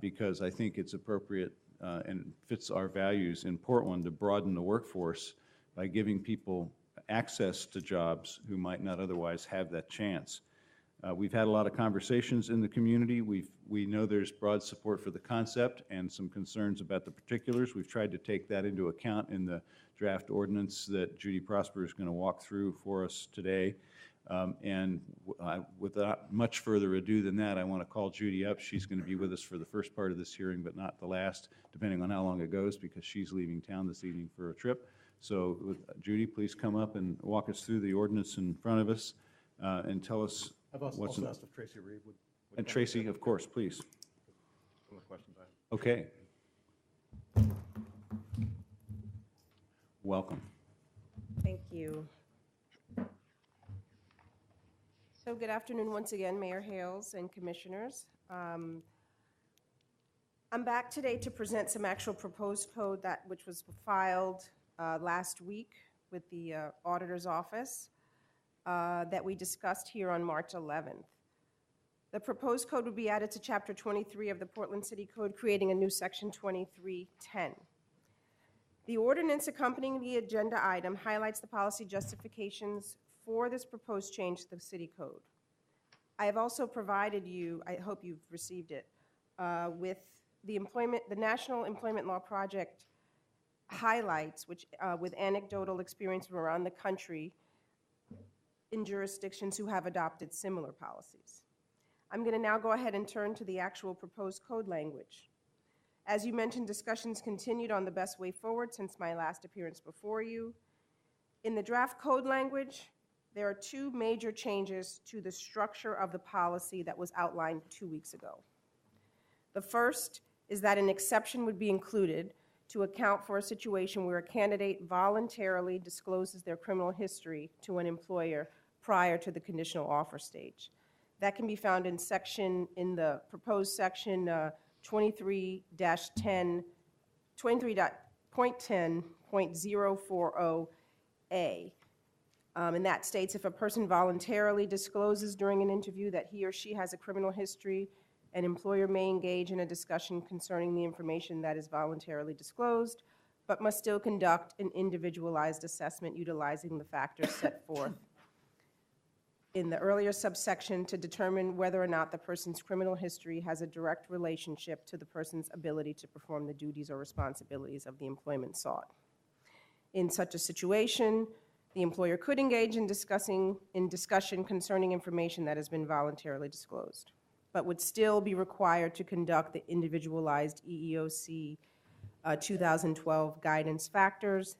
because I think it's appropriate and fits our values in Portland to broaden the workforce by giving people access to jobs who might not otherwise have that chance. We've had a lot of conversations in the community. We know there's broad support for the concept and some concerns about the particulars. We've tried to take that into account in the draft ordinance that Judy Prosper is going to walk through for us today. Without much further ado than that, I want to call Judy up. She's going to be with us for the first part of this hearing, but not the last, depending on how long it goes, because she's leaving town this evening for a trip. So Judy, please come up and walk us through the ordinance in front of us and tell us I've what's also in. asked if Tracy Reed would. And Tracy, of course, please. Some of the questions I have. Okay. Welcome. Thank you. So good afternoon once again, Mayor Hales and commissioners. I'm back today to present some actual proposed code which was filed last week with the auditor's office that we discussed here on March 11th. The proposed code would be added to Chapter 23 of the Portland City Code, creating a new Section 2310. The ordinance accompanying the agenda item highlights the policy justifications for this proposed change to the city code. I have also provided you, I hope you've received it, with the National Employment Law Project highlights, which with anecdotal experience from around the country in jurisdictions who have adopted similar policies. I'm going to now go ahead and turn to the actual proposed code language. As you mentioned, discussions continued on the best way forward since my last appearance before you. In the draft code language, there are two major changes to the structure of the policy that was outlined 2 weeks ago. The first is that an exception would be included to account for a situation where a candidate voluntarily discloses their criminal history to an employer prior to the conditional offer stage. That can be found in the proposed section 23.10.040A. And that states if a person voluntarily discloses during an interview that he or she has a criminal history, an employer may engage in a discussion concerning the information that is voluntarily disclosed, but must still conduct an individualized assessment utilizing the factors set forth in the earlier subsection to determine whether or not the person's criminal history has a direct relationship to the person's ability to perform the duties or responsibilities of the employment sought. In such a situation, the employer could engage in discussion concerning information that has been voluntarily disclosed, but would still be required to conduct the individualized EEOC 2012 guidance factors,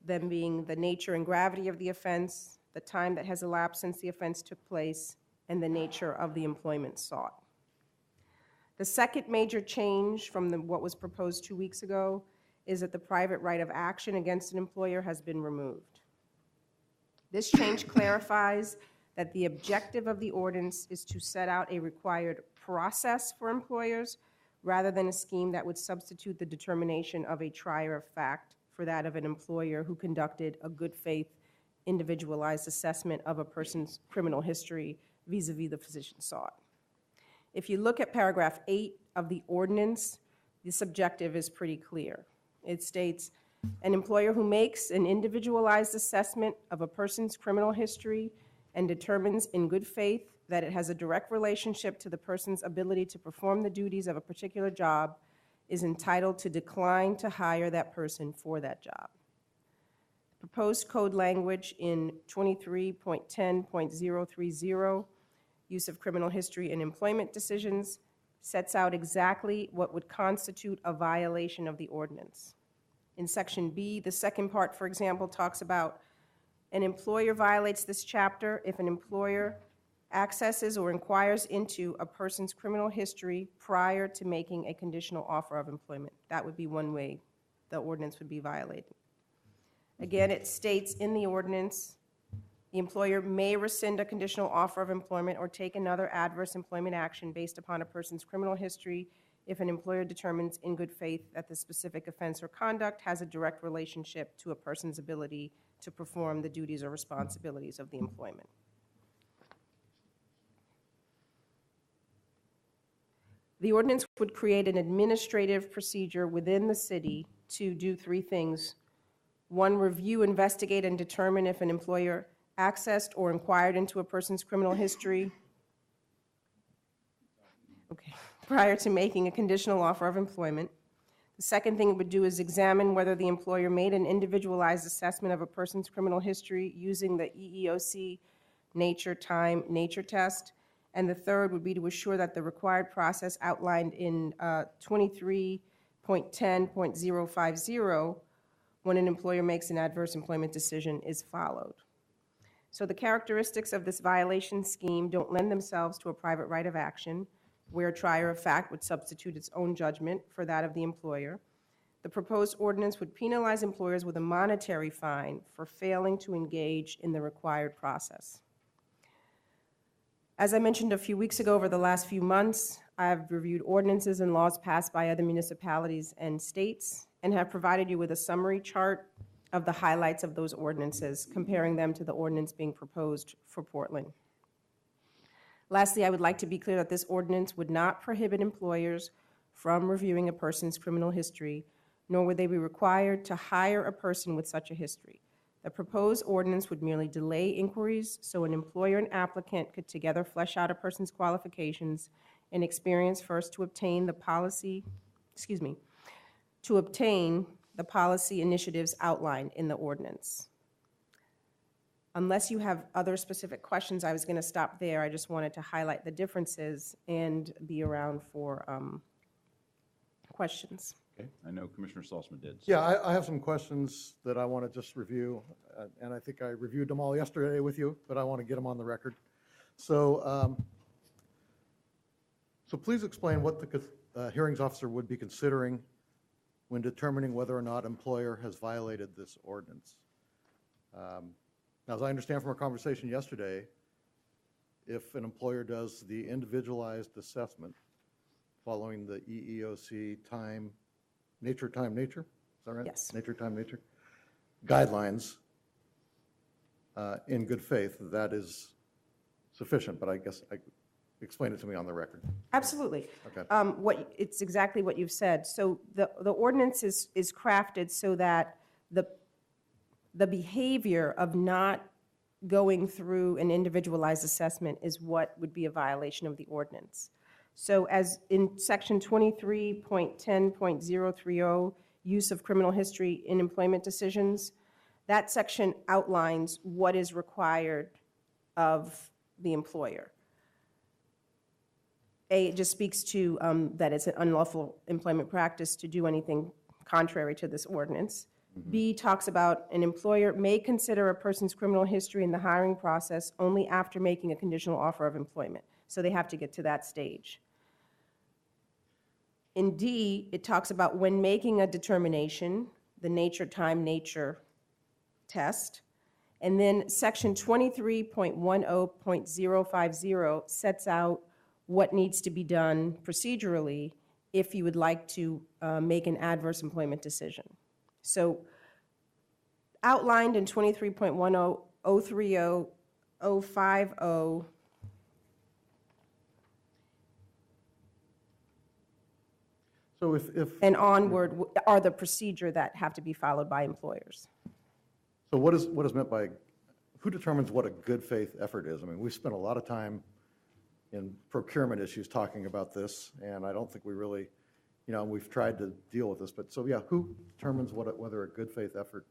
them being the nature and gravity of the offense, the time that has elapsed since the offense took place, and the nature of the employment sought. The second major change from what was proposed 2 weeks ago is that the private right of action against an employer has been removed. This change clarifies that the objective of the ordinance is to set out a required process for employers rather than a scheme that would substitute the determination of a trier of fact for that of an employer who conducted a good faith individualized assessment of a person's criminal history vis-a-vis the physician sought. If you look at paragraph 8 of the ordinance, this objective is pretty clear. It states, an employer who makes an individualized assessment of a person's criminal history and determines in good faith that it has a direct relationship to the person's ability to perform the duties of a particular job is entitled to decline to hire that person for that job. Proposed code language in 23.10.030, use of criminal history in employment decisions, sets out exactly what would constitute a violation of the ordinance. In section B, the second part, for example, talks about an employer violates this chapter if an employer accesses or inquires into a person's criminal history prior to making a conditional offer of employment. That would be one way the ordinance would be violated. Again, it states in the ordinance, the employer may rescind a conditional offer of employment or take another adverse employment action based upon a person's criminal history if an employer determines in good faith that the specific offense or conduct has a direct relationship to a person's ability to perform the duties or responsibilities of the employment. The ordinance would create an administrative procedure within the city to do three things. One, review, investigate, and determine if an employer accessed or inquired into a person's criminal history prior to making a conditional offer of employment. The second thing it would do is examine whether the employer made an individualized assessment of a person's criminal history using the EEOC nature, time, nature test. And the third would be to assure that the required process outlined in 23.10.050 when an employer makes an adverse employment decision is followed. So the characteristics of this violation scheme don't lend themselves to a private right of action, where a trier of fact would substitute its own judgment for that of the employer. The proposed ordinance would penalize employers with a monetary fine for failing to engage in the required process. As I mentioned a few weeks ago, over the last few months, I've reviewed ordinances and laws passed by other municipalities and states and have provided you with a summary chart of the highlights of those ordinances, comparing them to the ordinance being proposed for Portland. Lastly, I would like to be clear that this ordinance would not prohibit employers from reviewing a person's criminal history, nor would they be required to hire a person with such a history. The proposed ordinance would merely delay inquiries so an employer and applicant could together flesh out a person's qualifications and experience first to obtain the policy initiatives outlined in the ordinance. Unless you have other specific questions, I was going to stop there. I just wanted to highlight the differences and be around for questions. Okay, I know Commissioner Salzman did. Yeah, I have some questions that I want to just review, and I think I reviewed them all yesterday with you, but I want to get them on the record. So, so please explain what the hearings officer would be considering when determining whether or not employer has violated this ordinance. Now, as I understand from our conversation yesterday, if an employer does the individualized assessment following the EEOC nature, is that right? Yes. Nature, guidelines in good faith, that is sufficient, but I guess explain it to me on the record. Absolutely. Okay. It's exactly what you've said. So the ordinance is crafted so that the behavior of not going through an individualized assessment is what would be a violation of the ordinance. So as in section 23.10.030, use of criminal history in employment decisions, that section outlines what is required of the employer. A, it just speaks to that it's an unlawful employment practice to do anything contrary to this ordinance. Mm-hmm. B, talks about an employer may consider a person's criminal history in the hiring process only after making a conditional offer of employment. So they have to get to that stage. In D, it talks about when making a determination, the nature, time, nature test. And then section 23.10.050 sets out what needs to be done procedurally if you would like to make an adverse employment decision. So outlined in 23.10.030.050 So if and onward are the procedure that have to be followed by employers. So what is meant by, who determines what a good faith effort is? I mean, we've spent a lot of time in procurement issues talking about this, and I don't think we really, we've tried to deal with this, but so yeah, who determines whether a good faith effort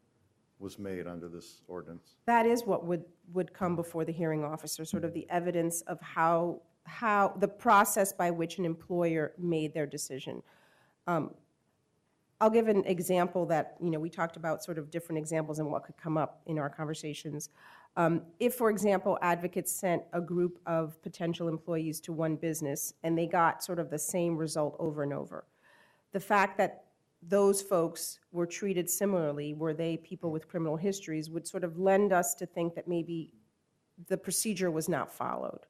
was made under this ordinance? That is what would come before the hearing officer, sort of the evidence of how the process by which an employer made their decision. I'll give an example that, we talked about sort of different examples and what could come up in our conversations. If, for example, advocates sent a group of potential employees to one business and they got sort of the same result over and over, the fact that those folks were treated similarly, were they people with criminal histories, would sort of lend us to think that maybe the procedure was not followed.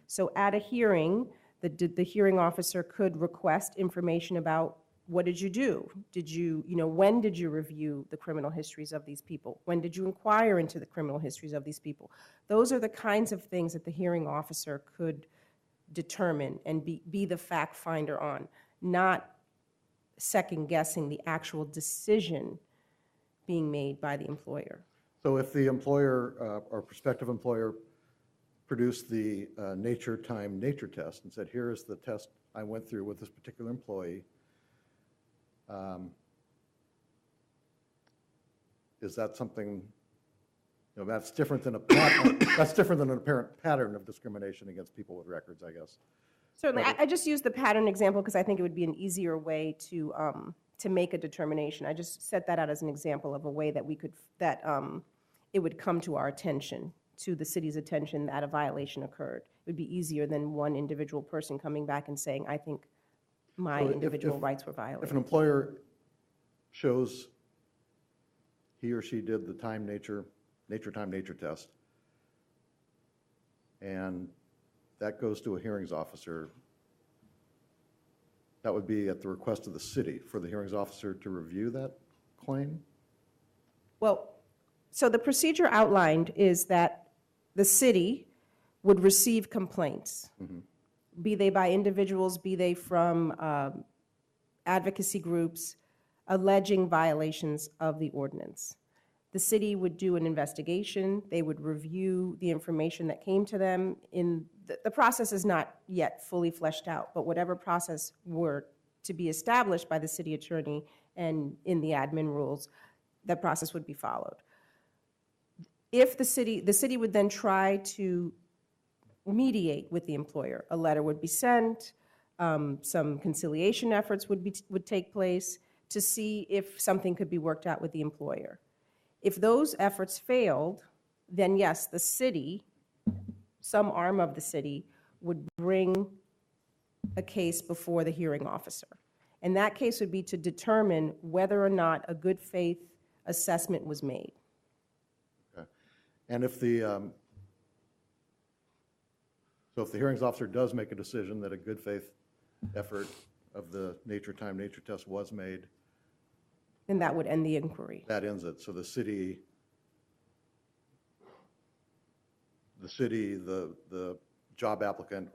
So at a hearing, the hearing officer could request information about what did you do? When did you review the criminal histories of these people? When did you inquire into the criminal histories of these people? Those are the kinds of things that the hearing officer could determine and be the fact finder on, not second guessing the actual decision being made by the employer. So if the employer or prospective employer produced the nature test and said, here is the test I went through with this particular employee, is that something, that's different than that's different than an apparent pattern of discrimination against people with records, I guess. Certainly, I just used the pattern example because I think it would be an easier way to make a determination. I just set that out as an example of a way that it would come to our attention, to the city's attention, that a violation occurred. It would be easier than one individual person coming back and saying, I think my individual rights were violated. If an employer shows he or she did the nature test, and that goes to a hearings officer, that would be at the request of the city for the hearings officer to review that claim? Well, so the procedure outlined is that the city would receive complaints, be they by individuals, be they from advocacy groups, alleging violations of the ordinance. The city would do an investigation. They would review the information that came to them. The process is not yet fully fleshed out, but whatever process were to be established by the city attorney and in the admin rules, that process would be followed. If the city would then try to mediate with the employer. A letter would be sent, some conciliation efforts would take place to see if something could be worked out with the employer. If those efforts failed, then yes, the city, some arm of the city, would bring a case before the hearing officer. And that case would be to determine whether or not a good faith assessment was made. Okay. And if the hearings officer does make a decision that a good faith effort of the nature test was made, then that would end the inquiry. that ends it. So the city, the job applicant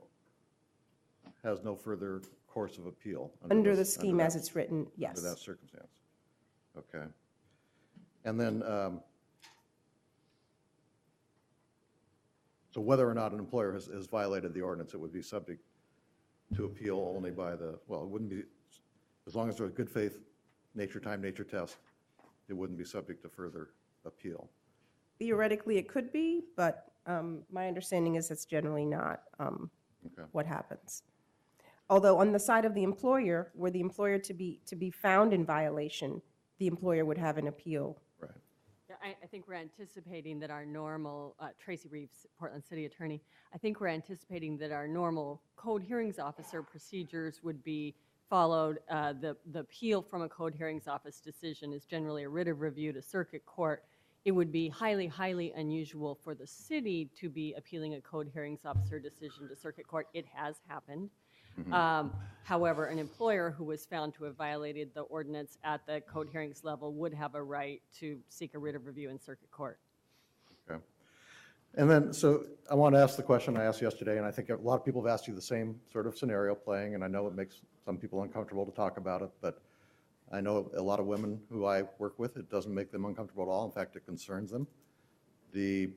has no further course of appeal. Under the scheme as it's written, yes. Under that circumstance. Okay. And then, so whether or not an employer has violated the ordinance, it would be subject to appeal only by it wouldn't be, as long as there's a good faith nature test, it wouldn't be subject to further appeal. Theoretically, it could be, but my understanding is that's generally not what happens. Although on the side of the employer, were the employer to be found in violation, the employer would have an appeal. Right. Yeah, I think we're anticipating that our normal, Tracy Reeves, Portland City Attorney, I think we're anticipating that our normal code hearings officer procedures would be followed. The appeal from a code hearings office decision is generally a writ of review to circuit court. It would be highly, highly unusual for the city to be appealing a code hearings officer decision to circuit court. It has happened. However, an employer who was found to have violated the ordinance at the code hearings level would have a right to seek a writ of review in circuit court. Okay. And then, so I want to ask the question I asked yesterday, and I think a lot of people have asked you the same sort of scenario playing, and I know it makes some people uncomfortable to talk about it, but I know a lot of women who I work with, it doesn't make them uncomfortable at all. In fact, it concerns them. The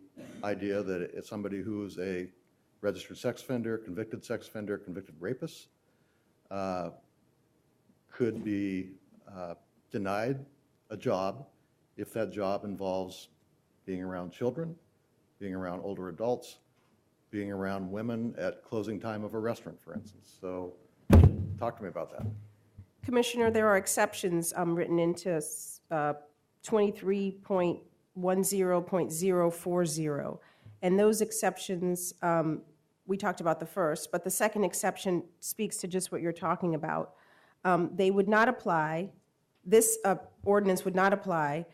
idea that it's somebody who's a registered sex offender, convicted rapist, could be denied a job if that job involves being around children, being around older adults, being around women at closing time of a restaurant, for instance. So talk to me about that. Commissioner, there are exceptions written into 23.10.040. And those exceptions, we talked about the first, but the second exception speaks to just what you're talking about. They would not apply, this ordinance would not apply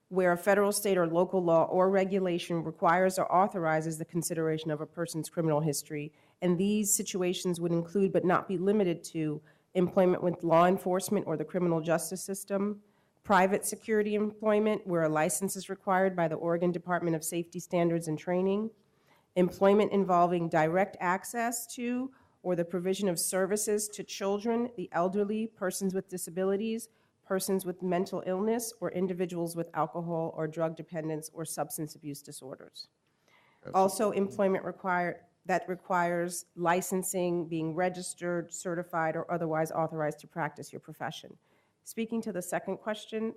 where a federal, state, or local law or regulation requires or authorizes the consideration of a person's criminal history. And these situations would include, but not be limited to, employment with law enforcement or the criminal justice system, private security employment where a license is required by the Oregon Department of Safety Standards and Training, employment involving direct access to or the provision of services to children, the elderly, persons with disabilities, persons with mental illness, or individuals with alcohol or drug dependence or substance abuse disorders. Also, employment that requires licensing, being registered, certified, or otherwise authorized to practice your profession. Speaking to the second question,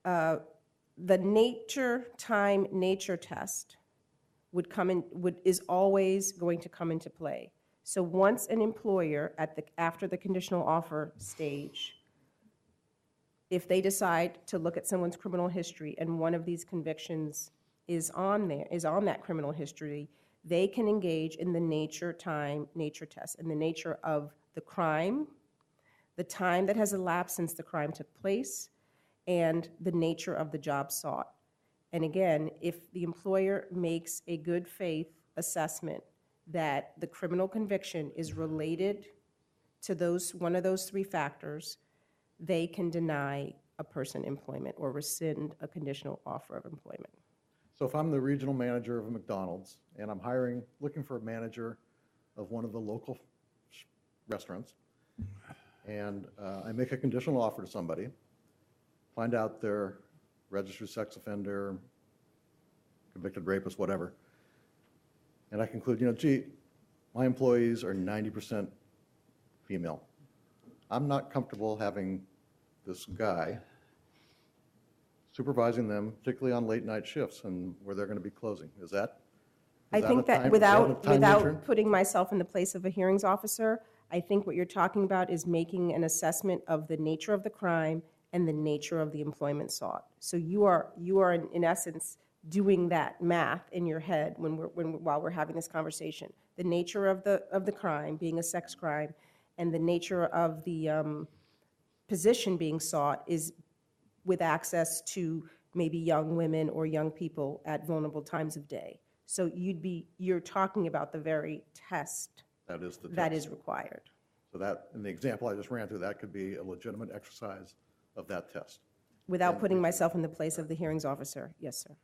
the nature test is always going to come into play. So once an employer after the conditional offer stage, if they decide to look at someone's criminal history and one of these convictions is on that criminal history, they can engage in the nature test and the nature of the crime, the time that has elapsed since the crime took place, and the nature of the job sought. And again, if the employer makes a good faith assessment that the criminal conviction is related to one of those three factors, they can deny a person employment or rescind a conditional offer of employment. So if I'm the regional manager of a McDonald's and I'm looking for a manager of one of the local restaurants, and I make a conditional offer to somebody, find out they're registered sex offender, convicted rapist, whatever, and I conclude, gee, my employees are 90% female. I'm not comfortable having this guy supervising them, particularly on late night shifts and where they're going to be closing. I think that without putting myself in the place of a hearings officer, I think what you're talking about is making an assessment of the nature of the crime and the nature of the employment sought. So you are in essence doing that math in your head while we're having this conversation. The nature of the crime being a sex crime, and the nature of the position being sought is with access to maybe young women or young people at vulnerable times of day. So you're talking about the very test that is the that is required. So that, in the example I just ran through, that could be a legitimate exercise of that test. Without putting myself in the place of the hearings officer, yes, sir.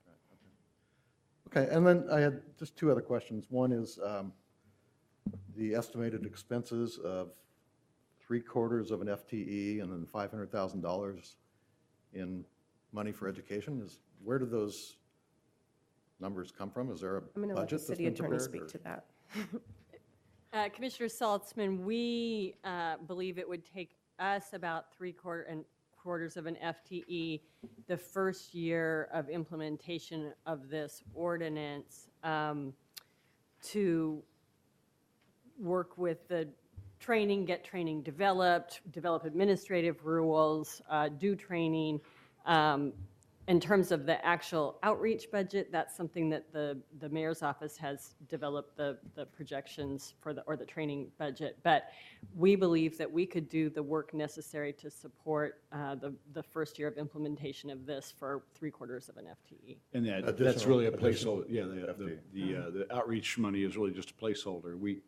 Okay, and then I had just two other questions. One is the estimated expenses of 3/4 of an FTE and then $500,000 in money for education. Where do those numbers come from? Is there a I'm going to let the budget that's city been attorney prepared, speak or- to that. Commissioner Saltzman, we believe it would take us about 3/4 of an FTE the first year of implementation of this ordinance to work with the training, get training developed, develop administrative rules, do training. In terms of the actual outreach budget, that's something that the mayor's office has developed the projections for or the training budget. But we believe that we could do the work necessary to support the first year of implementation of this for 3/4 of an FTE. And that's really a placeholder. Yeah, the outreach money is really just a placeholder. We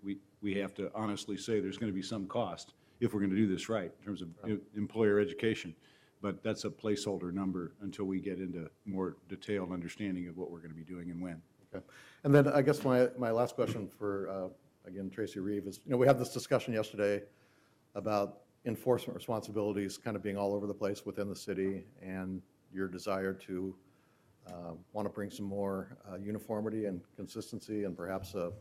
have to honestly say there's going to be some cost if we're going to do this right in terms of employer education. But that's a placeholder number until we get into more detailed understanding of what we're going to be doing and when. Okay. And then I guess my last question for, again, Tracy Reeve is, we had this discussion yesterday about enforcement responsibilities kind of being all over the place within the city, and your desire to want to bring some more uniformity and consistency and perhaps a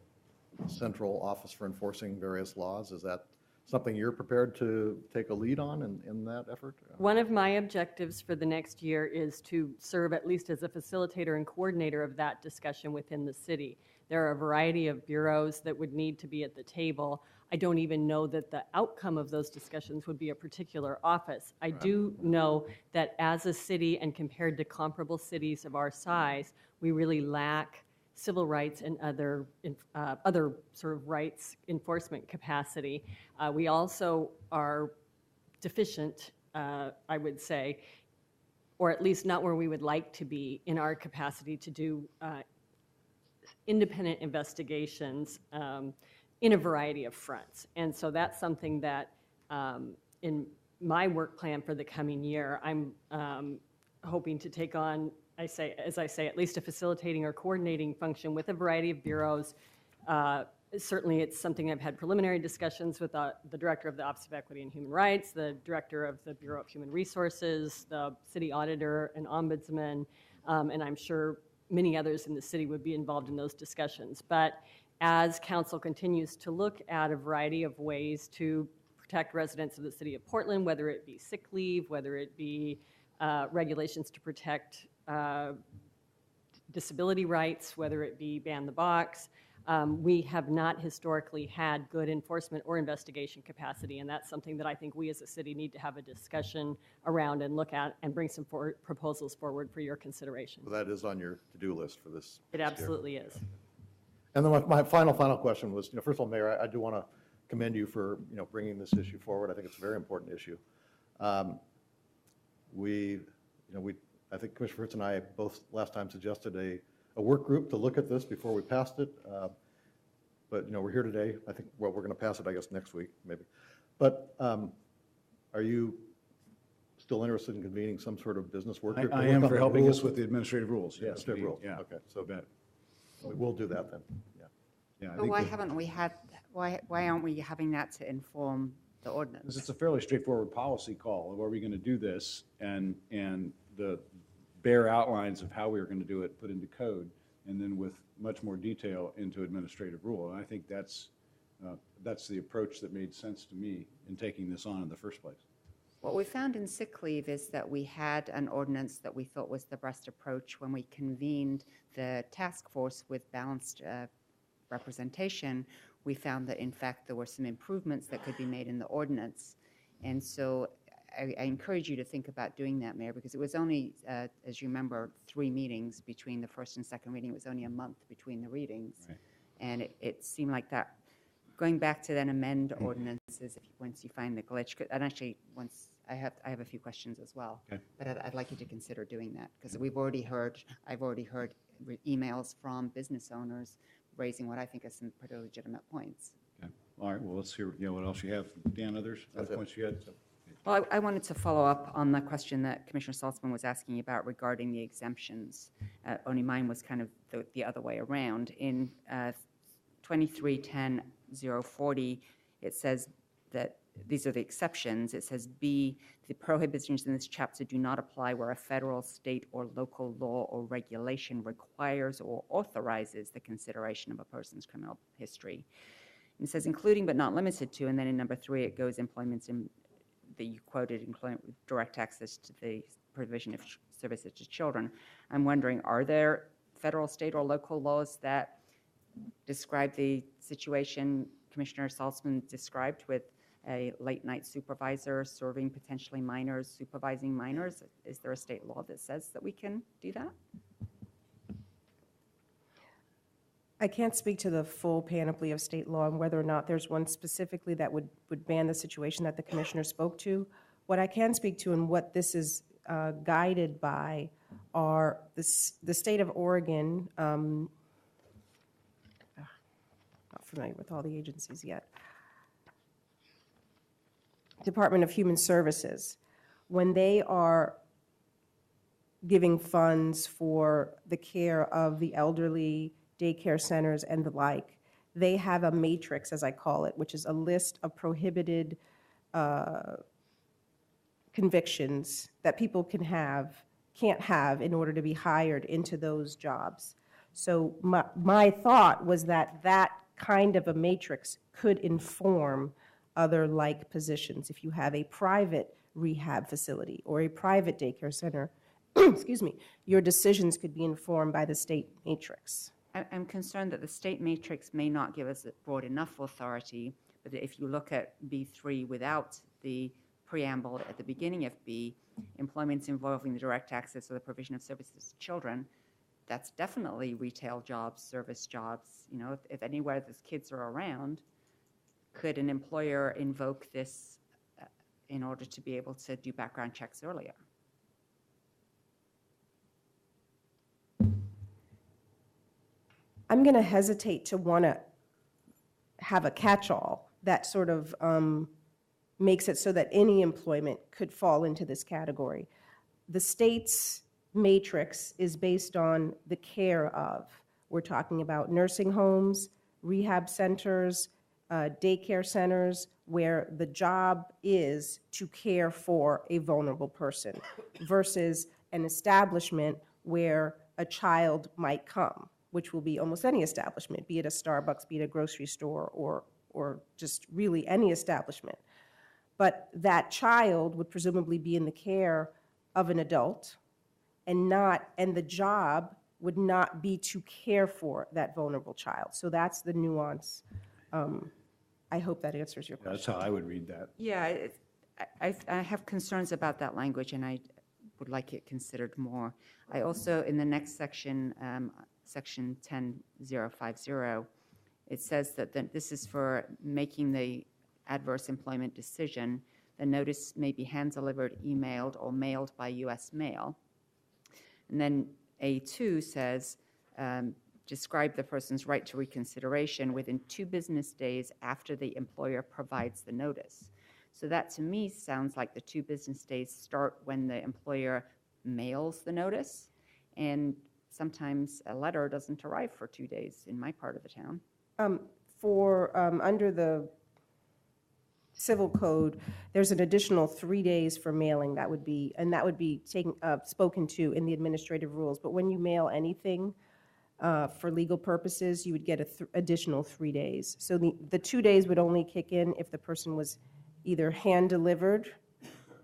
central office for enforcing various laws. Is that something you're prepared to take a lead on in that effort? One of my objectives for the next year is to serve at least as a facilitator and coordinator of that discussion within the city. There are a variety of bureaus that would need to be at the table. I don't even know that the outcome of those discussions would be a particular office. I do know that as a city and compared to comparable cities of our size, we really lack civil rights and other sort of rights enforcement capacity. We also are deficient, I would say, or at least not where we would like to be in our capacity to do independent investigations in a variety of fronts. And so that's something that in my work plan for the coming year, I'm hoping to take on, as I say, at least a facilitating or coordinating function with a variety of bureaus. Certainly, it's something I've had preliminary discussions with the Director of the Office of Equity and Human Rights, the Director of the Bureau of Human Resources, the City Auditor and Ombudsman, and I'm sure many others in the city would be involved in those discussions. But as Council continues to look at a variety of ways to protect residents of the City of Portland, whether it be sick leave, whether it be regulations to protect disability rights, whether it be ban the box, we have not historically had good enforcement or investigation capacity, and that's something that I think we as a city need to have a discussion around and look at and bring some proposals forward for your consideration. So that is on your to-do list for this. It absolutely is. And then my final question was, first of all, Mayor, I do want to commend you for, bringing this issue forward. I think it's a very important issue. I think Commissioner Fritz and I both last time suggested a work group to look at this before we passed it. But, we're here today. I think, we're going to pass it, I guess, next week, maybe. But are you still interested in convening some sort of business work group? I am for helping us with the administrative rules, yes. Administrative rules, Yeah. okay. So we'll do that then, yeah. But why haven't we had, why aren't we having that to inform the ordinance? Because it's a fairly straightforward policy call of are we going to do this, and the bare outlines of how we are going to do it put into code, and then with much more detail into administrative rule. And I think that's the approach that made sense to me in taking this on in the first place. What we found in sick leave is that we had an ordinance that we thought was the best approach when we convened the task force with balanced representation. We found that, in fact, there were some improvements that could be made in the ordinance. And so I encourage you to think about doing that, Mayor, because it was only, as you remember, 3 meetings between the first and second reading. It was only a month between the readings. Right. And it seemed like that, going back to then amend ordinances once you find the glitch. And actually, once I have a few questions as well. Okay. But I'd like you to consider doing that, because I've already heard emails from business owners raising what I think are some pretty legitimate points. Okay. All right, well, let's hear what else you have. Dan, other points you had? Well, I wanted to follow up on the question that Commissioner Saltzman was asking about regarding the exemptions. Only mine was kind of the other way around. In 2310-040, it says that these are the exceptions. It says B, the prohibitions in this chapter do not apply where a federal, state, or local law or regulation requires or authorizes the consideration of a person's criminal history. And it says including but not limited to, and then in number 3 it goes employments in that you quoted, employment with direct access to the provision of services to children. I'm wondering, are there federal, state, or local laws that describe the situation Commissioner Saltzman described with a late-night supervisor serving potentially minors, supervising minors? Is there a state law that says that we can do that? I can't speak to the full panoply of state law and whether or not there's one specifically that would ban the situation that the commissioner spoke to. What I can speak to and what this is guided by are the state of Oregon, not familiar with all the agencies yet, Department of Human Services, when they are giving funds for the care of the elderly, daycare centers and the like, they have a matrix, as I call it, which is a list of prohibited convictions that people can't have in order to be hired into those jobs. So my thought was that that kind of a matrix could inform other like positions. If you have a private rehab facility or a private daycare center, excuse me, your decisions could be informed by the state matrix. I'm concerned that the state matrix may not give us broad enough authority, but if you look at B3 without the preamble at the beginning of B, employments involving the direct access or the provision of services to children, that's definitely retail jobs, service jobs. You know, if anywhere those kids are around, could an employer invoke this in order to be able to do background checks earlier? I'm going to hesitate to want to have a catch-all that sort of makes it so that any employment could fall into this category. The state's matrix is based on the care of. We're talking about nursing homes, rehab centers, daycare centers, where the job is to care for a vulnerable person versus an establishment where a child might come, which will be almost any establishment, be it a Starbucks, be it a grocery store, or just really any establishment. But that child would presumably be in the care of an adult, and the job would not be to care for that vulnerable child. So that's the nuance. I hope that answers your question. That's how I would read that. Yeah, I have concerns about that language, and I would like it considered more. I also, in the next section, section 10050, it says that this is for making the adverse employment decision. The notice may be hand-delivered, emailed, or mailed by U.S. mail. And then A2 says, describe the person's right to reconsideration within 2 business days after the employer provides the notice. So that to me sounds like the 2 business days start when the employer mails the notice, and sometimes a letter doesn't arrive for 2 days in my part of the town. Under the civil code, there's an additional 3 days for mailing that would be taken, spoken to in the administrative rules. But when you mail anything for legal purposes, you would get an additional 3 days. So the 2 days would only kick in if the person was either hand-delivered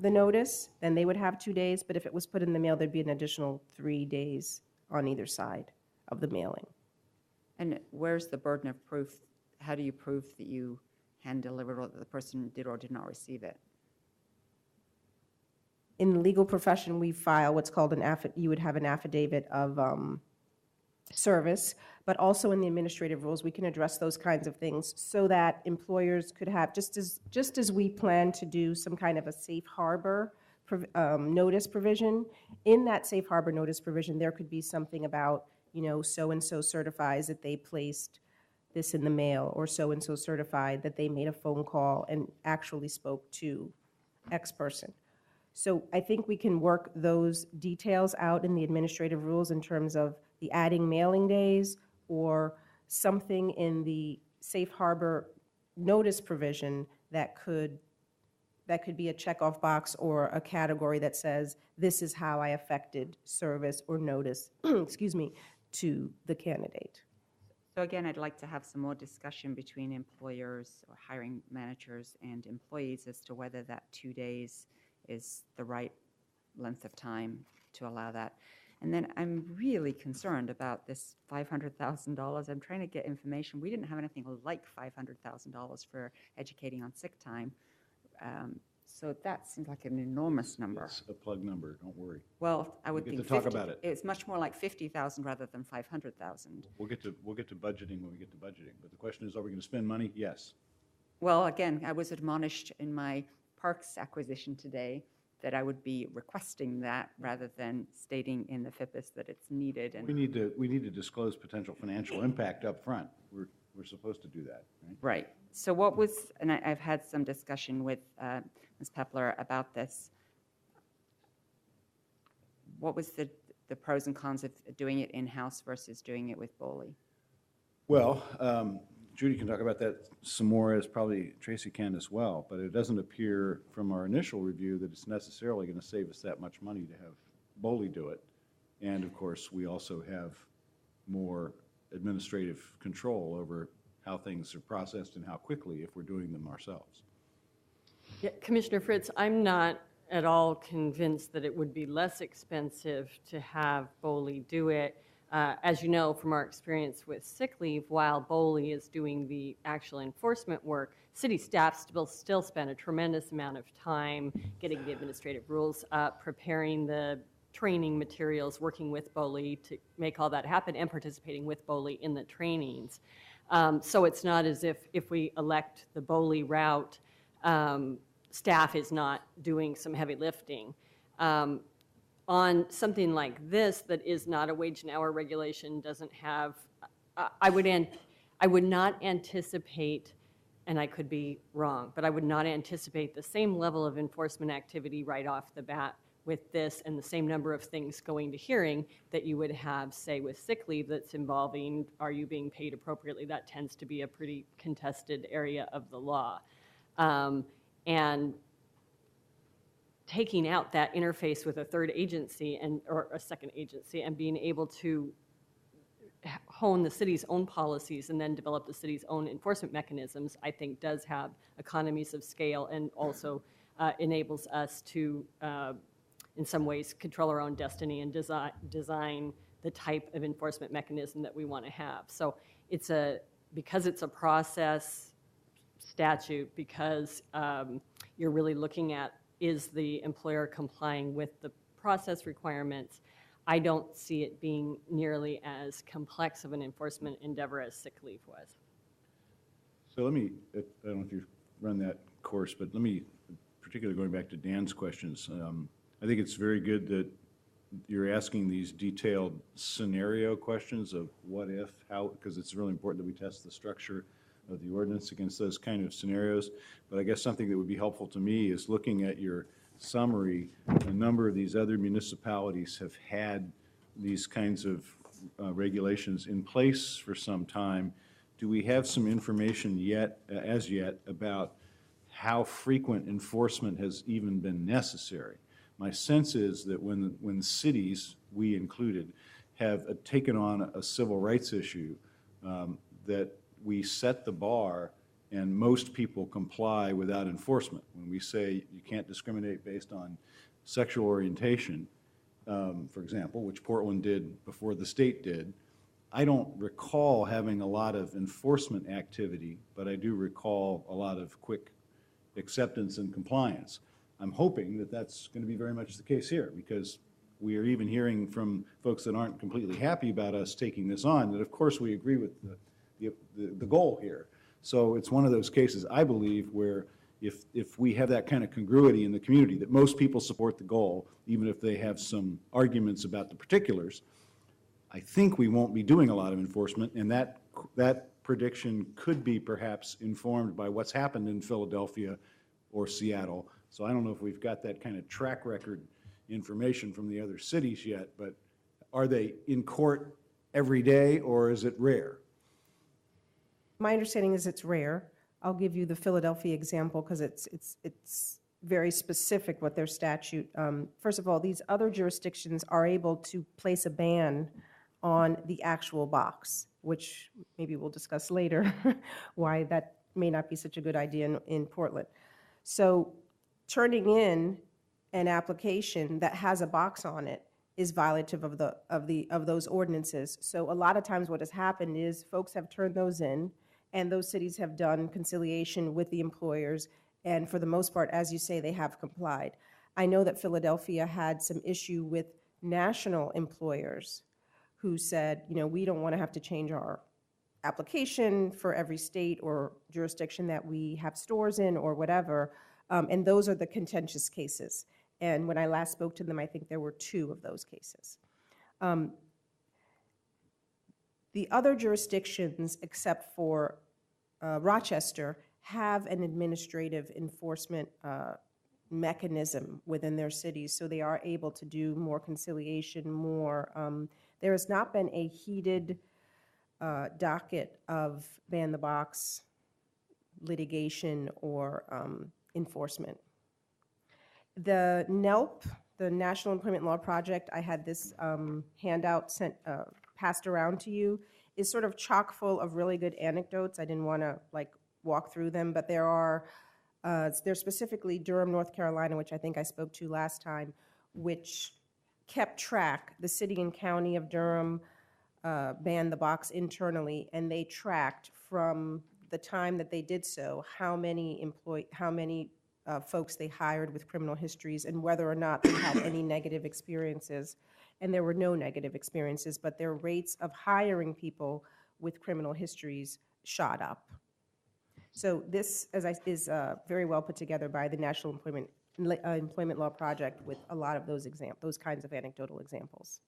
the notice, then they would have 2 days. But if it was put in the mail, there'd be an additional 3 days on either side of the mailing. And where's the burden of proof? How do you prove that you hand-delivered or that the person did or did not receive it? In the legal profession, we file what's called you would have an affidavit of service, but also in the administrative rules, we can address those kinds of things so that employers could have, just as we plan to do some kind of a safe harbor notice provision, in that safe harbor notice provision, there could be something about, so-and-so certifies that they placed this in the mail, or so-and-so certified that they made a phone call and actually spoke to X person. So I think we can work those details out in the administrative rules in terms of the adding mailing days or something in the safe harbor notice provision that could be a checkoff box or a category that says, this is how I affected service or notice, excuse me, to the candidate. So again, I'd like to have some more discussion between employers or hiring managers and employees as to whether that 2 days is the right length of time to allow that. And then I'm really concerned about this $500,000. I'm trying to get information. We didn't have anything like $500,000 for educating on sick time. So that seems like an enormous number. It's a plug number, don't worry. Well, I would We'll think get to talk about it. It's much more like 50,000 rather than 500,000. We'll get to budgeting when we get to budgeting. But the question is, are we going to spend money? Yes. Well, again, I was admonished in my parks acquisition today that I would be requesting that rather than stating in the FIPIS that it's needed. And We need to disclose potential financial impact up front. We're supposed to do that, right? Right. So what was, and I've had some discussion with Ms. Pepler about this. What was the pros and cons of doing it in-house versus doing it with BOLI? Well, Judy can talk about that some more, as probably Tracy can as well, but it doesn't appear from our initial review that it's necessarily going to save us that much money to have BOLI do it. And of course, we also have more administrative control over how things are processed and how quickly if we're doing them ourselves. Yeah, Commissioner Fritz, I'm not at all convinced that it would be less expensive to have BOLI do it. As you know from our experience with sick leave, while BOLI is doing the actual enforcement work, city staff still spend a tremendous amount of time getting the administrative rules up, preparing the training materials, working with BOLI to make all that happen, and participating with BOLI in the trainings. So it's not as if we elect the BOLI route, staff is not doing some heavy lifting. On something like this that is not a wage and hour regulation, doesn't have, I would not anticipate, and I could be wrong, but I would not anticipate the same level of enforcement activity right off the bat with this and the same number of things going to hearing that you would have, say, with sick leave that's involving, are you being paid appropriately? That tends to be a pretty contested area of the law. And taking out that interface with a third agency or a second agency and being able to hone the city's own policies and then develop the city's own enforcement mechanisms, I think does have economies of scale and also enables us to, in some ways, control our own destiny and design the type of enforcement mechanism that we want to have. So because it's a process statute, because you're really looking at, is the employer complying with the process requirements, I don't see it being nearly as complex of an enforcement endeavor as sick leave was. So let me, I don't know if you've run that course, but let me, particularly going back to Dan's questions, I think it's very good that you're asking these detailed scenario questions of what if, how, because it's really important that we test the structure of the ordinance against those kind of scenarios. But I guess something that would be helpful to me is looking at your summary. A number of these other municipalities have had these kinds of regulations in place for some time. Do we have some information yet, as yet, about how frequent enforcement has even been necessary? My sense is that when cities, we included, have taken on a civil rights issue, that we set the bar and most people comply without enforcement. When we say you can't discriminate based on sexual orientation, for example, which Portland did before the state did, I don't recall having a lot of enforcement activity, but I do recall a lot of quick acceptance and compliance. I'm hoping that that's going to be very much the case here, because we are even hearing from folks that aren't completely happy about us taking this on, that of course we agree with the goal here. So it's one of those cases, I believe, where if we have that kind of congruity in the community, that most people support the goal, even if they have some arguments about the particulars, I think we won't be doing a lot of enforcement, and that prediction could be perhaps informed by what's happened in Philadelphia or Seattle. So I don't know if we've got that kind of track record information from the other cities yet, but are they in court every day, or is it rare? My understanding is it's rare. I'll give you the Philadelphia example because it's very specific what their statute. First of all, these other jurisdictions are able to place a ban on the actual box, which maybe we'll discuss later why that may not be such a good idea in Portland. So turning in an application that has a box on it is violative of those ordinances. So a lot of times what has happened is folks have turned those in, and those cities have done conciliation with the employers, and for the most part, as you say, they have complied. I know that Philadelphia had some issue with national employers who said, you know, we don't want to have to change our application for every state or jurisdiction that we have stores in or whatever, and those are the contentious cases. And when I last spoke to them, I think there were 2 of those cases. The other jurisdictions, except for Rochester, have an administrative enforcement mechanism within their cities, so they are able to do more conciliation, more. There has not been a heated docket of ban the box litigation or enforcement. The NELP, the National Employment Law Project, I had this handout passed around to you, is sort of chock full of really good anecdotes. I didn't want to walk through them, but there are They're specifically Durham, North Carolina, which I think I spoke to last time, which kept track. The city and county of Durham banned the box internally, and they tracked from the time that they did so how many folks they hired with criminal histories and whether or not they had any negative experiences. And there were no negative experiences, but their rates of hiring people with criminal histories shot up. So this is very well put together by the National Employment Law Project with a lot of those kinds of anecdotal examples.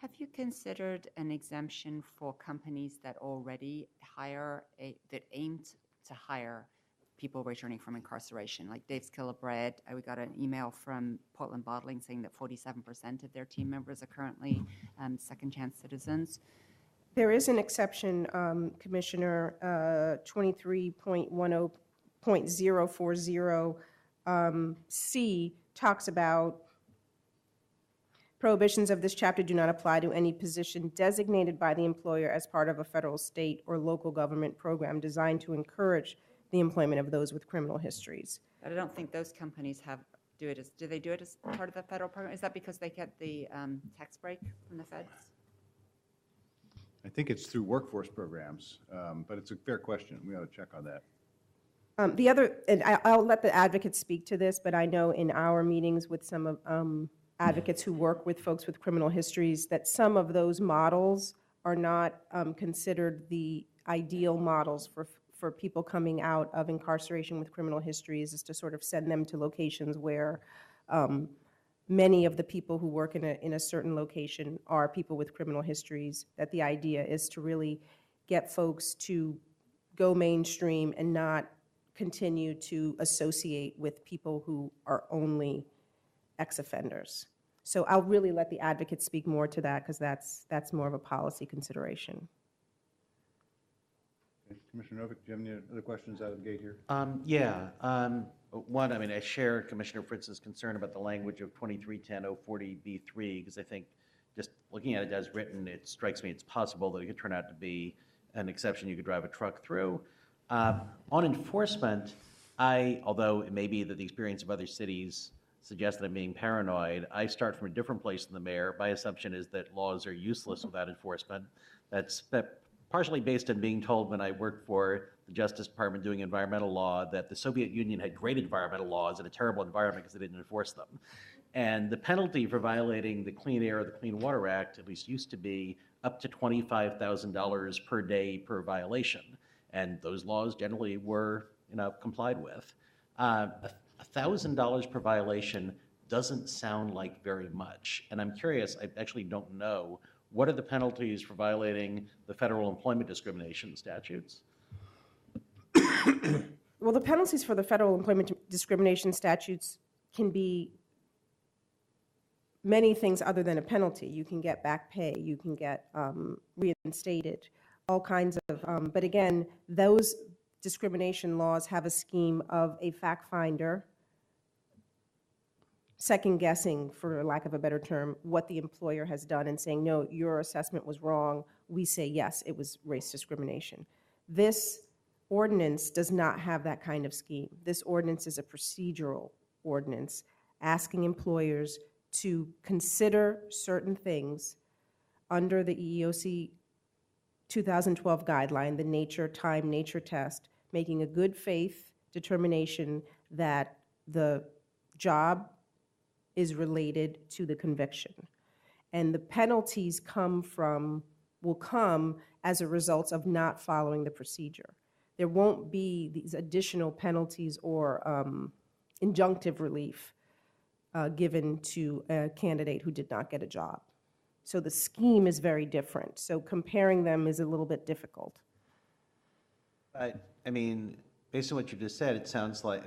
Have you considered an exemption for companies that already that aim to hire people returning from incarceration? Like Dave's Killer Bread, we got an email from Portland Bottling saying that 47% of their team members are currently second chance citizens. There is an exception, Commissioner, 23.10.040 C talks about prohibitions of this chapter do not apply to any position designated by the employer as part of a federal, state, or local government program designed to encourage the employment of those with criminal histories. But I don't think those companies do they do it as part of the federal program? Is that because they get the tax break from the feds? I think it's through workforce programs, but it's a fair question. We ought to check on that. And I'll let the advocates speak to this, but I know in our meetings with some of advocates who work with folks with criminal histories that some of those models are not considered the ideal models for people coming out of incarceration with criminal histories, is to sort of send them to locations where many of the people who work in a certain location are people with criminal histories, that the idea is to really get folks to go mainstream and not continue to associate with people who are only ex-offenders. So I'll really let the advocates speak more to that because that's more of a policy consideration. Okay. Commissioner Novick, do you have any other questions out of the gate here? One, I share Commissioner Fritz's concern about the language of 2310.040B3 because I think just looking at it as written, it strikes me it's possible that it could turn out to be an exception you could drive a truck through. On enforcement, although it may be that the experience of other cities suggests that I'm being paranoid, I start from a different place than the mayor. My assumption is that laws are useless without enforcement. That's partially based on being told when I worked for the Justice Department doing environmental law that the Soviet Union had great environmental laws in a terrible environment because they didn't enforce them. And the penalty for violating the Clean Air or the Clean Water Act at least used to be up to $25,000 per day per violation. And those laws generally were complied with. $1,000 per violation doesn't sound like very much. And I'm curious, I actually don't know, what are the penalties for violating the federal employment discrimination statutes? Well, the penalties for the federal employment discrimination statutes can be many things other than a penalty. You can get back pay, you can get reinstated, all kinds of, but again, those discrimination laws have a scheme of a fact finder second guessing, for lack of a better term, what the employer has done and saying, no, your assessment was wrong. We say, yes, it was race discrimination. This ordinance does not have that kind of scheme. This ordinance is a procedural ordinance asking employers to consider certain things under the EEOC 2012 guideline, the nature, time, nature test, making a good faith determination that the job is related to the conviction. And the penalties will come as a result of not following the procedure. There won't be these additional penalties or injunctive relief given to a candidate who did not get a job. So the scheme is very different. So comparing them is a little bit difficult. I mean, based on what you just said, it sounds like,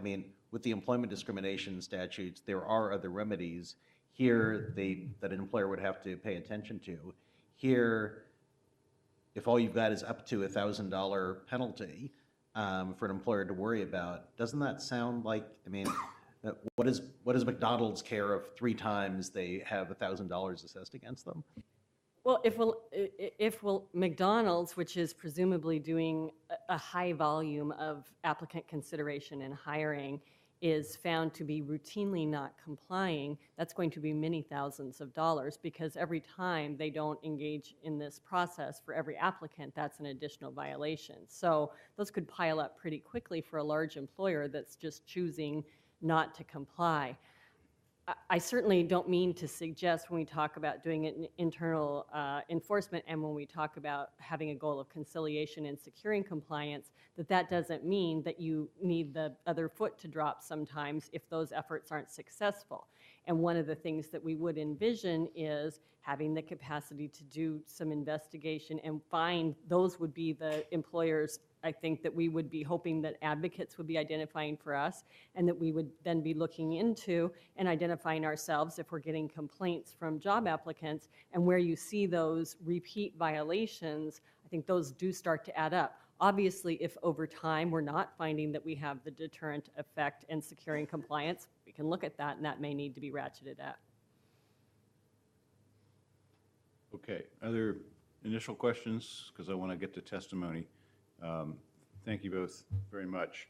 with the employment discrimination statutes, there are other remedies here that an employer would have to pay attention to. Here, if all you've got is up to $1,000 penalty for an employer to worry about, doesn't that sound like, what does McDonald's care if 3 times they have $1,000 assessed against them? Well, if McDonald's, which is presumably doing a high volume of applicant consideration and hiring, is found to be routinely not complying, that's going to be many thousands of dollars, because every time they don't engage in this process for every applicant, that's an additional violation. So those could pile up pretty quickly for a large employer that's just choosing not to comply. I certainly don't mean to suggest when we talk about doing an internal enforcement and when we talk about having a goal of conciliation and securing compliance, that doesn't mean that you need the other foot to drop sometimes if those efforts aren't successful. And one of the things that we would envision is having the capacity to do some investigation and find those would be the employers, I think, that we would be hoping that advocates would be identifying for us, and that we would then be looking into and identifying ourselves if we're getting complaints from job applicants. And where you see those repeat violations, I think those do start to add up. Obviously, if over time we're not finding that we have the deterrent effect and securing compliance, we can look at that, and that may need to be ratcheted up. Okay, other initial questions? Because I want to get to testimony. Thank you both very much.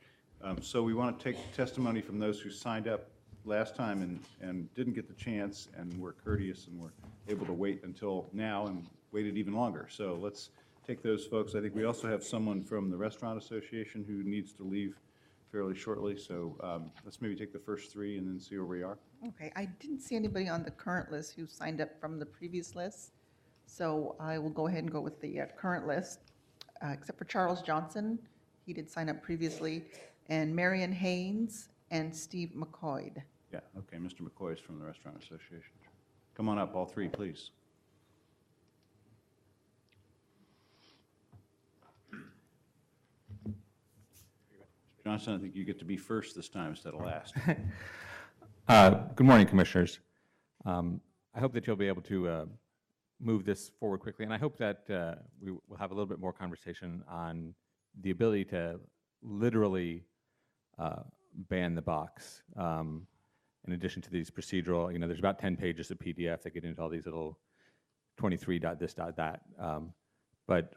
So we want to take testimony from those who signed up last time and didn't get the chance and were courteous and were able to wait until now and waited even longer. So let's take those folks. I think we also have someone from the Restaurant Association who needs to leave fairly shortly. So let's maybe take the first three and then see where we are. Okay, I didn't see anybody on the current list who signed up from the previous list. So I will go ahead and go with the current list, except for Charles Johnson. He did sign up previously, and Marion Haynes and Steve McCoy. Yeah, okay, Mr. McCoy is from the Restaurant Association. Come on up, all three, please. Johnson, I think you get to be first this time instead of last. Good morning, Commissioners. I hope that you'll be able to move this forward quickly, and I hope that we will have a little bit more conversation on the ability to literally ban the box. In addition to these procedural, there's about 10 pages of PDF that get into all these little 23.this.that. But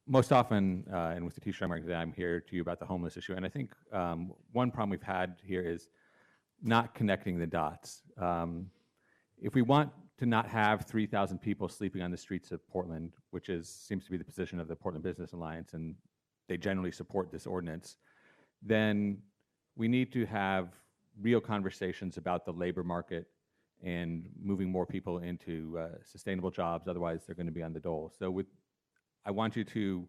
most often, and with the T-shirt I'm wearing today, I'm here to you about the homeless issue. And I think one problem we've had here is not connecting the dots. If we want to not have 3,000 people sleeping on the streets of Portland, which seems to be the position of the Portland Business Alliance, and they generally support this ordinance, then we need to have real conversations about the labor market and moving more people into sustainable jobs. Otherwise, they're going to be on the dole. So I want you to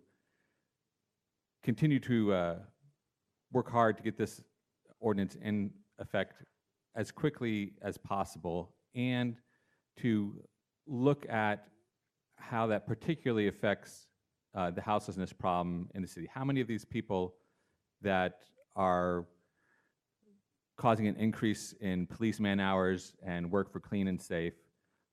continue to work hard to get this ordinance in effect as quickly as possible, and to look at how that particularly affects the houselessness problem in the city. How many of these people that are causing an increase in police man hours and work for clean and safe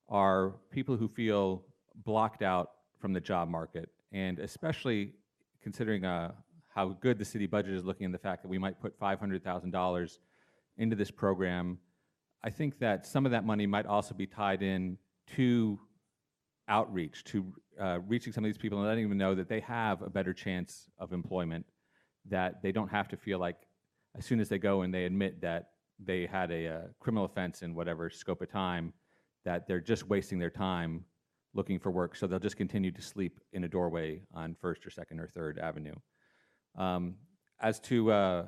are people who feel blocked out from the job market? And especially considering how good the city budget is looking, and the fact that we might put $500,000 into this program, I think that some of that money might also be tied in to outreach, to reaching some of these people and letting them know that they have a better chance of employment, that they don't have to feel like as soon as they go and they admit that they had a criminal offense in whatever scope of time, that they're just wasting their time looking for work, so they'll just continue to sleep in a doorway on 1st or 2nd or 3rd Avenue. As to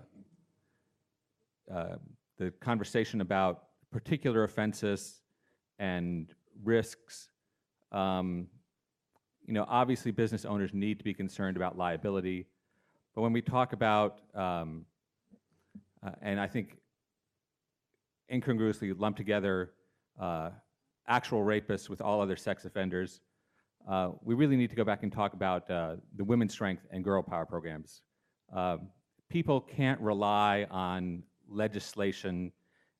the conversation about particular offenses and risks, obviously business owners need to be concerned about liability, but when we talk about, and I think incongruously lump together actual rapists with all other sex offenders, we really need to go back and talk about the Women's Strength and Girl Power programs. People can't rely on legislation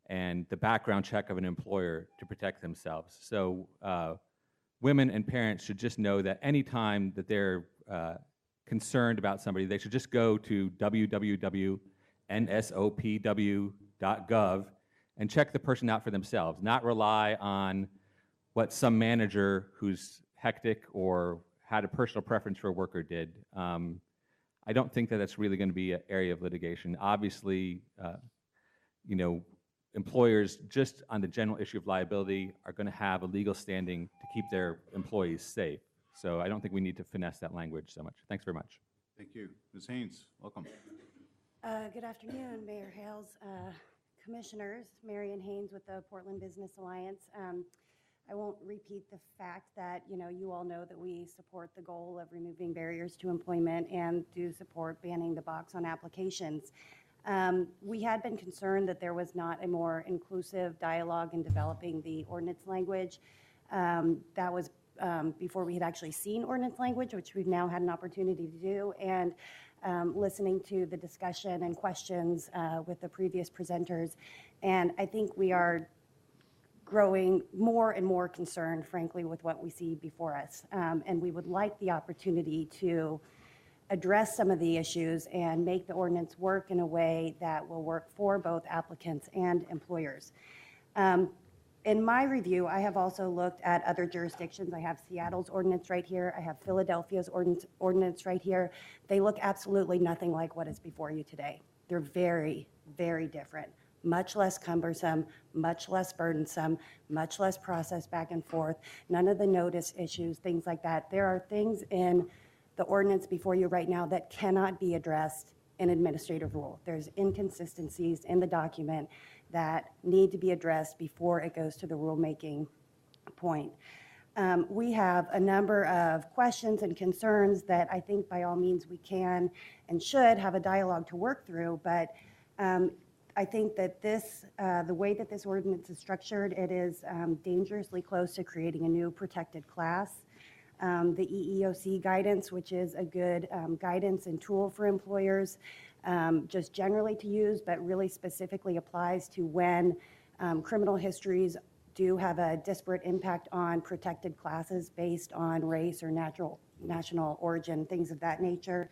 and the background check of an employer to protect themselves. So women and parents should just know that any time that they're concerned about somebody, they should just go to www.nsopw.gov and check the person out for themselves, not rely on what some manager who's hectic or had a personal preference for a worker did. I don't think that that's really going to be an area of litigation. Obviously, you know, employers, just on the general issue of liability, are going to have a legal standing to keep their employees safe. So I don't think we need to finesse that language so much. Thanks very much. Thank you. Ms. Haynes, welcome. Good afternoon, Mayor Hales, Commissioners. Marion Haynes with the Portland Business Alliance. I won't repeat the fact that, you know, you all know that we support the goal of removing barriers to employment and do support banning the box on applications. We had been concerned that there was not a more inclusive dialogue in developing the ordinance language. That was before we had actually seen ordinance language, which we've now had an opportunity to do, and listening to the discussion and questions with the previous presenters. And I think we are growing more and more concerned, frankly, with what we see before us. And we would like the opportunity to address some of the issues and make the ordinance work in a way that will work for both applicants and employers. In my review, I have also looked at other jurisdictions. I have Seattle's ordinance right here. I have Philadelphia's ordinance right here. They look absolutely nothing like what is before you today. They're very, very different. Much less cumbersome, much less burdensome, much less process back and forth, none of the notice issues, things like that. There are things in the ordinance before you right now that cannot be addressed in administrative rule. There's inconsistencies in the document that need to be addressed before it goes to the rulemaking point. We have a number of questions and concerns that I think by all means we can and should have a dialogue to work through, but I think that this, the way that this ordinance is structured, it is dangerously close to creating a new protected class. The EEOC guidance, which is a good guidance and tool for employers, just generally to use, but really specifically applies to when criminal histories do have a disparate impact on protected classes based on race or national origin, things of that nature.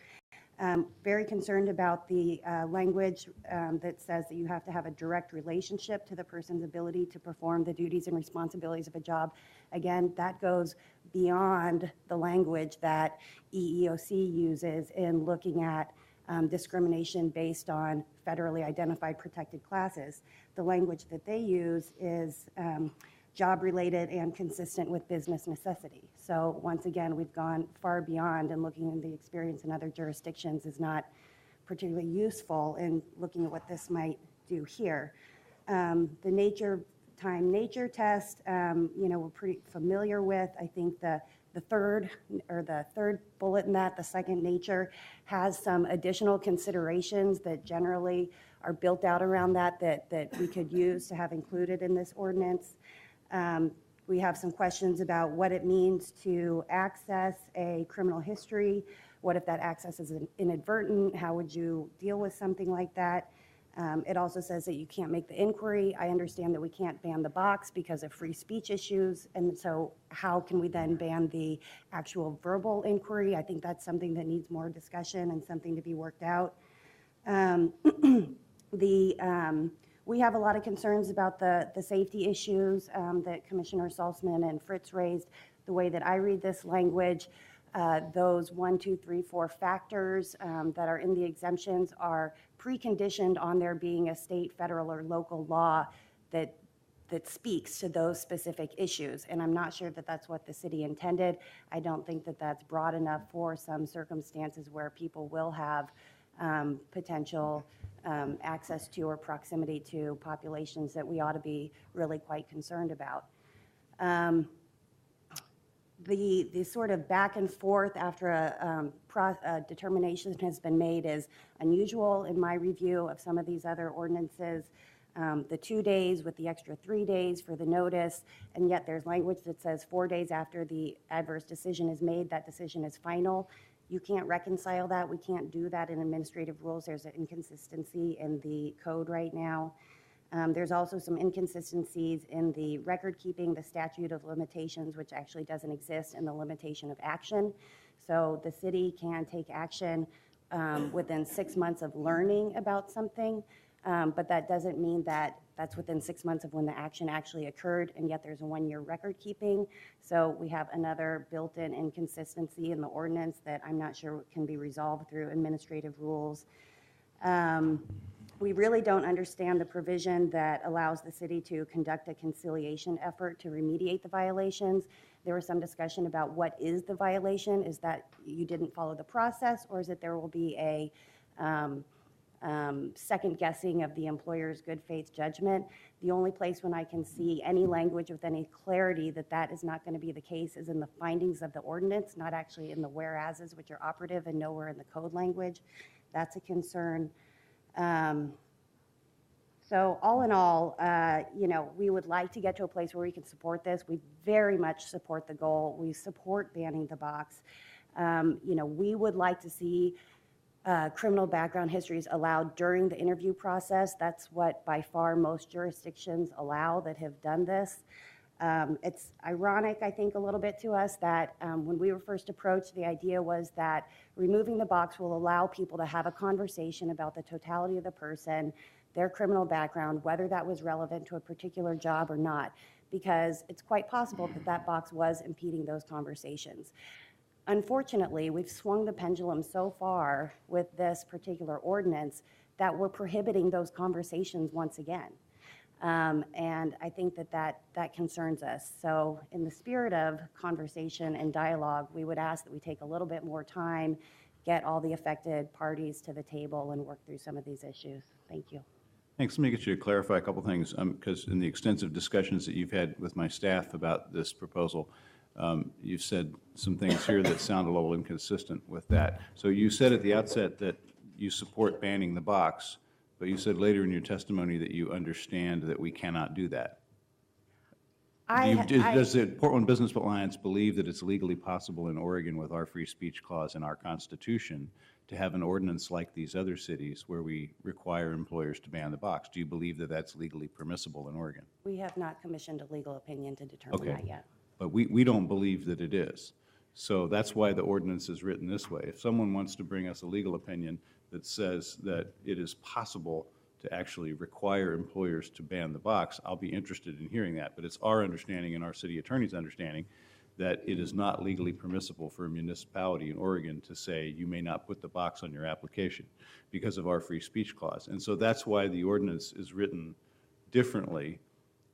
Very concerned about the language that says that you have to have a direct relationship to the person's ability to perform the duties and responsibilities of a job. Again, that goes beyond the language that EEOC uses in looking at discrimination based on federally identified protected classes. The language that they use is job-related and consistent with business necessity. So once again, we've gone far beyond, and looking at the experience in other jurisdictions is not particularly useful in looking at what this might do here. The nature test, you know, we're pretty familiar with. I think the third bullet in that, the second nature, has some additional considerations that generally are built out around that we could use to have included in this ordinance. We have some questions about what it means to access a criminal history. What if that access is inadvertent? How would you deal with something like that? It also says that you can't make the inquiry. I understand that we can't ban the box because of free speech issues, and so how can we then ban the actual verbal inquiry? I think that's something that needs more discussion and something to be worked out. We have a lot of concerns about the safety issues that Commissioner Salzman and Fritz raised. The way that I read this language, those 1, 2, 3, 4 factors that are in the exemptions are preconditioned on there being a state, federal, or local law that speaks to those specific issues. And I'm not sure that that's what the city intended. I don't think that that's broad enough for some circumstances where people will have potential access to or proximity to populations that we ought to be really quite concerned about. The sort of back and forth after a determination has been made is unusual in my review of some of these other ordinances. The 2 days with the extra 3 days for the notice, and yet there's language that says 4 days after the adverse decision is made, that decision is final. You can't reconcile that. We can't do that in administrative rules. There's an inconsistency in the code right now. There's also some inconsistencies in the record keeping, the statute of limitations, which actually doesn't exist, and the limitation of action. So the city can take action within 6 months of learning about something. But that doesn't mean that that's within 6 months of when the action actually occurred, and yet there's a 1-year record keeping. So we have another built-in inconsistency in the ordinance that I'm not sure can be resolved through administrative rules. We really don't understand the provision that allows the city to conduct a conciliation effort to remediate the violations. There was some discussion about what is the violation. Is that you didn't follow the process, or is it there will be a second guessing of the employer's good faith judgment? The only place when I can see any language with any clarity that that is not going to be the case is in the findings of the ordinance, not actually in the whereases, which are operative and nowhere in the code language. That's a concern. So all in all, you know, we would like to get to a place where we can support this. We very much support the goal. We support banning the box. You know, we would like to see criminal background histories allowed during the interview process. That's what by far most jurisdictions allow that have done this. It's ironic, I think, a little bit to us that when we were first approached, the idea was that removing the box will allow people to have a conversation about the totality of the person, their criminal background, whether that was relevant to a particular job or not, because it's quite possible that that box was impeding those conversations. Unfortunately, we've swung the pendulum so far with this particular ordinance that we're prohibiting those conversations once again. And I think that concerns us. So in the spirit of conversation and dialogue, we would ask that we take a little bit more time, get all the affected parties to the table and work through some of these issues. Thank you. Thanks. Let me get you to clarify a couple things, because in the extensive discussions that you've had with my staff about this proposal, you've said some things here that sound a little inconsistent with that. So you said at the outset that you support banning the box, but you said later in your testimony that you understand that we cannot do that. Does the Portland Business Alliance believe that it's legally possible in Oregon with our free speech clause in our Constitution to have an ordinance like these other cities where we require employers to ban the box? Do you believe that that's legally permissible in Oregon? We have not commissioned a legal opinion to determine that yet. But we don't believe that it is. So that's why the ordinance is written this way. If someone wants to bring us a legal opinion that says that it is possible to actually require employers to ban the box, I'll be interested in hearing that. But it's our understanding and our city attorney's understanding that it is not legally permissible for a municipality in Oregon to say you may not put the box on your application because of our free speech clause. And so that's why the ordinance is written differently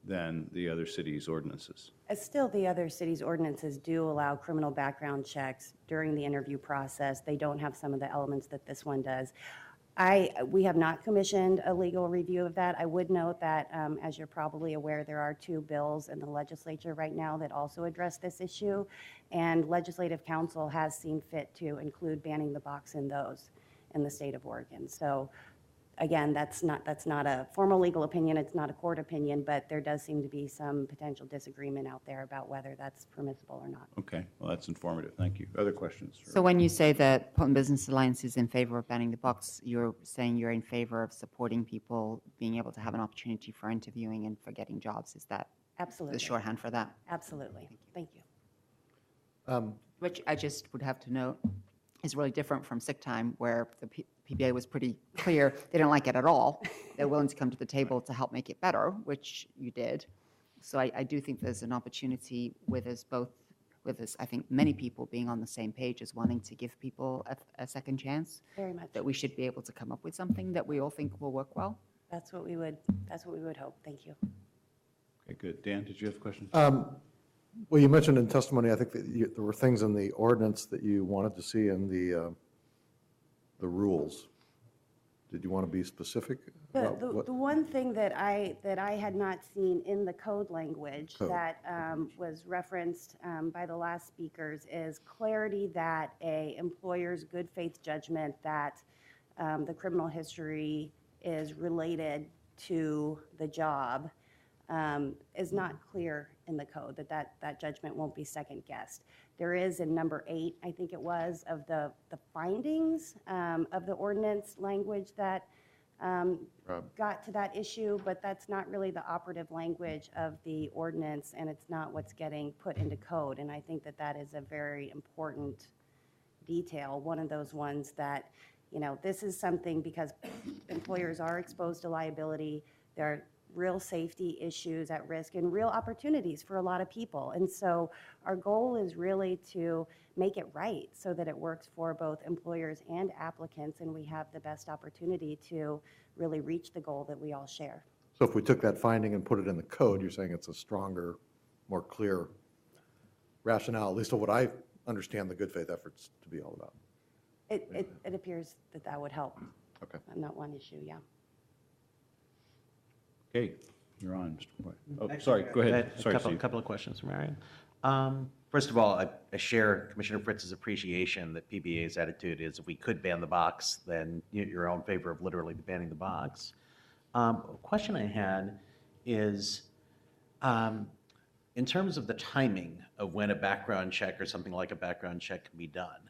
than the other cities' ordinances. Still, the other cities' ordinances do allow criminal background checks during the interview process. They don't have some of the elements that this one does. We have not commissioned a legal review of that. I would note that, as you're probably aware, there are 2 bills in the legislature right now that also address this issue, and Legislative Council has seen fit to include banning the box in those in the state of Oregon. So again, that's not a formal legal opinion, it's not a court opinion, but there does seem to be some potential disagreement out there about whether that's permissible or not. Okay, well, that's informative. Thank you. Other questions? So when you say that Portland Business Alliance is in favor of banning the box, you're saying you're in favor of supporting people being able to have an opportunity for interviewing and for getting jobs. Is that absolutely the shorthand for that? Absolutely. Thank you. Which I just would have to note is really different from sick time, where the PBA was pretty clear they don't like it at all. They're willing to come to the table to help make it better, which you did. So I do think there's an opportunity with us both, I think many people being on the same page as wanting to give people a second chance. Very much. That we should be able to come up with something that we all think will work well. That's what we would hope. Thank you. Okay, good. Dan, did you have a question? Well, you mentioned in testimony, I think that there were things in the ordinance that you wanted to see in the rules. Did you want to be specific? The one thing that I had not seen in the code language that was referenced by the last speakers is clarity that a employer's good faith judgment that the criminal history is related to the job is not clear in the code, that judgment won't be second guessed. There is in number 8, I think it was, of the findings of the ordinance language that got to that issue, but that's not really the operative language of the ordinance, and it's not what's getting put into code. And I think that is a very important detail, one of those ones that You know, this is something because employers are exposed to liability. There are real safety issues at risk and real opportunities for a lot of people. And so our goal is really to make it right so that it works for both employers and applicants, and we have the best opportunity to really reach the goal that we all share. So if we took that finding and put it in the code, you're saying it's a stronger, more clear rationale, at least of what I understand the good faith efforts to be all about. It appears that that would help. Okay. On that one issue, yeah. Okay, you're on, Mr. Boyd. Oh, Actually, sorry, go I ahead. had Sorry, a Steve. couple of questions for Marion. First of all, I share Commissioner Fritz's appreciation that PBA's attitude is if we could ban the box, then you're all in favor of literally banning the box. A question I had is, in terms of the timing of when a background check or something like a background check can be done,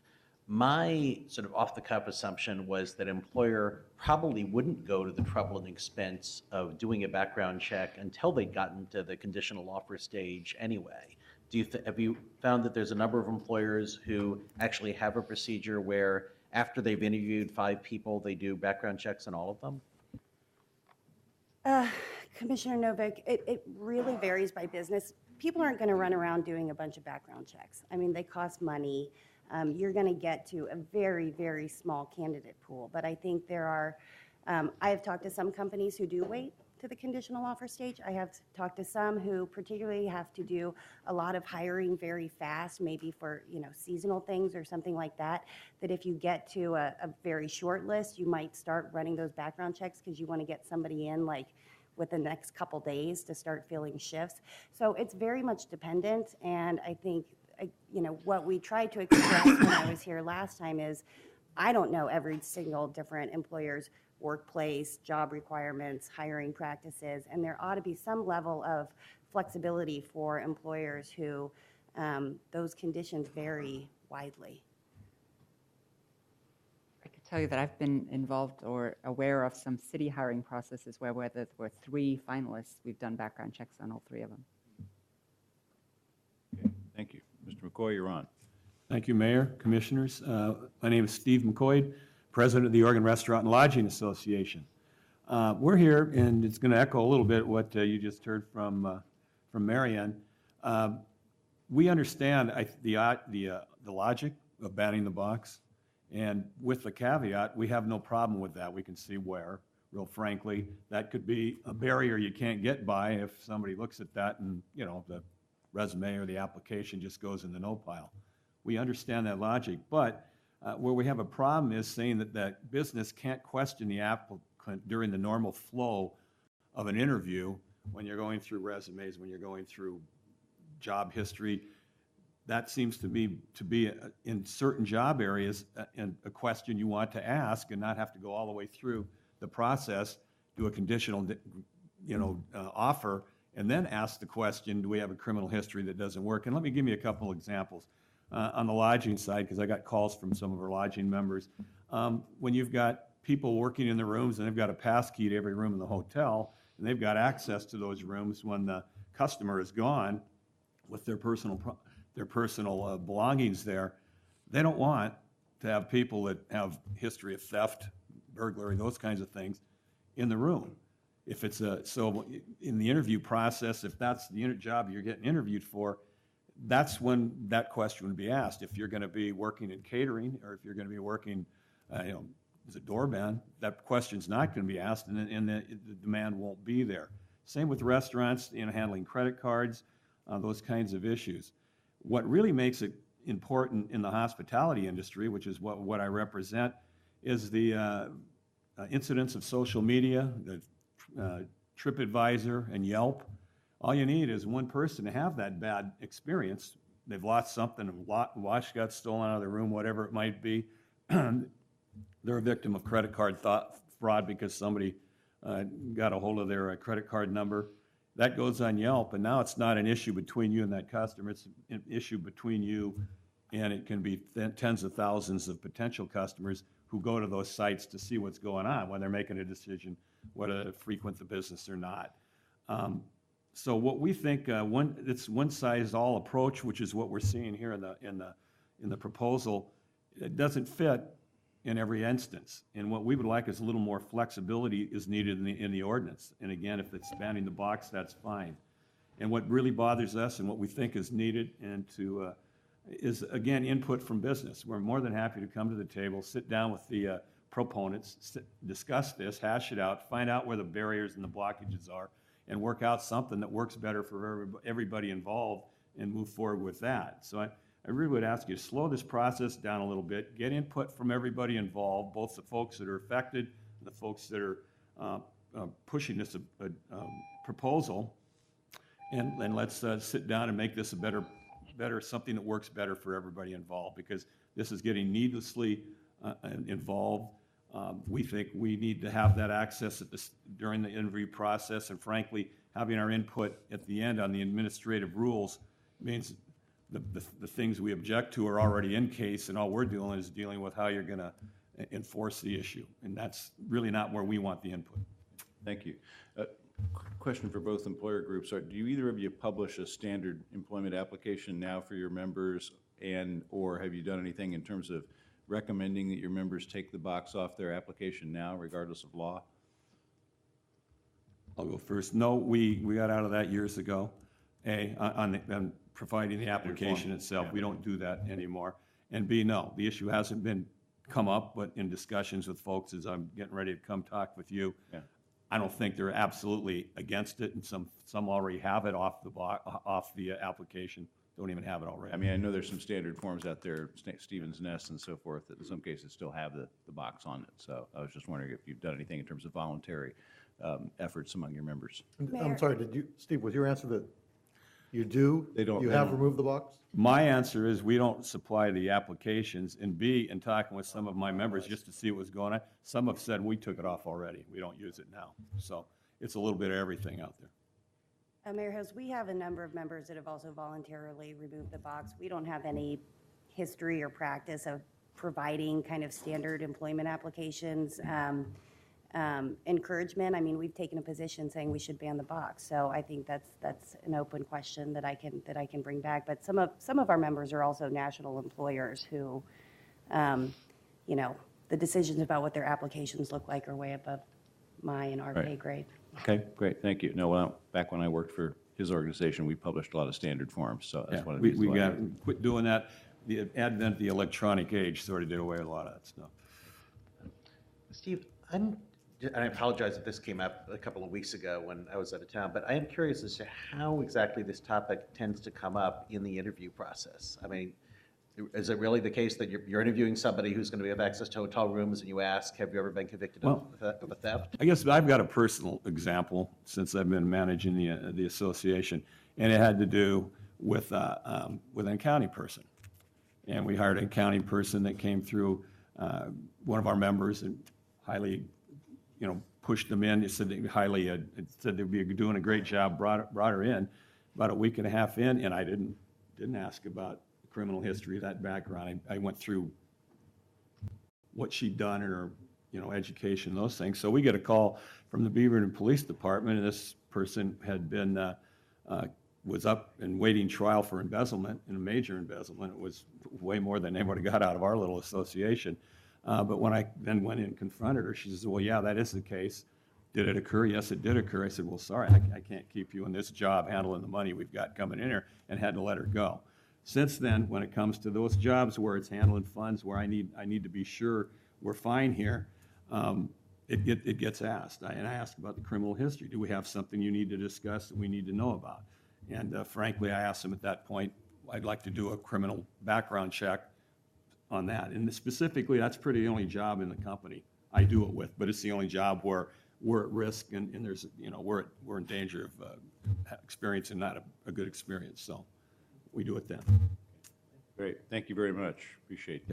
my sort of off-the-cuff assumption was that employer probably wouldn't go to the trouble and expense of doing a background check until they'd gotten to the conditional offer stage anyway. Have you found that there's a number of employers who actually have a procedure where after they've interviewed 5 people, they do background checks on all of them? Commissioner Novick, it really varies by business. People aren't going to run around doing a bunch of background checks. I mean, they cost money. You're going to get to a very, very small candidate pool. But I think there are, I have talked to some companies who do wait to the conditional offer stage. I have talked to some who particularly have to do a lot of hiring very fast, maybe for, you know, seasonal things or something like that, that if you get to a very short list, you might start running those background checks because you want to get somebody in like with the next couple days to start filling shifts. So it's very much dependent, and I think, you know, what we tried to express when I was here last time is I don't know every single different employer's workplace, job requirements, hiring practices, and there ought to be some level of flexibility for employers who those conditions vary widely. I could tell you that I've been involved or aware of some city hiring processes where there were 3 finalists, we've done background checks on all 3 of them. Okay, thank you. Mr. McCoy, you're on. Thank you, Mayor, Commissioners. My name is Steve McCoy, President of the Oregon Restaurant and Lodging Association. We're here, and it's going to echo a little bit what you just heard from Marianne. We understand the logic of banning the box, and with the caveat, we have no problem with that. We can see where, real frankly, that could be a barrier you can't get by if somebody looks at that and, you know, the resume or the application just goes in the no pile. We understand that logic, but where we have a problem is saying that business can't question the applicant during the normal flow of an interview when you're going through resumes, when you're going through job history. That seems to be in certain job areas a question you want to ask and not have to go all the way through the process, do a conditional, offer, and then ask the question, do we have a criminal history that doesn't work? And let me give you a couple examples. On the lodging side, because I got calls from some of our lodging members, when you've got people working in the rooms and they've got a pass key to every room in the hotel, and they've got access to those rooms when the customer is gone with their personal belongings there, they don't want to have people that have history of theft, burglary, those kinds of things in the room. If it's so in the interview process, if that's the job you're getting interviewed for, that's when that question would be asked. If you're going to be working in catering, or if you're going to be working, as a doorman, that question's not going to be asked, and the demand won't be there. Same with restaurants, handling credit cards, those kinds of issues. What really makes it important in the hospitality industry, which is what I represent, is the incidence of social media, the TripAdvisor and Yelp. All you need is one person to have that bad experience. They've lost something, a watch got stolen out of their room, whatever it might be. They're a victim of credit card fraud because somebody got a hold of their credit card number. That goes on Yelp, and now it's not an issue between you and that customer. It's an issue between you, and it can be tens of thousands of potential customers who go to those sites to see what's going on when they're making a decision whether to frequent the business or not. So what we think, it's one-size-all approach, which is what we're seeing here in the proposal. It doesn't fit in every instance. And what we would like is a little more flexibility is needed in the ordinance. And again, if it's spanning the box, that's fine. And what really bothers us and what we think is needed is, again, input from business. We're more than happy to come to the table, sit down with the proponents, discuss this, hash it out, find out where the barriers and the blockages are, and work out something that works better for everybody involved and move forward with that. So I really would ask you to slow this process down a little bit, get input from everybody involved, both the folks that are affected and the folks that are pushing this proposal, and let's sit down and make this a better something that works better for everybody involved, because this is getting needlessly involved. We think we need to have that access during the interview process, and frankly, having our input at the end on the administrative rules means the things we object to are already in case, and all we're doing is dealing with how you're going to enforce the issue, and that's really not where we want the input. Thank you. Question for both employer groups. Do you either of you publish a standard employment application now for your members, or have you done anything in terms of recommending that your members take the box off their application now, regardless of law? I'll go first. No, we got out of that years ago. On providing the application itself, we don't do that anymore. And B, no, the issue hasn't come up, but in discussions with folks as I'm getting ready to come talk with you, I don't think they're absolutely against it, and some already have it off the application. Don't even have it already. I mean, I know there's some standard forms out there, Stevens Nest and so forth, that in some cases still have the box on it. So I was just wondering if you've done anything in terms of voluntary efforts among your members. I'm sorry, Steve, was your answer that you do? You have removed the box? My answer is we don't supply the applications, and B, in talking with some of my members just to see what was going on, some have said we took it off already. We don't use it now. So it's a little bit of everything out there. Mayor Hills, we have a number of members that have also voluntarily removed the box. We don't have any history or practice of providing kind of standard employment applications. Encouragement, I mean, we've taken a position saying we should ban the box. So I think that's an open question that I can bring back. But some of our members are also national employers who, you know, the decisions about what their applications look like are way above my and our pay grade. Okay, great, thank you. No, back when I worked for his organization, we published a lot of standard forms, so that's one of the we got quit doing that. The advent of the electronic age sort of did away with a lot of that stuff. Steve, and I apologize if this came up a couple of weeks ago when I was out of town, but I am curious as to how exactly this topic tends to come up in the interview process. I mean, is it really the case that you're interviewing somebody who's going to have access to hotel rooms and you ask, have you ever been convicted of a theft? I guess I've got a personal example since I've been managing the association, and it had to do with an accounting person. And we hired an accounting person that came through one of our members and highly, pushed them in. He said they'd be doing a great job, brought her in. About a week and a half in, and I didn't ask about criminal history, that background. I went through what she'd done in her, education, those things. So we get a call from the Beaverton Police Department, and this person had been, was up and waiting trial for embezzlement, and a major embezzlement. It was way more than anybody got out of our little association. But when I then went in and confronted her, she says, well, yeah, that is the case. Did it occur? Yes, it did occur. I said, well, sorry, I can't keep you in this job handling the money we've got coming in here, and had to let her go. Since then, when it comes to those jobs where it's handling funds, where I need to be sure we're fine here, it gets asked. And I asked about the criminal history. Do we have something you need to discuss that we need to know about? And frankly, I asked them at that point, I'd like to do a criminal background check on that. And specifically, that's pretty the only job in the company I do it with, but it's the only job where we're at risk and there's, we're in danger of experiencing not a good experience. So we do it then. Great, thank you very much. Appreciate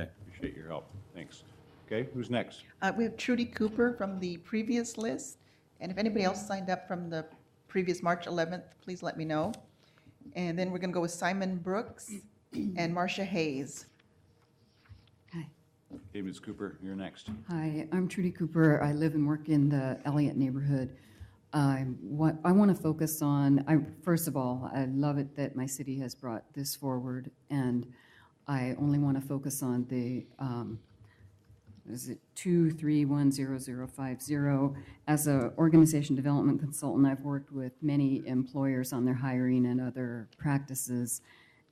your help. Thanks. Okay, who's next? We have Trudy Cooper from the previous list. And if anybody else signed up from the previous March 11th, please let me know. And then we're going to go with Simon Brooks and Marcia Hayes. Okay, Ms. Cooper, you're next. Hi, I'm Trudy Cooper. I live and work in the Elliott neighborhood. I want to focus on, first of all, I love it that my city has brought this forward, and I only want to focus on the is it 2310050. As a organization development consultant, I've worked with many employers on their hiring and other practices,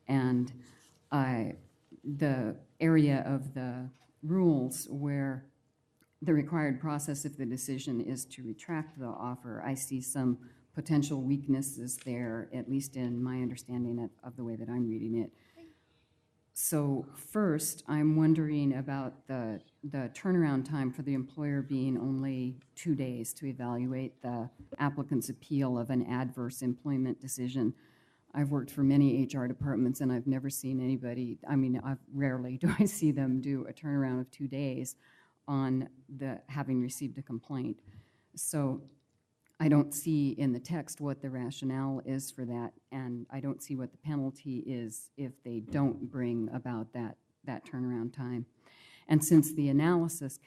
and the area of the rules where the required process if the decision is to retract the offer, I see some potential weaknesses there, at least in my understanding of the way that I'm reading it. So first, I'm wondering about the turnaround time for the employer being only 2 days to evaluate the applicant's appeal of an adverse employment decision. I've worked for many HR departments, and I've never seen anybody, rarely do I see them do a turnaround of 2 days on having received a complaint. So I don't see in the text what the rationale is for that, and I don't see what the penalty is if they don't bring about that turnaround time. And since the analysis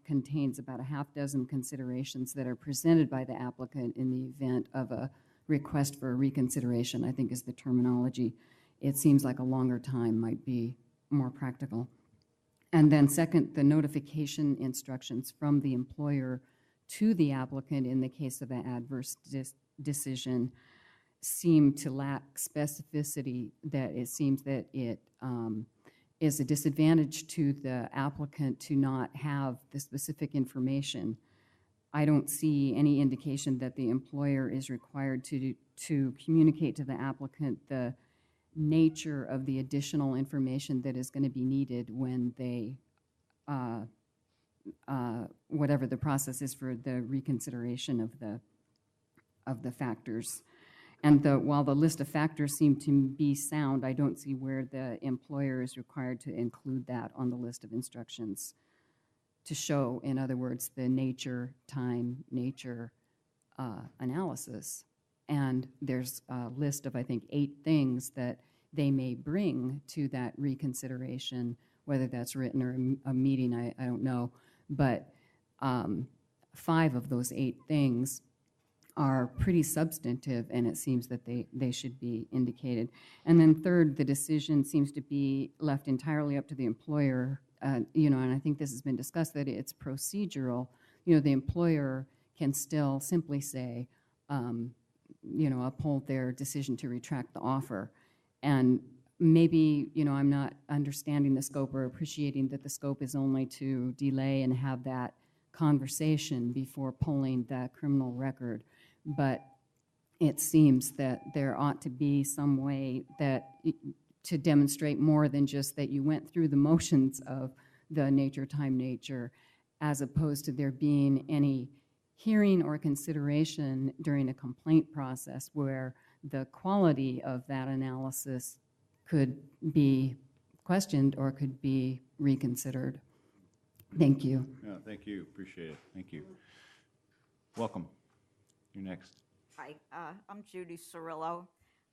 contains about a half dozen considerations that are presented by the applicant in the event of a request for a reconsideration, I think is the terminology, it seems like a longer time might be more practical. And then second, the notification instructions from the employer to the applicant in the case of an adverse decision seem to lack specificity, that it seems that it is a disadvantage to the applicant to not have the specific information. I don't see any indication that the employer is required to communicate to the applicant the nature of the additional information that is going to be needed when they, whatever the process is for the reconsideration of the factors. And while the list of factors seem to be sound, I don't see where the employer is required to include that on the list of instructions to show, in other words, the nature, time, nature analysis. And there's a list of, I think, 8 things that they may bring to that reconsideration, whether that's written or a meeting, I don't know. But 5 of those 8 things are pretty substantive, and it seems that they should be indicated. And then third, the decision seems to be left entirely up to the employer, and I think this has been discussed, that it's procedural. The employer can still simply say, uphold their decision to retract the offer. And maybe, I'm not understanding the scope or appreciating that the scope is only to delay and have that conversation before pulling the criminal record. But it seems that there ought to be some way to demonstrate more than just that you went through the motions of the nature, time, nature, as opposed to there being any hearing or consideration during a complaint process where the quality of that analysis could be questioned or could be reconsidered. Thank you. Yeah, thank you. Appreciate it. Thank you. Welcome. You're next. Hi, I'm Judy Cirillo.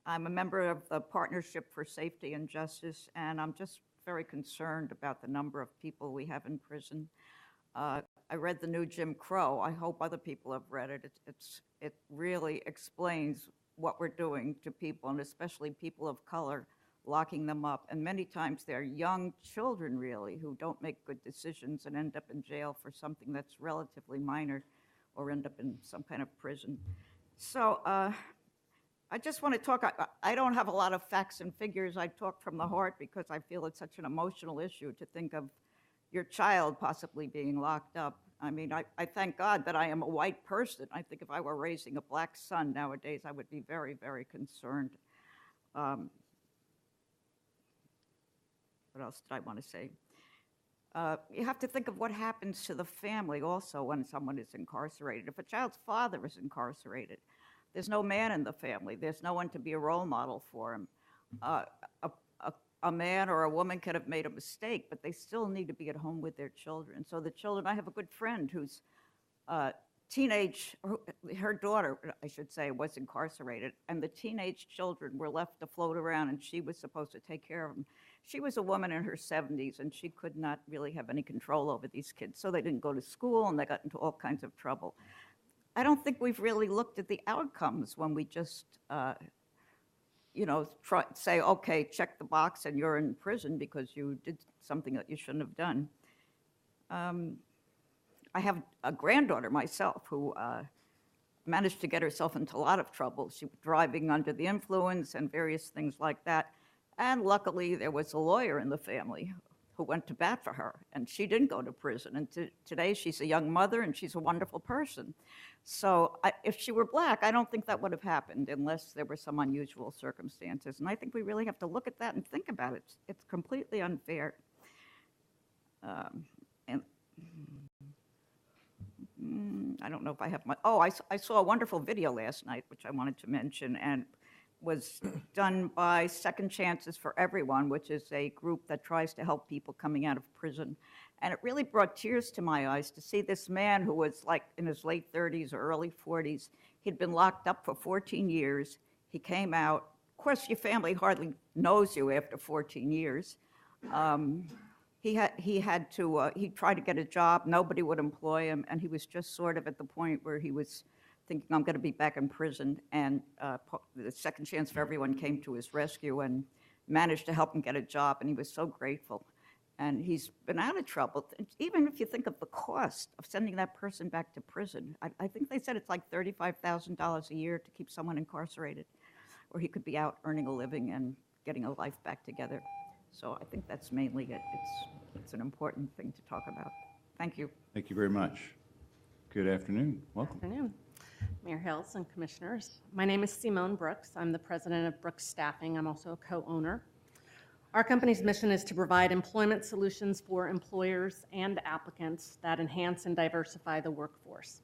I'm a member of the Partnership for Safety and Justice, and I'm just very concerned about the number of people we have in prison. I read the new Jim Crow. I hope other people have read it. It really explains what we're doing to people, and especially people of color, locking them up. And many times they're young children, really, who don't make good decisions and end up in jail for something that's relatively minor or end up in some kind of prison. So I just want to talk, I don't have a lot of facts and figures. I talk from the heart because I feel it's such an emotional issue to think of your child possibly being locked up. I mean, I thank God that I am a white person. I think if I were raising a black son nowadays, I would be very, very concerned. What else did I want to say? You have to think of what happens to the family also when someone is incarcerated. If a child's father is incarcerated, there's no man in the family. There's no one to be a role model for him. A man or a woman could have made a mistake, but they still need to be at home with their children. So the children, I have a good friend who's her daughter, I should say, was incarcerated, and the teenage children were left to float around, and she was supposed to take care of them. She was a woman in her 70s, and she could not really have any control over these kids, so they didn't go to school, and they got into all kinds of trouble. I don't think we've really looked at the outcomes when we just, say, okay, check the box, and you're in prison because you did something that you shouldn't have done. I have a granddaughter myself who managed to get herself into a lot of trouble. She was driving under the influence and various things like that. And luckily, there was a lawyer in the family who went to bat for her, and she didn't go to prison. And today, she's a young mother, and she's a wonderful person. So if she were black, I don't think that would have happened unless there were some unusual circumstances. And I think we really have to look at that and think about it. It's completely unfair. And I don't know if I have my, I saw a wonderful video last night, which I wanted to mention, and was done by Second Chances for Everyone, which is a group that tries to help people coming out of prison. And it really brought tears to my eyes to see this man who was like in his late 30s or early 40s. He'd been locked up for 14 years. He came out. Of course, your family hardly knows you after 14 years. He tried to get a job. Nobody would employ him. And he was just sort of at the point where he was thinking, I'm going to be back in prison. And the Second Chance for Everyone came to his rescue and managed to help him get a job. And he was so grateful. And he's been out of trouble. Even if you think of the cost of sending that person back to prison, I think they said it's like $35,000 a year to keep someone incarcerated, or he could be out earning a living and getting a life back together. So I think that's mainly it. It's an important thing to talk about. Thank you. Thank you very much. Good afternoon. Welcome. Good afternoon, Mayor Hills and Commissioners. My name is Simone Brooks. I'm the president of Brooks Staffing. I'm also a co-owner. Our company's mission is to provide employment solutions for employers and applicants that enhance and diversify the workforce.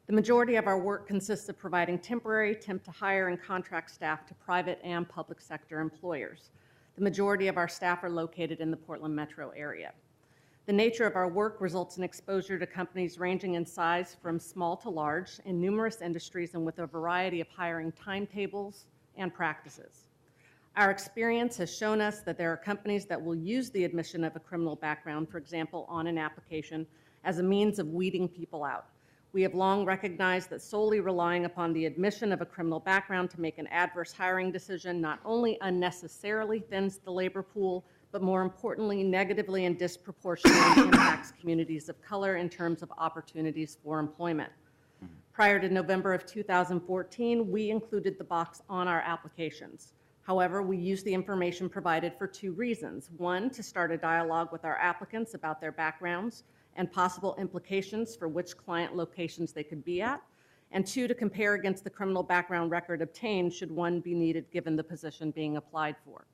The majority of our work consists of providing temporary, temp-to-hire, and contract staff to private and public sector employers. The majority of our staff are located in the Portland metro area. The nature of our work results in exposure to companies ranging in size from small to large in numerous industries and with a variety of hiring timetables and practices. Our experience has shown us that there are companies that will use the admission of a criminal background, for example, on an application, as a means of weeding people out. We have long recognized that solely relying upon the admission of a criminal background to make an adverse hiring decision not only unnecessarily thins the labor pool, but more importantly, negatively and disproportionately impacts communities of color in terms of opportunities for employment. Prior to November of 2014, we included the box on our applications. However, we used the information provided for two reasons. One, to start a dialogue with our applicants about their backgrounds and possible implications for which client locations they could be at, and two, to compare against the criminal background record obtained should one be needed given the position being applied for.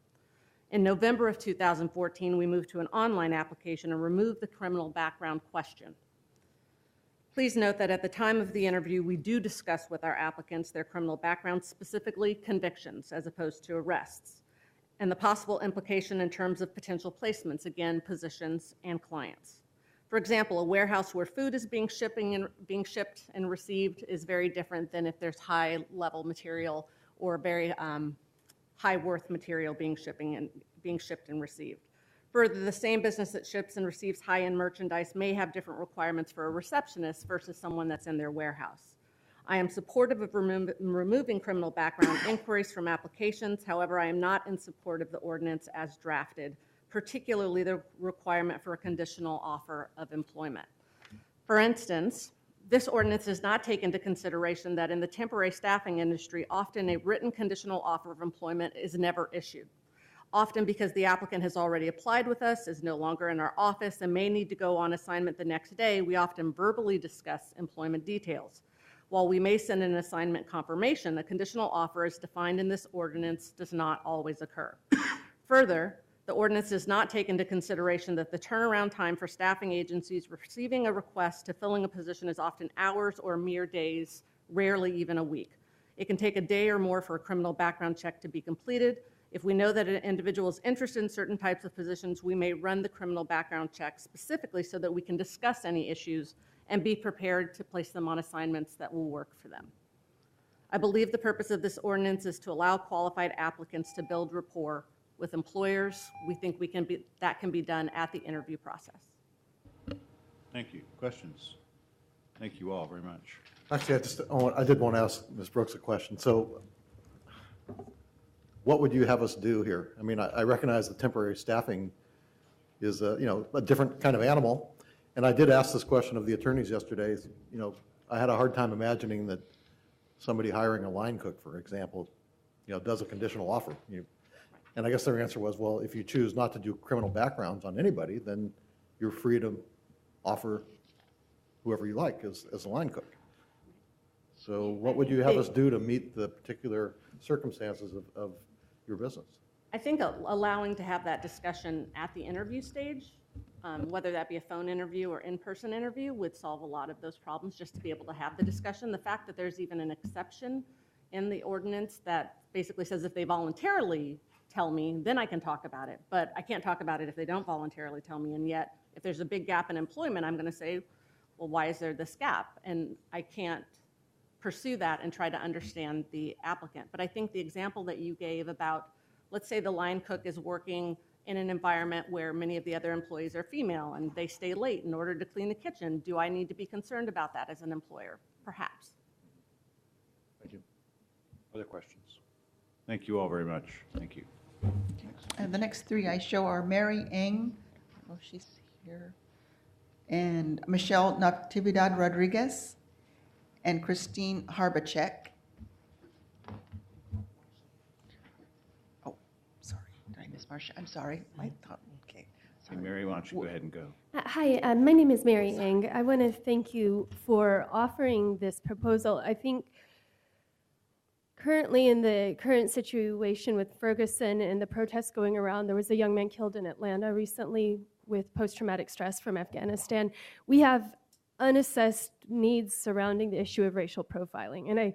In November of 2014, we moved to an online application and removed the criminal background question. Please note that at the time of the interview, we do discuss with our applicants their criminal background, specifically convictions as opposed to arrests, and the possible implication in terms of potential placements, again, positions and clients. For example, a warehouse where food is being shipped and received is very different than if there's high-level material or very high-worth material being shipped and received. Further, the same business that ships and receives high-end merchandise may have different requirements for a receptionist versus someone that's in their warehouse. I am supportive of removing criminal background inquiries from applications. However, I am not in support of the ordinance as drafted, particularly the requirement for a conditional offer of employment. For instance, this ordinance does not take into consideration that in the temporary staffing industry, often a written conditional offer of employment is never issued. Often because the applicant has already applied with us, is no longer in our office, and may need to go on assignment the next day, we often verbally discuss employment details. While we may send an assignment confirmation, a conditional offer as defined in this ordinance does not always occur. Further, the ordinance does not take into consideration that the turnaround time for staffing agencies receiving a request to filling a position is often hours or mere days, rarely even a week. It can take a day or more for a criminal background check to be completed. If we know that an individual is interested in certain types of positions, we may run the criminal background check specifically so that we can discuss any issues and be prepared to place them on assignments that will work for them. I believe the purpose of this ordinance is to allow qualified applicants to build rapport with employers. We think that can be done at the interview process. Thank you. Questions? Thank you all very much. Actually, I did want to ask Ms. Brooks a question. So what would you have us do here? I mean, I recognize that temporary staffing is a different kind of animal, And I did ask this question of the attorneys yesterday. You know, I had a hard time imagining that somebody hiring a line cook, for example, you know, does a conditional offer. And I guess their answer was, well, if you choose not to do criminal backgrounds on anybody, then you're free to offer whoever you like as a line cook. So what would you have us do to meet the particular circumstances of your business? I think allowing to have that discussion at the interview stage, whether that be a phone interview or in-person interview, would solve a lot of those problems, just to be able to have the discussion. The fact that there's even an exception in the ordinance that basically says if they voluntarily tell me, then I can talk about it. But I can't talk about it if they don't voluntarily tell me. And yet, if there's a big gap in employment, I'm going to say, well, why is there this gap? And I can't pursue that and try to understand the applicant. But I think the example that you gave about, let's say the line cook is working in an environment where many of the other employees are female and they stay late in order to clean the kitchen. Do I need to be concerned about that as an employer? Perhaps. Thank you. Other questions? Thank you all very much. Thank you. And the next three I show are Mary Ng, oh, she's here, and Michelle Natividad Rodriguez, and Christine Harbacek. Oh, sorry, did I miss Marcia? I'm sorry. I thought, okay. Hey, Mary, why don't you go ahead and go? Hi, my name is Mary Ng. I want to thank you for offering this proposal. I think currently in the current situation with Ferguson and the protests going around, there was a young man killed in Atlanta recently with post-traumatic stress from Afghanistan. We have unassessed needs surrounding the issue of racial profiling. And I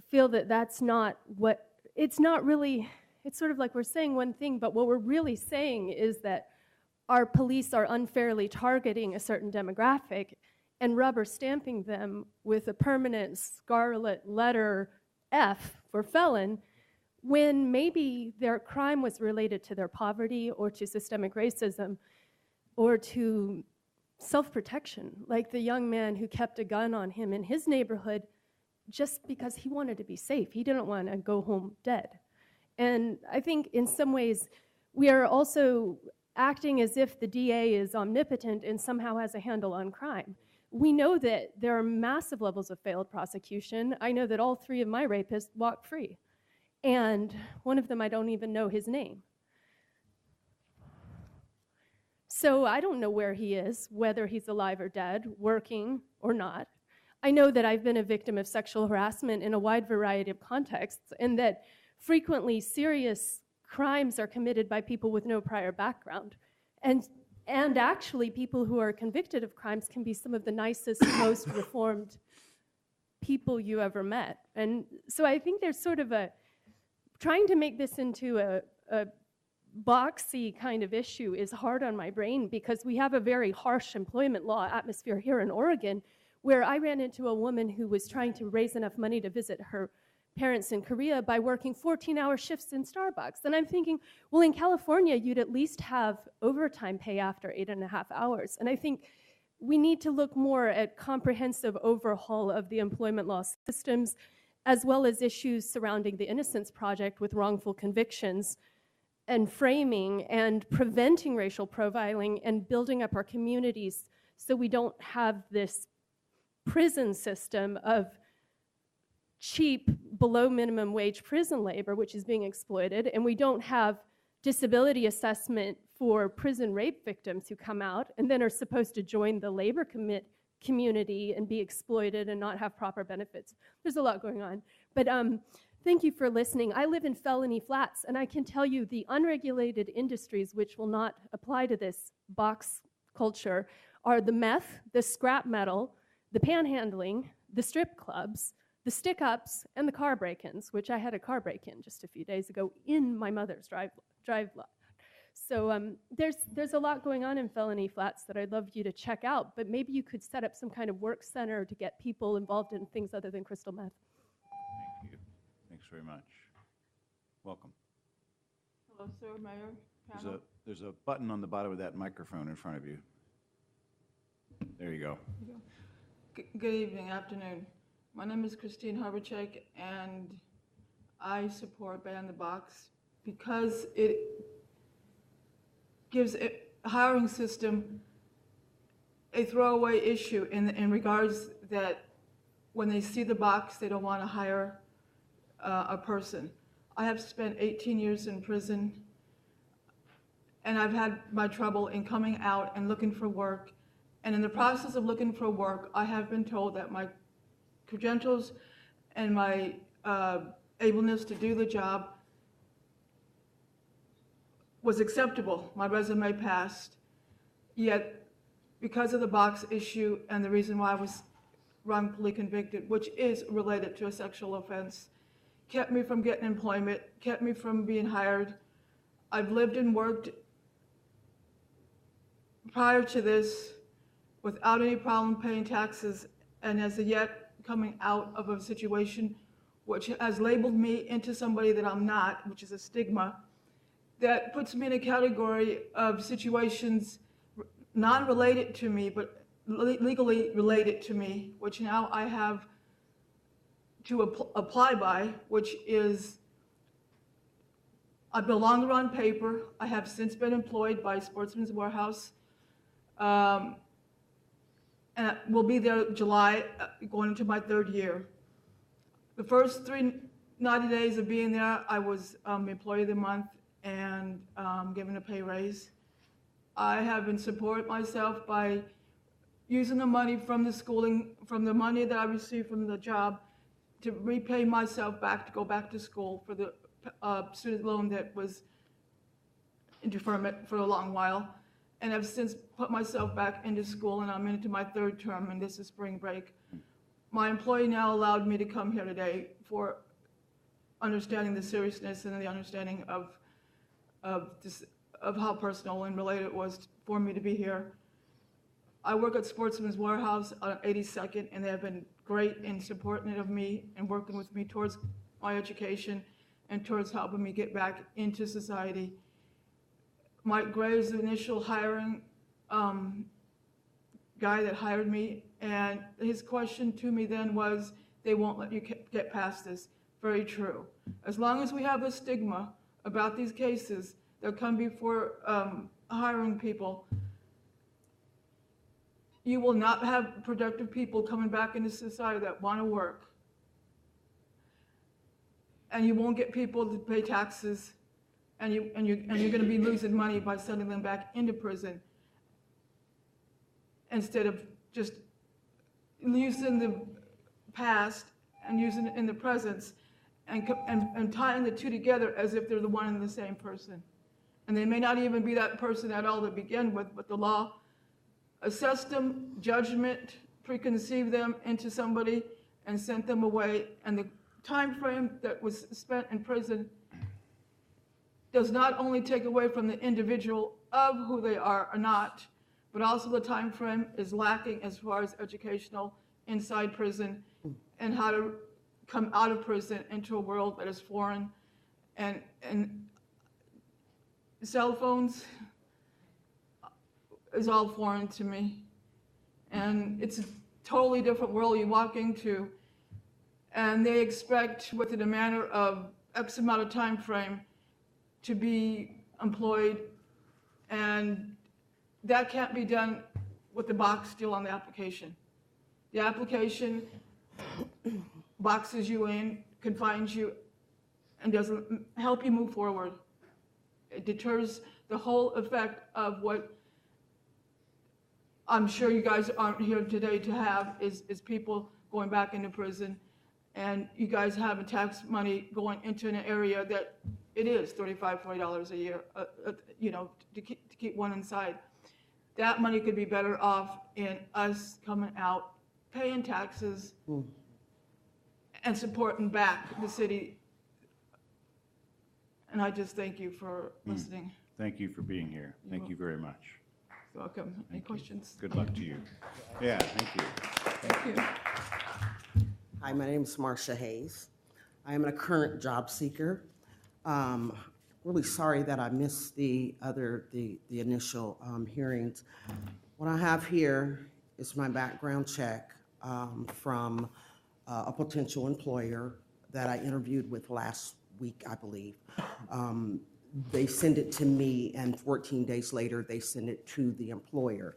feel that that's not what, it's not really, it's sort of like we're saying one thing, but what we're really saying is that our police are unfairly targeting a certain demographic and rubber stamping them with a permanent scarlet letter F for felon, when maybe their crime was related to their poverty or to systemic racism or to self-protection, like the young man who kept a gun on him in his neighborhood just because he wanted to be safe. He didn't want to go home dead. And I think in some ways we are also acting as if the DA is omnipotent and somehow has a handle on crime. We know that there are massive levels of failed prosecution. I know that all three of my rapists walk free. And one of them, I don't even know his name. So I don't know where he is, whether he's alive or dead, working or not. I know that I've been a victim of sexual harassment in a wide variety of contexts, and that frequently serious crimes are committed by people with no prior background. And actually, people who are convicted of crimes can be some of the nicest, most reformed people you ever met. And so I think there's sort of a, trying to make this into a boxy kind of issue is hard on my brain, because we have a very harsh employment law atmosphere here in Oregon, where I ran into a woman who was trying to raise enough money to visit her parents in Korea by working 14-hour shifts in Starbucks. And I'm thinking, well, in California, you'd at least have overtime pay after 8.5 hours. And I think we need to look more at comprehensive overhaul of the employment law systems, as well as issues surrounding the Innocence Project with wrongful convictions and framing and preventing racial profiling and building up our communities so we don't have this prison system of cheap, below minimum wage prison labor, which is being exploited, and we don't have disability assessment for prison rape victims who come out and then are supposed to join the labor community and be exploited and not have proper benefits. There's a lot going on. But thank you for listening. I live in Felony Flats, and I can tell you the unregulated industries which will not apply to this box culture are the meth, the scrap metal, the panhandling, the strip clubs, the stick-ups, and the car break-ins, which I had a car break-in just a few days ago in my mother's drive lot. So there's a lot going on in Felony Flats that I'd love you to check out, but maybe you could set up some kind of work center to get people involved in things other than crystal meth. Thank you. Thanks very much. Welcome. Hello, sir, Mayor, panel. There's a button on the bottom of that microphone in front of you. There you go. Good evening, afternoon. My name is Christine Harbacek, and I support Ban the Box because it gives a hiring system a throwaway issue in regards that when they see the box, they don't want to hire a person. I have spent 18 years in prison, and I've had my trouble in coming out and looking for work. And in the process of looking for work, I have been told that my credentials and my ableness to do the job was acceptable. My resume passed. Yet, because of the box issue and the reason why I was wrongfully convicted, which is related to a sexual offense, kept me from getting employment, kept me from being hired. I've lived and worked prior to this without any problem paying taxes, and as of yet coming out of a situation which has labeled me into somebody that I'm not, which is a stigma, that puts me in a category of situations non-related to me, but legally related to me, which now I have to apply by, which is I'm no longer on paper. I have since been employed by Sportsman's Warehouse, and I will be there July, going into my 3rd year. The first 90 days of being there, I was Employee of the Month and given a pay raise. I have been supported myself by using the money from the schooling, from the money that I received from the job, to repay myself back to go back to school for the student loan that was in deferment for a long while. And I've since put myself back into school, and I'm into my 3rd term, and this is spring break. My employee now allowed me to come here today for understanding the seriousness and the understanding of how personal and related it was for me to be here. I work at Sportsman's Warehouse on 82nd, and they have been great in supporting of me and working with me towards my education and towards helping me get back into society. Mike Graves, the initial hiring guy that hired me, and his question to me then was, they won't let you get past this. Very true. As long as we have a stigma about these cases that come before hiring people, you will not have productive people coming back into society that want to work. And you won't get people to pay taxes, and you're going to be losing money by sending them back into prison instead of just using the past and using it in the present and tying the two together as if they're the one and the same person. And they may not even be that person at all to begin with, but the law assessed them, judgment, preconceived them into somebody, and sent them away. And the time frame that was spent in prison does not only take away from the individual of who they are or not, but also the time frame is lacking as far as educational inside prison and how to come out of prison into a world that is foreign. And cell phones is all foreign to me. And it's a totally different world you walk into. And they expect, within a matter of X amount of time frame, to be employed. And that can't be done with the box still on the application. The application boxes you in, confines you, and doesn't help you move forward. It deters the whole effect of what I'm sure you guys aren't here today to have, is people going back into prison, and you guys having tax money going into an area that it is $35, $40 a year, you know, to keep one inside. That money could be better off in us coming out, paying taxes, and supporting back the city. And I just thank you for listening. Thank you for being here. Thank you very much. You're welcome. Any questions? Good luck to you. Yeah, thank you. Thank you. Hi, my name is Marcia Hayes. I am a current job seeker. Really sorry that I missed the initial hearings. What I have here is my background check from a potential employer that I interviewed with last week, I believe. They send it to me, and 14 days later, they send it to the employer.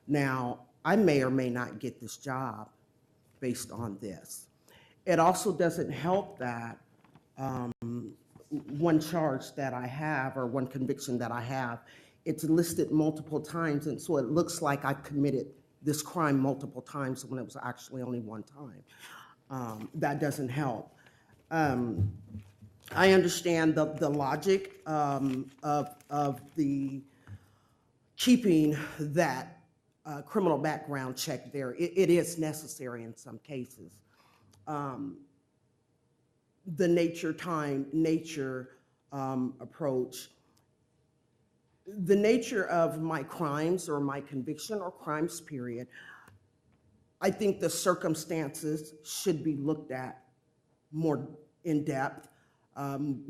Now, I may or may not get this job based on this. It also doesn't help that one charge that I have, or one conviction that I have, it's listed multiple times, and so it looks like I committed this crime multiple times when it was actually only one time. That doesn't help. I understand the logic of the keeping that criminal background check there. It is necessary in some cases. The nature approach, the nature of my crimes or my conviction or crimes period, I think the circumstances should be looked at more in depth. When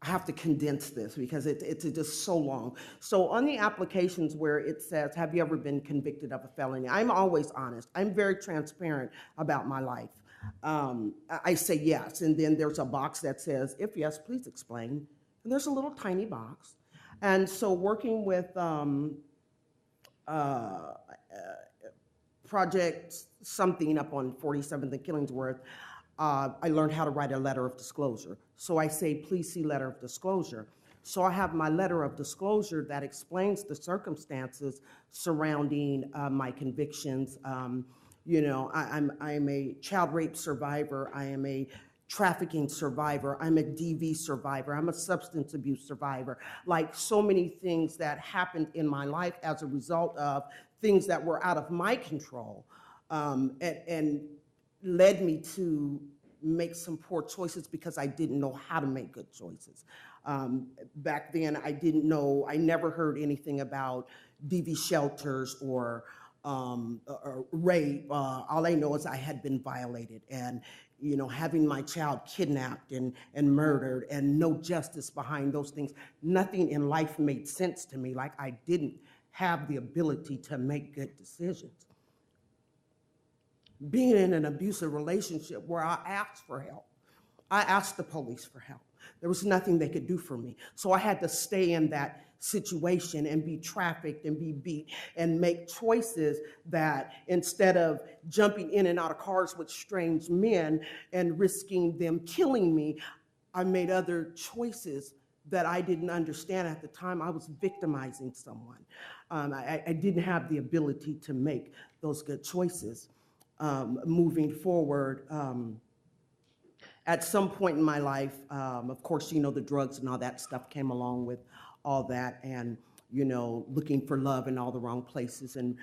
I have to condense this because it's just so long. So on the applications where it says, have you ever been convicted of a felony? I'm always honest. I'm very transparent about my life. I say yes, and then there's a box that says, if yes, please explain. And there's a little tiny box. And so working with Project something up on 47th and Killingsworth, I learned how to write a letter of disclosure. So I say, please see letter of disclosure. So I have my letter of disclosure that explains the circumstances surrounding my convictions. You know, I'm a child rape survivor. I am a trafficking survivor. I'm a DV survivor. I'm a substance abuse survivor. Like so many things that happened in my life as a result of things that were out of my control, and led me to make some poor choices because I didn't know how to make good choices. Back then, I didn't know, I never heard anything about DV shelters or rape. All I know is I had been violated, and you know, having my child kidnapped and murdered and no justice behind those things. Nothing in life made sense to me, like I didn't have the ability to make good decisions. Being in an abusive relationship where I asked for help, I asked the police for help. There was nothing they could do for me. So I had to stay in that situation and be trafficked and be beat and make choices that instead of jumping in and out of cars with strange men and risking them killing me, I made other choices that I didn't understand at the time. I was victimizing someone. I didn't have the ability to make those good choices. Moving forward, at some point in my life, of course, you know, the drugs and all that stuff came along with all that, and, you know, looking for love in all the wrong places and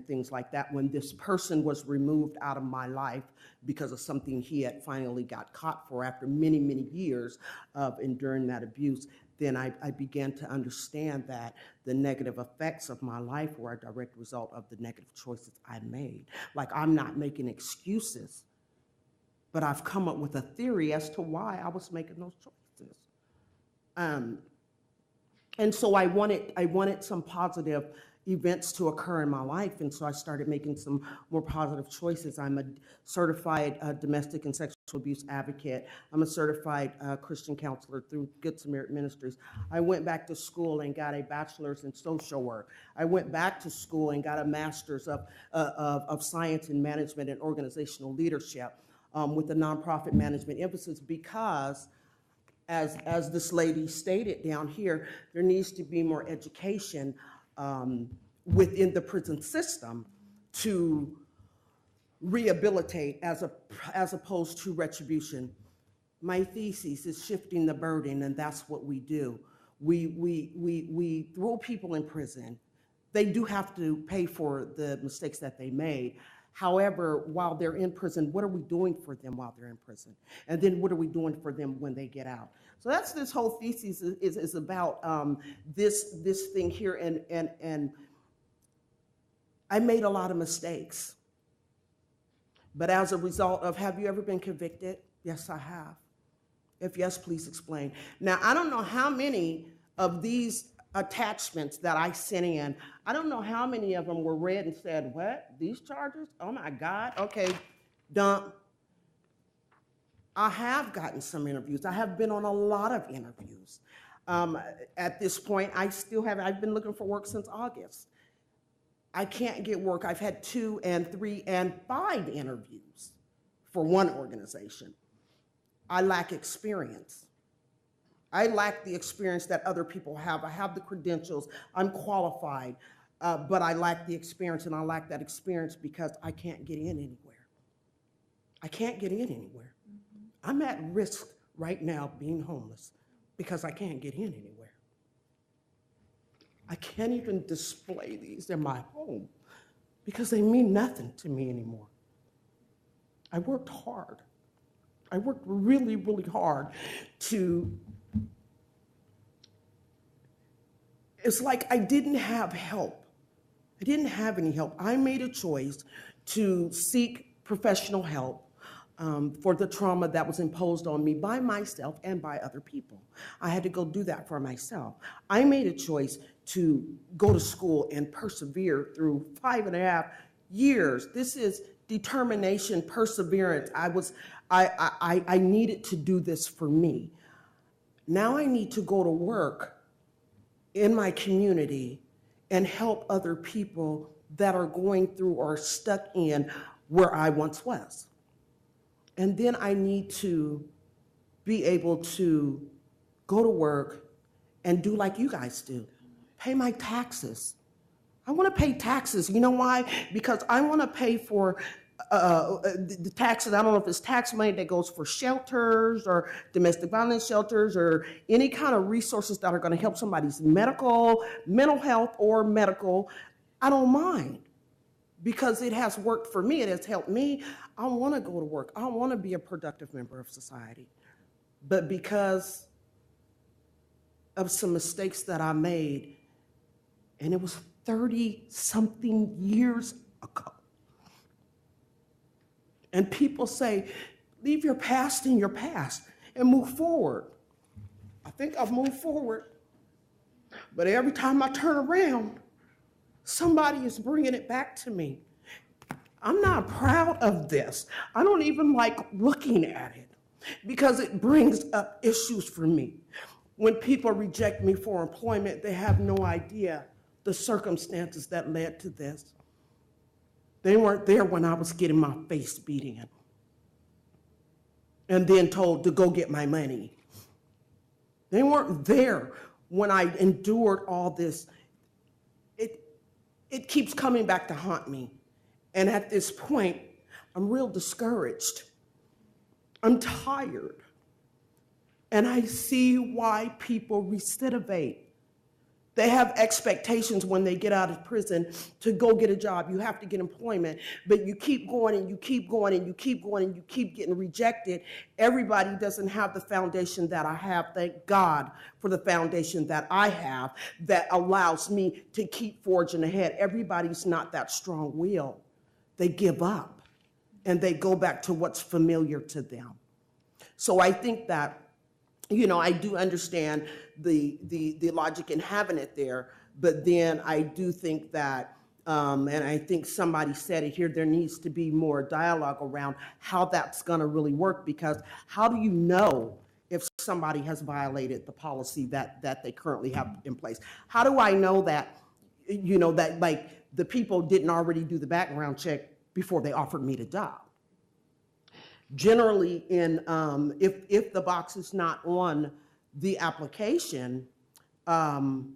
things like that. When this person was removed out of my life because of something he had finally got caught for after many, many years of enduring that abuse, then I began to understand that the negative effects of my life were a direct result of the negative choices I made. Like, I'm not making excuses, but I've come up with a theory as to why I was making those choices. And so I wanted some positive events to occur in my life, and so I started making some more positive choices. I'm a certified domestic and sexual abuse advocate. I'm a certified Christian counselor through Good Samaritan Ministries. I went back to school and got a bachelor's in social work. I went back to school and got a master's of science in management and organizational leadership with a nonprofit management emphasis, because as this lady stated down here, there needs to be more education within the prison system to rehabilitate as opposed to retribution. My thesis is shifting the burden, and that's what we do. We throw people in prison. They do have to pay for the mistakes that they made. However, while they're in prison, what are we doing for them while they're in prison? And then what are we doing for them when they get out? So that's this whole thesis is about this thing here. And I made a lot of mistakes. But as a result of, have you ever been convicted? Yes, I have. If yes, please explain. Now, I don't know how many of these attachments that I sent in, I don't know how many of them were read and said, what, these charges? Oh my God, okay, dump. I have gotten some interviews. I have been on a lot of interviews. At this point, I've been looking for work since August. I can't get work. I've had 2 and 3 and 5 interviews for one organization. I lack experience. I lack the experience that other people have. I have the credentials, I'm qualified, but I lack the experience, and I lack that experience because I can't get in anywhere. I can't get in anywhere. I'm at risk right now being homeless because I can't get in anywhere. I can't even display these in my home because they mean nothing to me anymore. I worked hard. I worked really, really hard to, it's like I didn't have help. I didn't have any help. I made a choice to seek professional help for the trauma that was imposed on me by myself and by other people. I had to go do that for myself. I made a choice to go to school and persevere through 5.5 years. This is determination, perseverance. I needed to do this for me. Now I need to go to work in my community and help other people that are going through or stuck in where I once was. And then I need to be able to go to work and do like you guys do, pay my taxes. I want to pay taxes. You know why? Because I want to pay for the taxes. I don't know if it's tax money that goes for shelters or domestic violence shelters or any kind of resources that are going to help somebody's mental health or medical. I don't mind because it has worked for me. It has helped me. I want to go to work. I want to be a productive member of society. But because of some mistakes that I made, and it was 30-something years ago. And people say, leave your past in your past and move forward. I think I've moved forward, but every time I turn around, somebody is bringing it back to me. I'm not proud of this. I don't even like looking at it because it brings up issues for me. When people reject me for employment, they have no idea the circumstances that led to this. They weren't there when I was getting my face beat in and then told to go get my money. They weren't there when I endured all this. It keeps coming back to haunt me. And at this point, I'm real discouraged. I'm tired. And I see why people recidivate. They have expectations when they get out of prison to go get a job. You have to get employment, but you keep going and you keep going and you keep going and you keep getting rejected. Everybody doesn't have the foundation that I have. Thank God for the foundation that I have that allows me to keep forging ahead. Everybody's not that strong-willed. They give up and they go back to what's familiar to them. So I think that, you know, I do understand the logic in having it there, but then I do think that, and I think somebody said it here, there needs to be more dialogue around how that's gonna really work, because how do you know if somebody has violated the policy that they currently have in place? How do I know that, you know, that like the people didn't already do the background check before they offered me the job? Generally, if the box is not on the application, and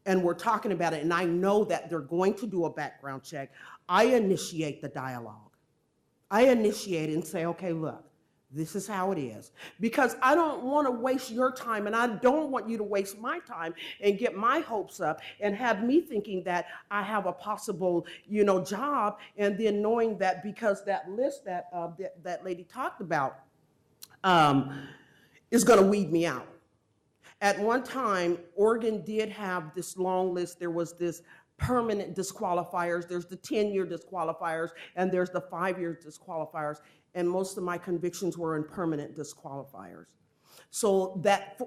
we're talking about it, and I know that they're going to do a background check, I initiate the dialogue. I initiate it and say, okay, look, this is how it is. Because I don't want to waste your time, and I don't want you to waste my time and get my hopes up and have me thinking that I have a possible, you know, job, and then knowing that because that list that that lady talked about is going to weed me out. At one time, Oregon did have this long list. There was this permanent disqualifiers, there's the 10-year disqualifiers, and there's the 5-year disqualifiers. And most of my convictions were in permanent disqualifiers. So that,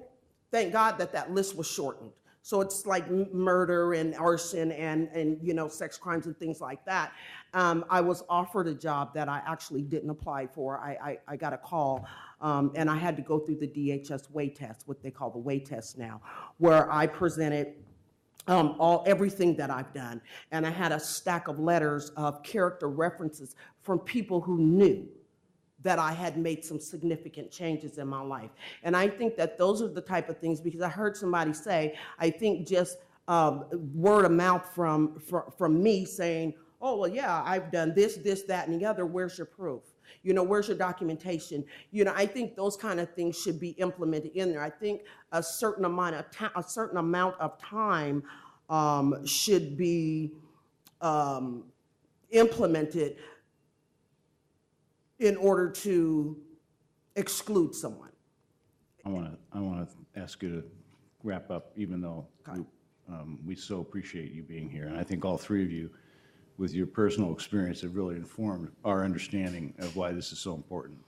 thank God that that list was shortened. So it's like murder and arson and you know, sex crimes and things like that. I was offered a job that I actually didn't apply for. I got a call And I had to go through the DHS way test, what they call the way test now, where I presented everything that I've done. And I had a stack of letters of character references from people who knew that I had made some significant changes in my life. And I think that those are the type of things, because I heard somebody say, I think just word of mouth from me saying, oh, well, yeah, I've done this, that, and the other, where's your proof? You know, where's your documentation? You know, I think those kind of things should be implemented in there. I think a certain amount of time should be implemented in order to exclude someone. I want to ask you to wrap up, even though we so appreciate you being here. And I think all three of you, with your personal experience, have really informed our understanding of why this is so important.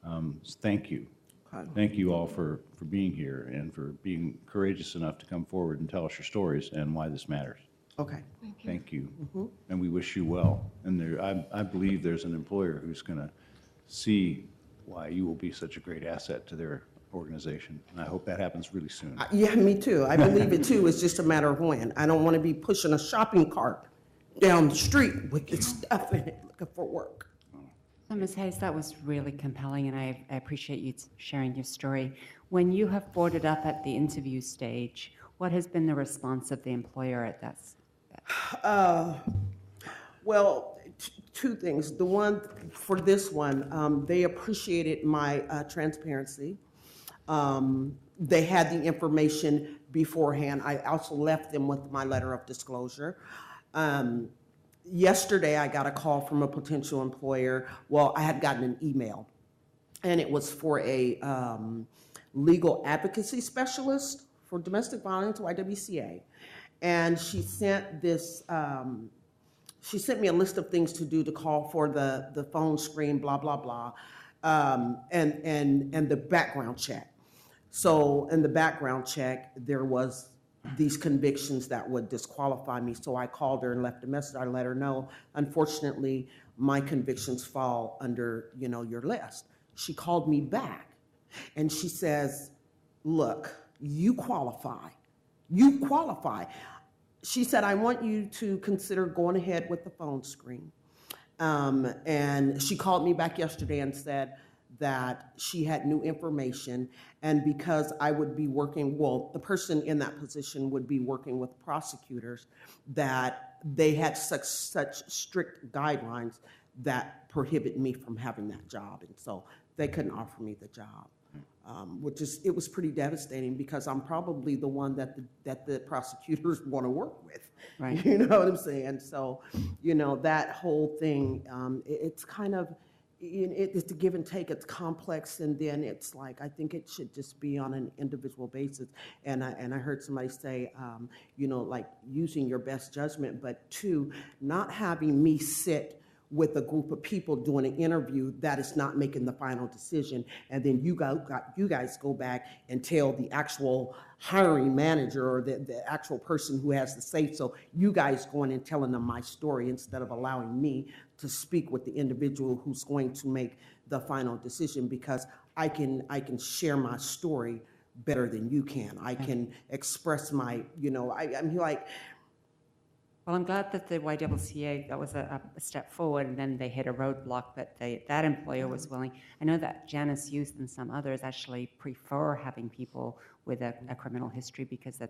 So thank you. Thank you all for being here and for being courageous enough to come forward and tell us your stories and why this matters. Okay. Thank you. Mhm. And we wish you well. And I believe there's an employer who's going to see why you will be such a great asset to their organization. And I hope that happens really soon. Yeah, me too. I believe it too. It's just a matter of when. I don't want to be pushing a shopping cart down the street with this stuff in it looking for work. So, Ms. Hayes, that was really compelling, and I appreciate you sharing your story. When you have brought it up at the interview stage, what has been the response of the employer at that? Well, two things. The one, for this one, they appreciated my transparency. They had the information beforehand. I also left them with my letter of disclosure. Yesterday, I got a call from a potential employer. Well, I had gotten an email, and it was for a legal advocacy specialist for domestic violence, YWCA. And she sent this, she sent me a list of things to do to call for the phone screen, blah, blah, blah, and the background check. So in the background check, there was these convictions that would disqualify me. So I called her and left a message. I let her know, unfortunately, my convictions fall under, you know, your list. She called me back and she says, look, you qualify. You qualify. She said, I want you to consider going ahead with the phone screen. And she called me back yesterday and said that she had new information, and because I would be working, well, the person in that position would be working with prosecutors, that they had such strict guidelines that prohibit me from having that job, and so they couldn't offer me the job. It was pretty devastating, because I'm probably the one that the prosecutors want to work with. Right. You know what I'm saying? So, you know, that whole thing, it's kind of, it's a give and take. It's complex, and then it's like, I think it should just be on an individual basis. And I heard somebody say, you know, like using your best judgment, but two, not having me sit with a group of people doing an interview that is not making the final decision, and then you guys go back and tell the actual hiring manager or the actual person who has the say so, you guys going and telling them my story instead of allowing me to speak with the individual who's going to make the final decision, because I can share my story better than you can. I can express my, you know, I'm like, Well, I'm glad that the YWCA, that was a step forward, and then they hit a roadblock, but that employer was willing. I know that Janus Youth and some others actually prefer having people with a criminal history, because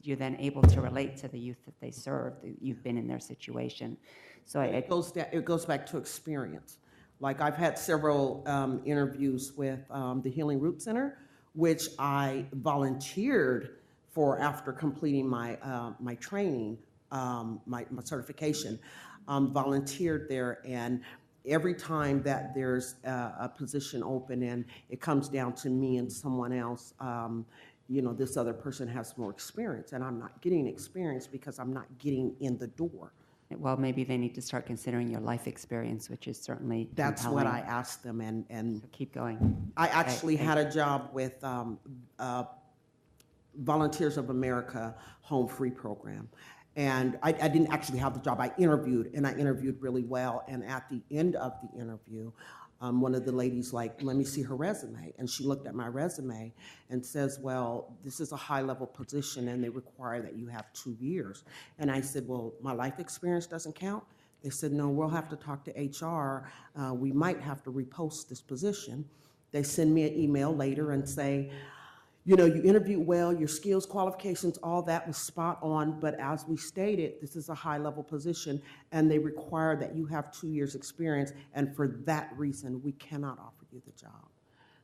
you're then able to relate to the youth that they serve. You've been in their situation. So it goes back to experience. Like, I've had several interviews with the Healing Root Center, which I volunteered for after completing my my training, my certification, volunteered there, and every time that there's a position open and it comes down to me and someone else, you know, this other person has more experience, and I'm not getting experience because I'm not getting in the door. Well, maybe they need to start considering your life experience, which is certainly That's compelling. what I asked them, and So keep going. I actually had a job with Volunteers of America Home Free Program. And I didn't actually have the job. I interviewed, and I interviewed really well. And at the end of the interview, one of the ladies like, let me see her resume. And she looked at my resume and says, well, this is a high-level position and they require that you have 2 years. And I said, well, my life experience doesn't count? They said, no, we'll have to talk to HR. We might have to repost this position. They send me an email later and say, you know, you interviewed well, your skills, qualifications, all that was spot on, but as we stated, this is a high-level position, and they require that you have 2 years' experience, and for that reason, we cannot offer you the job.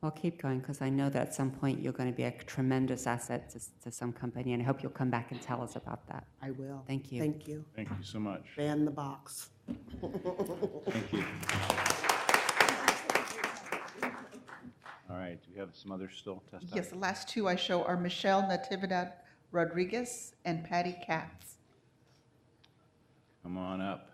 Well, keep going, because I know that at some point you're going to be a tremendous asset to some company, and I hope you'll come back and tell us about that. I will. Thank you. Thank you. Thank you so much. Ban the box. Thank you. All right, do we have some others still testifying? Yes, the last two I show are Michelle Natividad Rodriguez and Patty Katz. Come on up.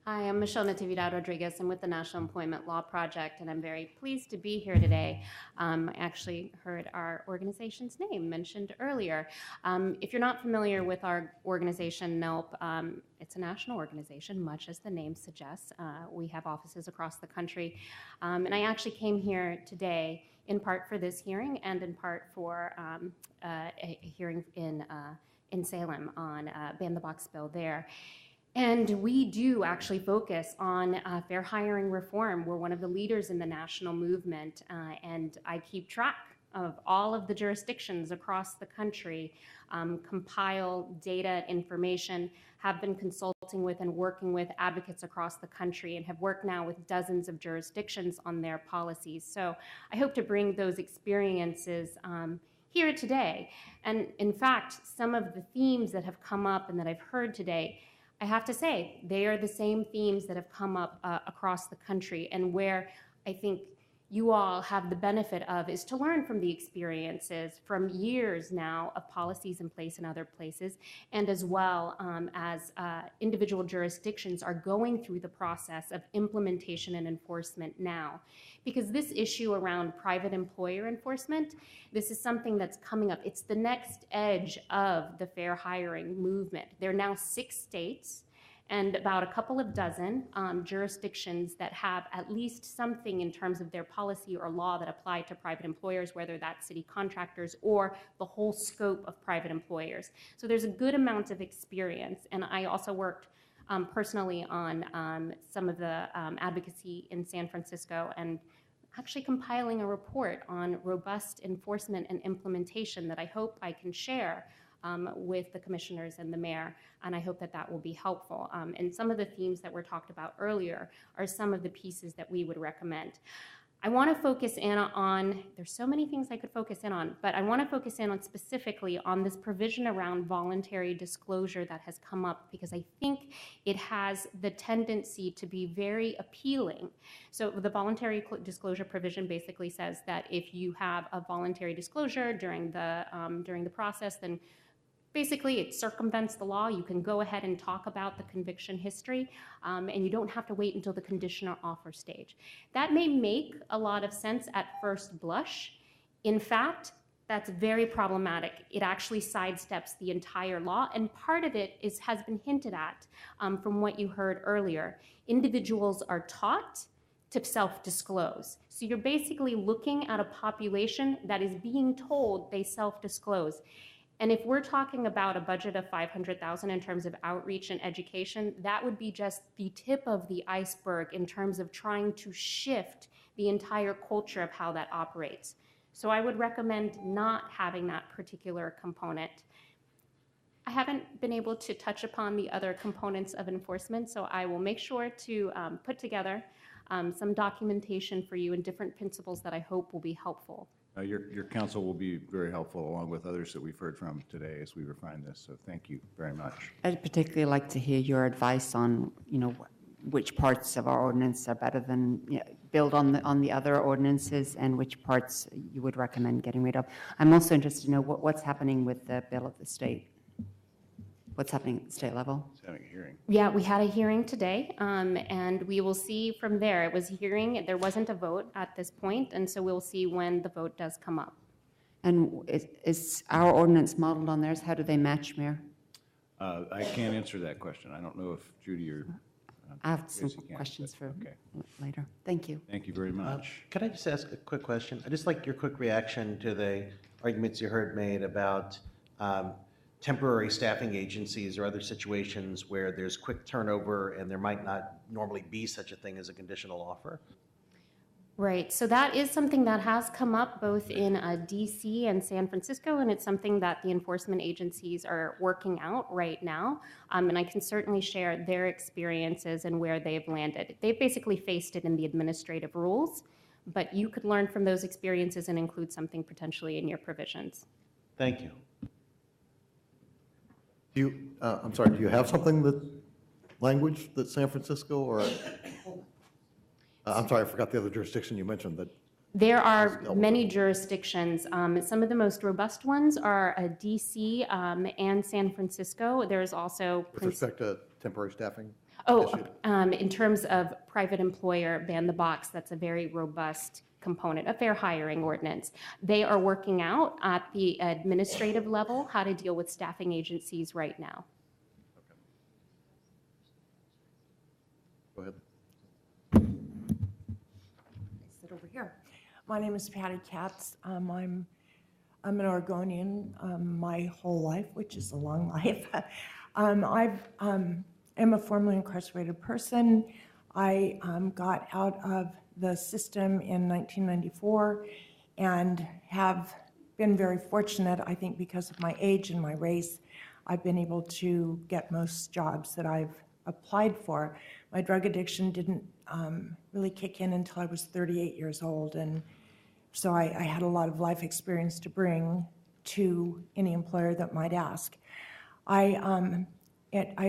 Hi, I'm Michelle Natividad Rodriguez. I'm with the National Employment Law Project, and I'm very pleased to be here today. I actually heard our organization's name mentioned earlier. If you're not familiar with our organization, NELP, it's a national organization, much as the name suggests. We have offices across the country. And I actually came here today in part for this hearing and in part for a hearing in Salem on Ban the Box bill there. And we do actually focus on fair hiring reform. We're one of the leaders in the national movement, and I keep track of all of the jurisdictions across the country, compile data, information, have been consulting with and working with advocates across the country, and have worked now with dozens of jurisdictions on their policies. So I hope to bring those experiences here today. And in fact, some of the themes that have come up and that I've heard today, I have to say, they are the same themes that have come up across the country, and where I think you all have the benefit of is to learn from the experiences from years now of policies in place in other places, and as well as individual jurisdictions are going through the process of implementation and enforcement now. Because this issue around private employer enforcement, this is something that's coming up. It's the next edge of the fair hiring movement. There are now 6 states and about a couple of dozen jurisdictions that have at least something in terms of their policy or law that apply to private employers, whether that's city contractors or the whole scope of private employers. So there's a good amount of experience, and I also worked personally on some of the advocacy in San Francisco, and actually compiling a report on robust enforcement and implementation that I hope I can share with the commissioners and the mayor, and I hope that that will be helpful. And some of the themes that were talked about earlier are some of the pieces that we would recommend. I want to focus in on, there's so many things I could focus in on, but I want to focus in on specifically on this provision around voluntary disclosure that has come up, because I think it has the tendency to be very appealing. So the voluntary disclosure provision basically says that if you have a voluntary disclosure during the process, then basically it circumvents the law. You can go ahead and talk about the conviction history, and you don't have to wait until the conditional offer stage. That may make a lot of sense at first blush. In fact, that's very problematic. It actually sidesteps the entire law, and part of it has been hinted at from what you heard earlier. Individuals are taught to self-disclose. So you're basically looking at a population that is being told they self-disclose. And if we're talking about a budget of $500,000 in terms of outreach and education, that would be just the tip of the iceberg in terms of trying to shift the entire culture of how that operates. So I would recommend not having that particular component. I haven't been able to touch upon the other components of enforcement, so I will make sure to put together some documentation for you and different principles that I hope will be helpful. Your counsel will be very helpful, along with others that we've heard from today as we refine this, so thank you very much. I'd particularly like to hear your advice on, which parts of our ordinance are better than, build on the other ordinances, and which parts you would recommend getting rid of. I'm also interested to know what's happening with the bill at the state. What's happening at the state level? It's having a hearing. Yeah, we had a hearing today, and we will see from there. It was a hearing. There wasn't a vote at this point, and so we'll see when the vote does come up. And is our ordinance modeled on theirs? How do they match, Mayor? I can't answer that question. I don't know if Judy or. I have some Tracy can, questions but- for okay. later. Thank you. Thank you very much. Could I just ask a quick question? I'd just like your quick reaction to the arguments you heard made about temporary staffing agencies or other situations where there's quick turnover and there might not normally be such a thing as a conditional offer. Right, so that is something that has come up both in DC and San Francisco, and it's something that the enforcement agencies are working out right now. And I can certainly share their experiences and where they've landed. They've basically faced it in the administrative rules, but you could learn from those experiences and include something potentially in your provisions. Thank you. Do you, I'm sorry, do you have something language that San Francisco or, I'm sorry, I forgot the other jurisdiction you mentioned that. There are many jurisdictions. Some of the most robust ones are DC and San Francisco. There's also With respect to temporary staffing? in terms of private employer ban the box, that's a very robust component, a fair hiring ordinance. They are working out at the administrative level how to deal with staffing agencies right now. Go ahead. Sit over here. My name is Patty Katz. I'm an Oregonian my whole life, which is a long life. I am a formerly incarcerated person. I got out of the system in 1994 and have been very fortunate, I think because of my age and my race, I've been able to get most jobs that I've applied for. My drug addiction didn't really kick in until I was 38 years old, and so I had a lot of life experience to bring to any employer that might ask. I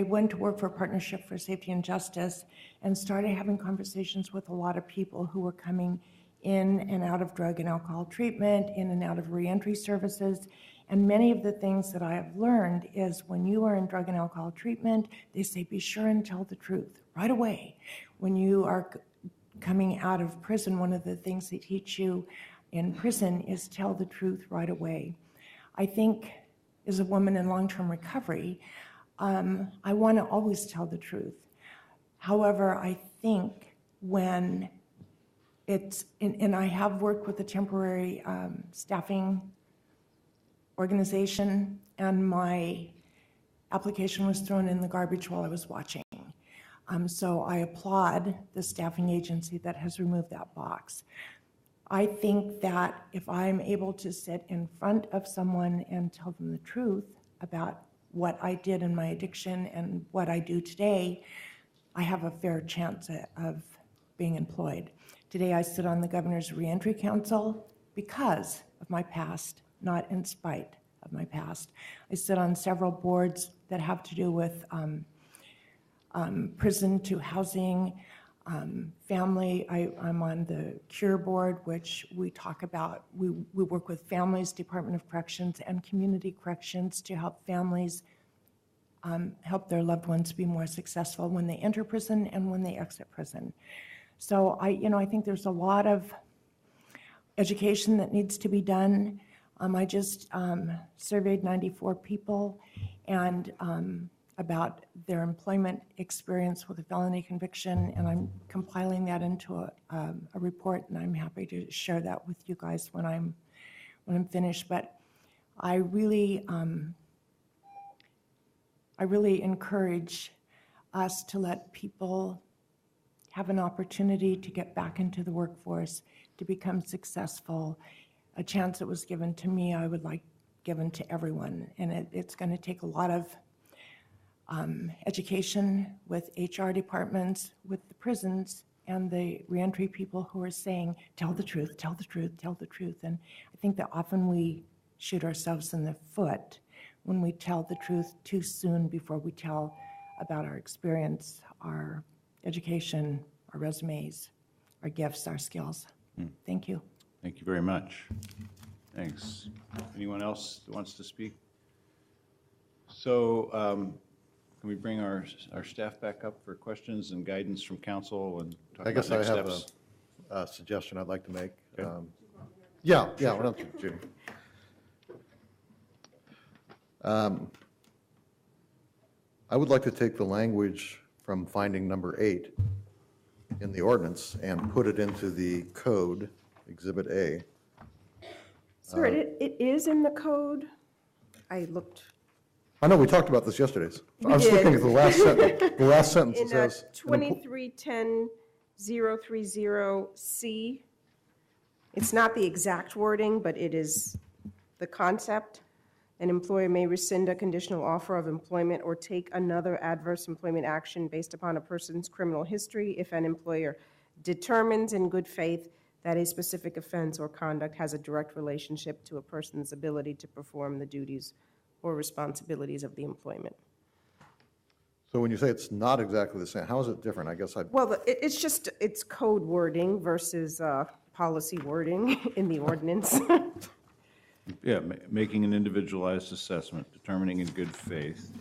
went to work for Partnership for Safety and Justice and started having conversations with a lot of people who were coming in and out of drug and alcohol treatment, in and out of reentry services. And many of the things that I have learned is when you are in drug and alcohol treatment, they say, be sure and tell the truth right away. When you are coming out of prison, one of the things they teach you in prison is tell the truth right away. I think as a woman in long-term recovery, I want to always tell the truth. However, I think when it's, and I have worked with a temporary staffing organization, and my application was thrown in the garbage while I was watching. So I applaud the staffing agency that has removed that box. I think that if I'm able to sit in front of someone and tell them the truth about what I did in my addiction and what I do today, I have a fair chance of being employed. Today I sit on the Governor's Reentry Council because of my past, not in spite of my past. I sit on several boards that have to do with prison to housing, family. I'm on the CURE board, which we talk about, we work with families, Department of Corrections, and community corrections to help families help their loved ones be more successful when they enter prison and when they exit prison. So I think there's a lot of education that needs to be done. I just surveyed 94 people and about their employment experience with a felony conviction, and I'm compiling that into a report, and I'm happy to share that with you guys when I'm finished. But I really encourage us to let people have an opportunity to get back into the workforce, to become successful. A chance that was given to me, I would like given to everyone, and it's going to take a lot of education with HR departments, with the prisons, and the reentry people who are saying, tell the truth, tell the truth, tell the truth. And I think that often we shoot ourselves in the foot when we tell the truth too soon before we tell about our experience, our education, our resumes, our gifts, our skills. Thank you. Thank you very much. Thanks. Anyone else that wants to speak? So can we bring our staff back up for questions and guidance from council and talk I guess about I next have steps? a suggestion I'd like to make. Okay. Yeah, why don't you, Judy? I would like to take the language from finding number 8 in the ordinance and put it into the code, Exhibit A. Sir, it is in the code. I looked. I know, we talked about this yesterday. We I was did. looking at the last sentence. The last sentence, it In says. 2310-030C, it's not the exact wording, but it is the concept. An employer may rescind a conditional offer of employment or take another adverse employment action based upon a person's criminal history if an employer determines in good faith that a specific offense or conduct has a direct relationship to a person's ability to perform the duties or responsibilities of the employment. So when you say it's not exactly the same, how is it different? I guess Well, it's just, it's code wording versus policy wording in the ordinance. Yeah, making an individualized assessment, determining in good faith.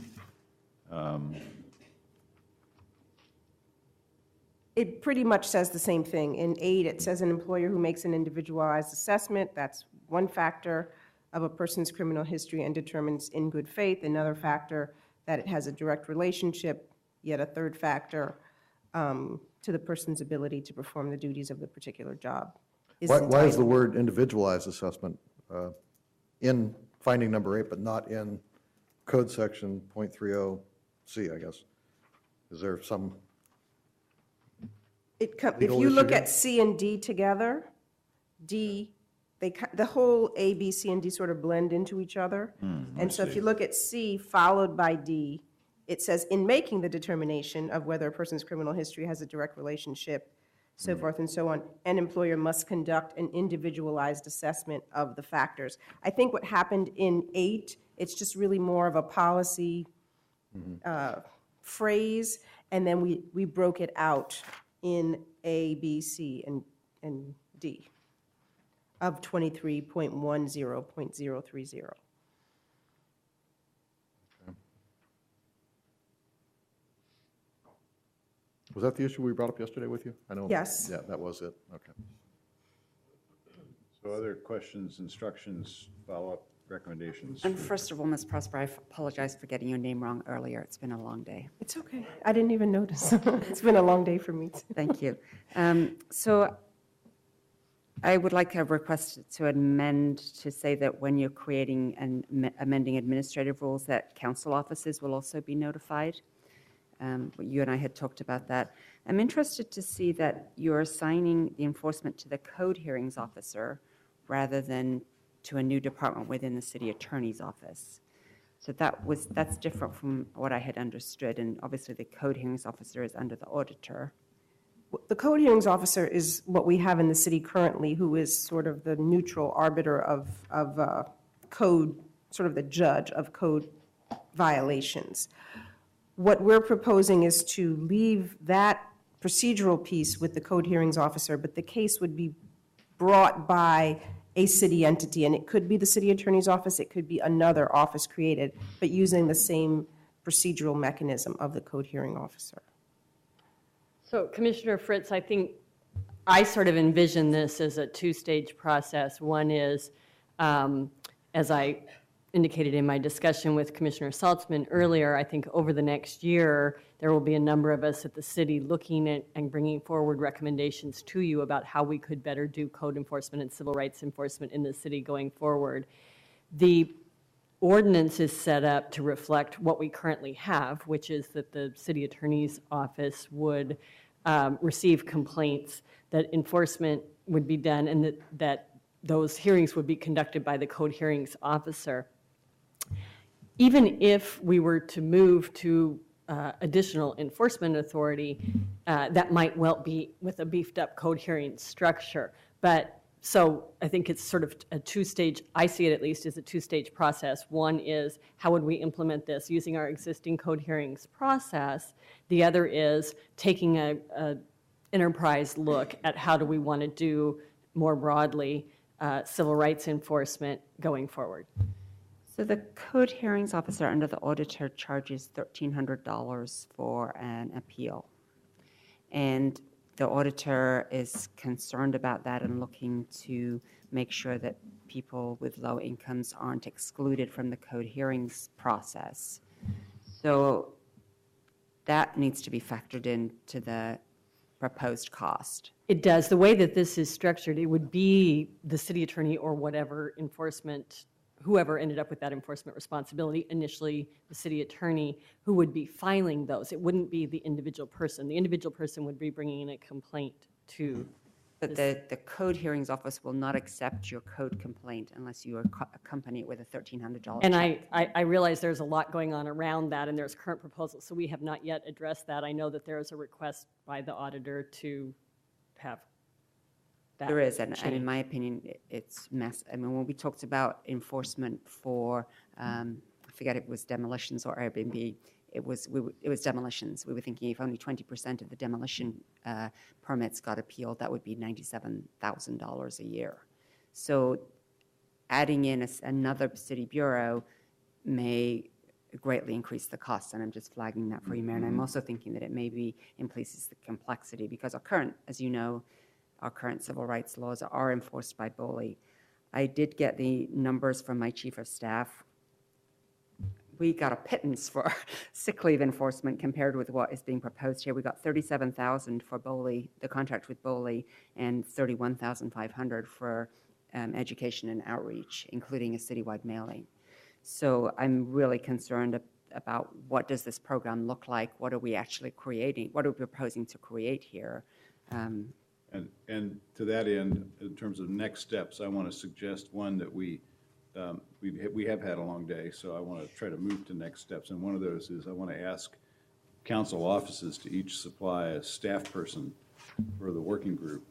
It pretty much says the same thing. In 8, it says an employer who makes an individualized assessment, that's one factor of a person's criminal history and determines in good faith. Another factor, that it has a direct relationship, yet a third factor to the person's ability to perform the duties of the particular job. Why is the word individualized assessment in finding number 8, but not in code section .30C, I guess? Is there some If legal you issue look here? at C and D together, D, the whole A, B, C, and D sort of blend into each other. And so if you look at C followed by D, it says, in making the determination of whether a person's criminal history has a direct relationship, so forth and so on, an employer must conduct an individualized assessment of the factors. I think what happened in 8, it's just really more of a policy phrase, and then we broke it out in A, B, C, and D of 23.10.030. Was that the issue we brought up yesterday with you? I know. Yes. Yeah, that was it. Okay. So other questions, instructions, follow-up recommendations? And first of all, Ms. Prosper, I apologize for getting your name wrong earlier. It's been a long day. It's okay. I didn't even notice. It's been a long day for me, too. Thank you. So I would like a request to amend to say that when you're creating and amending administrative rules, that council offices will also be notified. You and I had talked about that. I'm interested to see that you're assigning the enforcement to the code hearings officer rather than to a new department within the city attorney's office. So that's different from what I had understood, and obviously the code hearings officer is under the auditor. The code hearings officer is what we have in the city currently, who is sort of the neutral arbiter of code, sort of the judge of code violations. What we're proposing is to leave that procedural piece with the code hearings officer, but the case would be brought by a city entity, and it could be the city attorney's office, it could be another office created, but using the same procedural mechanism of the code hearing officer. So Commissioner Fritz, I think I sort of envision this as a two-stage process. One is, as I indicated in my discussion with Commissioner Saltzman earlier, I think over the next year, there will be a number of us at the city looking at and bringing forward recommendations to you about how we could better do code enforcement and civil rights enforcement in the city going forward. The ordinance is set up to reflect what we currently have, which is that the city attorney's office would receive complaints, that enforcement would be done, and that those hearings would be conducted by the code hearings officer. Even if we were to move to additional enforcement authority, that might well be with a beefed up code hearing structure. But so I think it's sort of a two-stage, I see it at least as a two-stage process. One is, how would we implement this using our existing code hearings process? The other is taking a enterprise look at how do we want to do more broadly civil rights enforcement going forward. So the code hearings officer under the auditor charges $1,300 for an appeal. And the auditor is concerned about that and looking to make sure that people with low incomes aren't excluded from the code hearings process. So that needs to be factored into the proposed cost. It does. The way that this is structured, it would be the city attorney or whatever enforcement, whoever ended up with that enforcement responsibility, initially the city attorney, who would be filing those. It wouldn't be the individual person. The individual person would be bringing in a complaint to. But the code hearings office will not accept your code complaint unless you accompany it with a $1,300 And check. I realize there's a lot going on around that, and there's current proposals, so we have not yet addressed that. I know that there is a request by the auditor to have that There is, and in changed. my opinion, it's mess. I mean, when we talked about enforcement for, I forget if it was demolitions or Airbnb, it was demolitions. We were thinking if only 20% of the demolition permits got appealed, that would be $97,000 a year. So adding in another city bureau may greatly increase the costs, and I'm just flagging that for you, Mayor. And I'm also thinking that it maybe increases the complexity because our current, as you know, our current civil rights laws are enforced by BOLI. I did get the numbers from my chief of staff. We got a pittance for sick leave enforcement compared with what is being proposed here. We got $37,000 for BOLI, the contract with BOLI, and $31,500 for education and outreach, including a citywide mailing. So I'm really concerned about what does this program look like? What are we actually creating? What are we proposing to create here? And to that end, in terms of next steps, I want to suggest one that we have had a long day, so I want to try to move to next steps. And one of those is I want to ask council offices to each supply a staff person for the working group,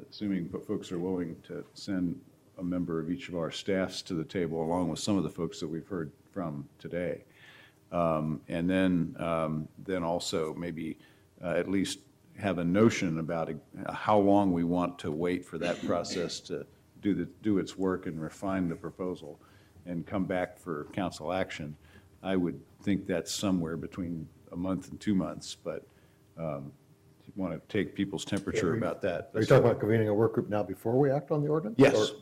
assuming folks are willing to send a member of each of our staffs to the table, along with some of the folks that we've heard from today. And then also maybe at least have a notion about how long we want to wait for that process to do its work and refine the proposal and come back for council action. I would think that's somewhere between a month and 2 months, but you want to take people's temperature about that. Are you talking about convening a work group now before we act on the ordinance? Yes. Or-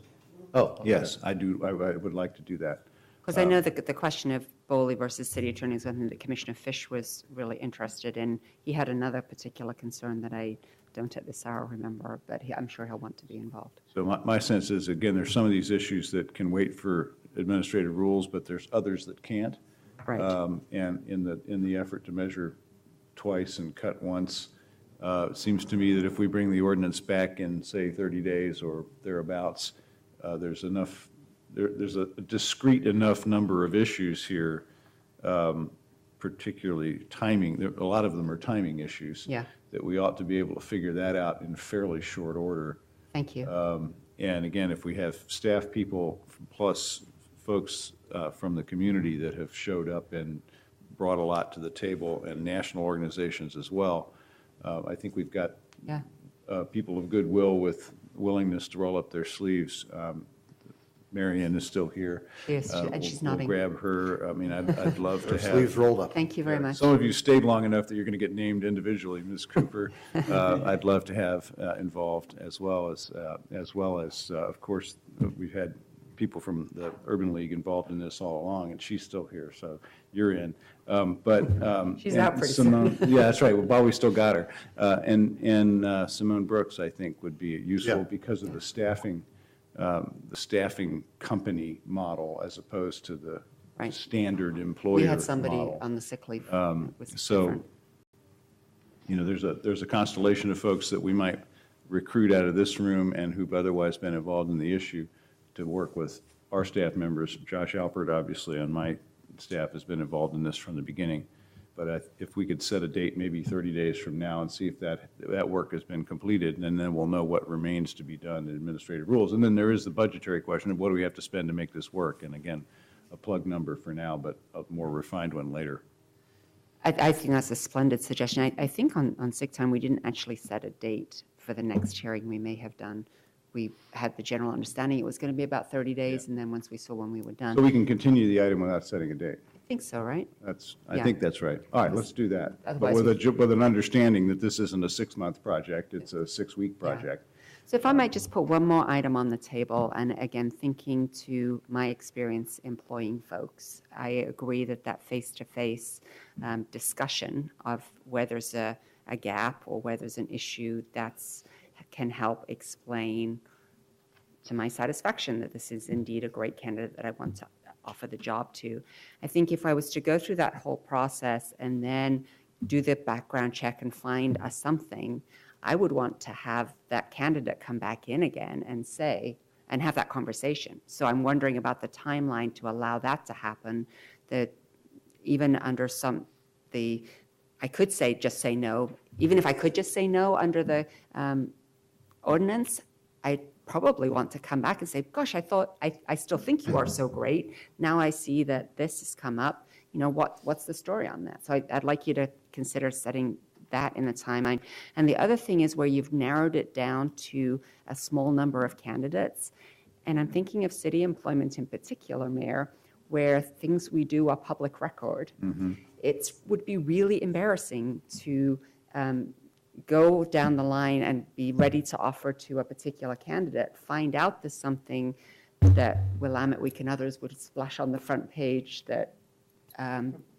Oh. okay. Yes, I do. I would like to do that. Because I know that the question of BOLI versus city attorney is something that Commissioner Fish was really interested in. He had another particular concern that I don't at this hour remember, but I'm sure he'll want to be involved. So my sense is, again, there's some of these issues that can wait for administrative rules, but there's others that can't. Right. And in the effort to measure twice and cut once, it seems to me that if we bring the ordinance back in, say, 30 days or thereabouts, there's enough, there's a discrete enough number of issues here, particularly timing. A lot of them are timing issues. Yeah. That we ought to be able to figure that out in fairly short order. Thank you. And again, if we have staff people plus folks from the community that have showed up and brought a lot to the table, and national organizations as well, I think we've got people of goodwill with willingness to roll up their sleeves. Marianne is still here. Yes, and she's nodding. We'll grab her. I mean, I'd love to have. Sleeves rolled up. Thank you very much. Some of you stayed long enough that you're going to get named individually, Ms. Cooper. I'd love to have involved, as well as, of course, we've had people from the Urban League involved in this all along, and she's still here, so you're in. She's out pretty Simone, soon. yeah, that's right. While we still got her, and Simone Brooks, I think, would be useful because of the staffing company model as opposed to the standard employer We had somebody model. on the sick leave. So, there's a constellation of folks that we might recruit out of this room and who've otherwise been involved in the issue to work with our staff members. Josh Alpert, obviously, on my staff, has been involved in this from the beginning. But if we could set a date, maybe 30 days from now, and see if that work has been completed, and then we'll know what remains to be done in administrative rules. And then there is the budgetary question of what do we have to spend to make this work? And again, a plug number for now, but a more refined one later. I think that's a splendid suggestion. I think on sick time, we didn't actually set a date for the next hearing. We may have done. We had the general understanding it was going to be about 30 days, and then once we saw when we were done. So we can continue the item without setting a date. I think so, right? I think that's right. All right, let's do that. But Otherwise with an understanding that this isn't a 6-month project, it's a 6-week project. So if I might just put one more item on the table, and again, thinking to my experience employing folks, I agree that that face-to-face discussion of where there's a gap or where there's an issue can help explain to my satisfaction that this is indeed a great candidate that I want to offer the job to. I think if I was to go through that whole process and then do the background check and find a something, I would want to have that candidate come back in again and say, and have that conversation. So I'm wondering about the timeline to allow that to happen, that even under I could say, just say no. Even if I could just say no under the ordinance, I probably want to come back and say, gosh, I still think you are so great. Now I see that this has come up. You know, what's the story on that? So I'd like you to consider setting that in the timeline. And the other thing is where you've narrowed it down to a small number of candidates. And I'm thinking of city employment in particular, Mayor, where things we do are public record. It would be really embarrassing to go down the line and be ready to offer to a particular candidate, find out there's something that Willamette Week and others would splash on the front page that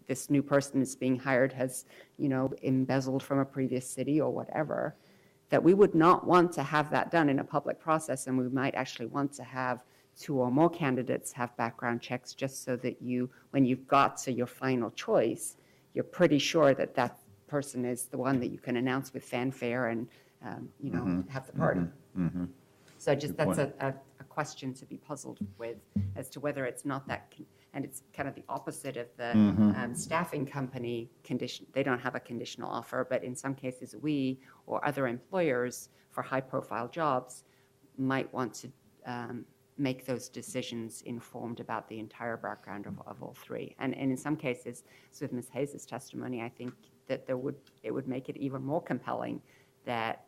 this new person that's being hired has, embezzled from a previous city or whatever, that we would not want to have that done in a public process, and we might actually want to have 2 or more candidates have background checks just so that when you've got to your final choice, you're pretty sure that that person is the one that you can announce with fanfare and, have the party. So that's a question to be puzzled with as to whether it's not that, and it's kind of the opposite of the staffing company condition. They don't have a conditional offer, but in some cases we or other employers for high-profile jobs might want to make those decisions informed about the entire background of all 3. And in some cases, so with Ms. Hayes' testimony, I think that it would make it even more compelling that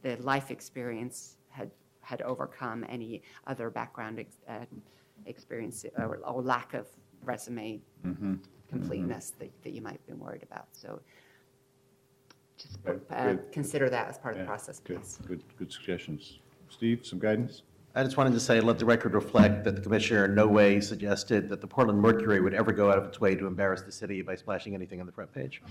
the life experience had overcome any other background experience or lack of resume completeness that you might have been worried about. So just consider that as part of the process, please. Good suggestions. Steve, some guidance? I just wanted to say, let the record reflect that the commissioner in no way suggested that the Portland Mercury would ever go out of its way to embarrass the city by splashing anything on the front page.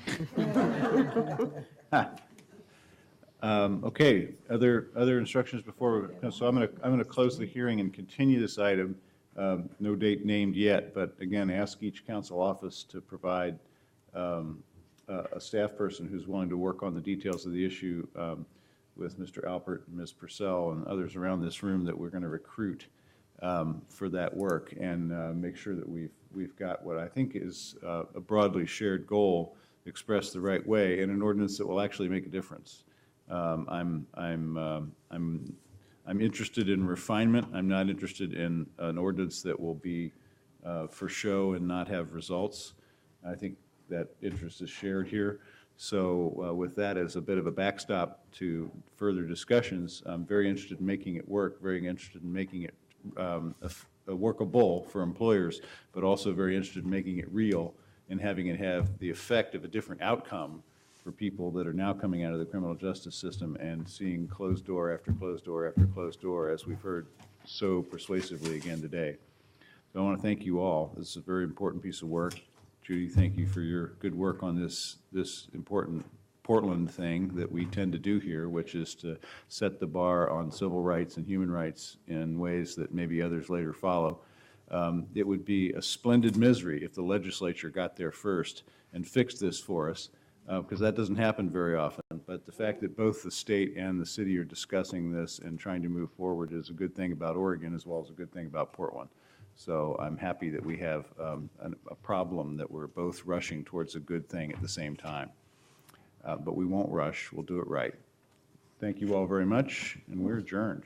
Okay, other instructions before, so I'm going to close the hearing and continue this item. No date named yet, but again, ask each council office to provide a staff person who's willing to work on the details of the issue with Mr. Alpert and Ms. Purcell and others around this room that we're going to recruit for that work, and make sure that we've got what I think is a broadly shared goal expressed the right way in an ordinance that will actually make a difference. I'm interested in refinement. I'm not interested in an ordinance that will be for show and not have results. I think that interest is shared here. So with that as a bit of a backstop to further discussions, I'm very interested in making it work, very interested in making it workable for employers, but also very interested in making it real and having it have the effect of a different outcome for people that are now coming out of the criminal justice system and seeing closed door after closed door after closed door, as we've heard so persuasively again today. So I want to thank you all. This is a very important piece of work. Judy, thank you for your good work on this important Portland thing that we tend to do here, which is to set the bar on civil rights and human rights in ways that maybe others later follow. It would be a splendid misery if the legislature got there first and fixed this for us, because that doesn't happen very often. But the fact that both the state and the city are discussing this and trying to move forward is a good thing about Oregon as well as a good thing about Portland. So I'm happy that we have a problem that we're both rushing towards a good thing at the same time. But we won't rush. We'll do it right. Thank you all very much, and we're adjourned.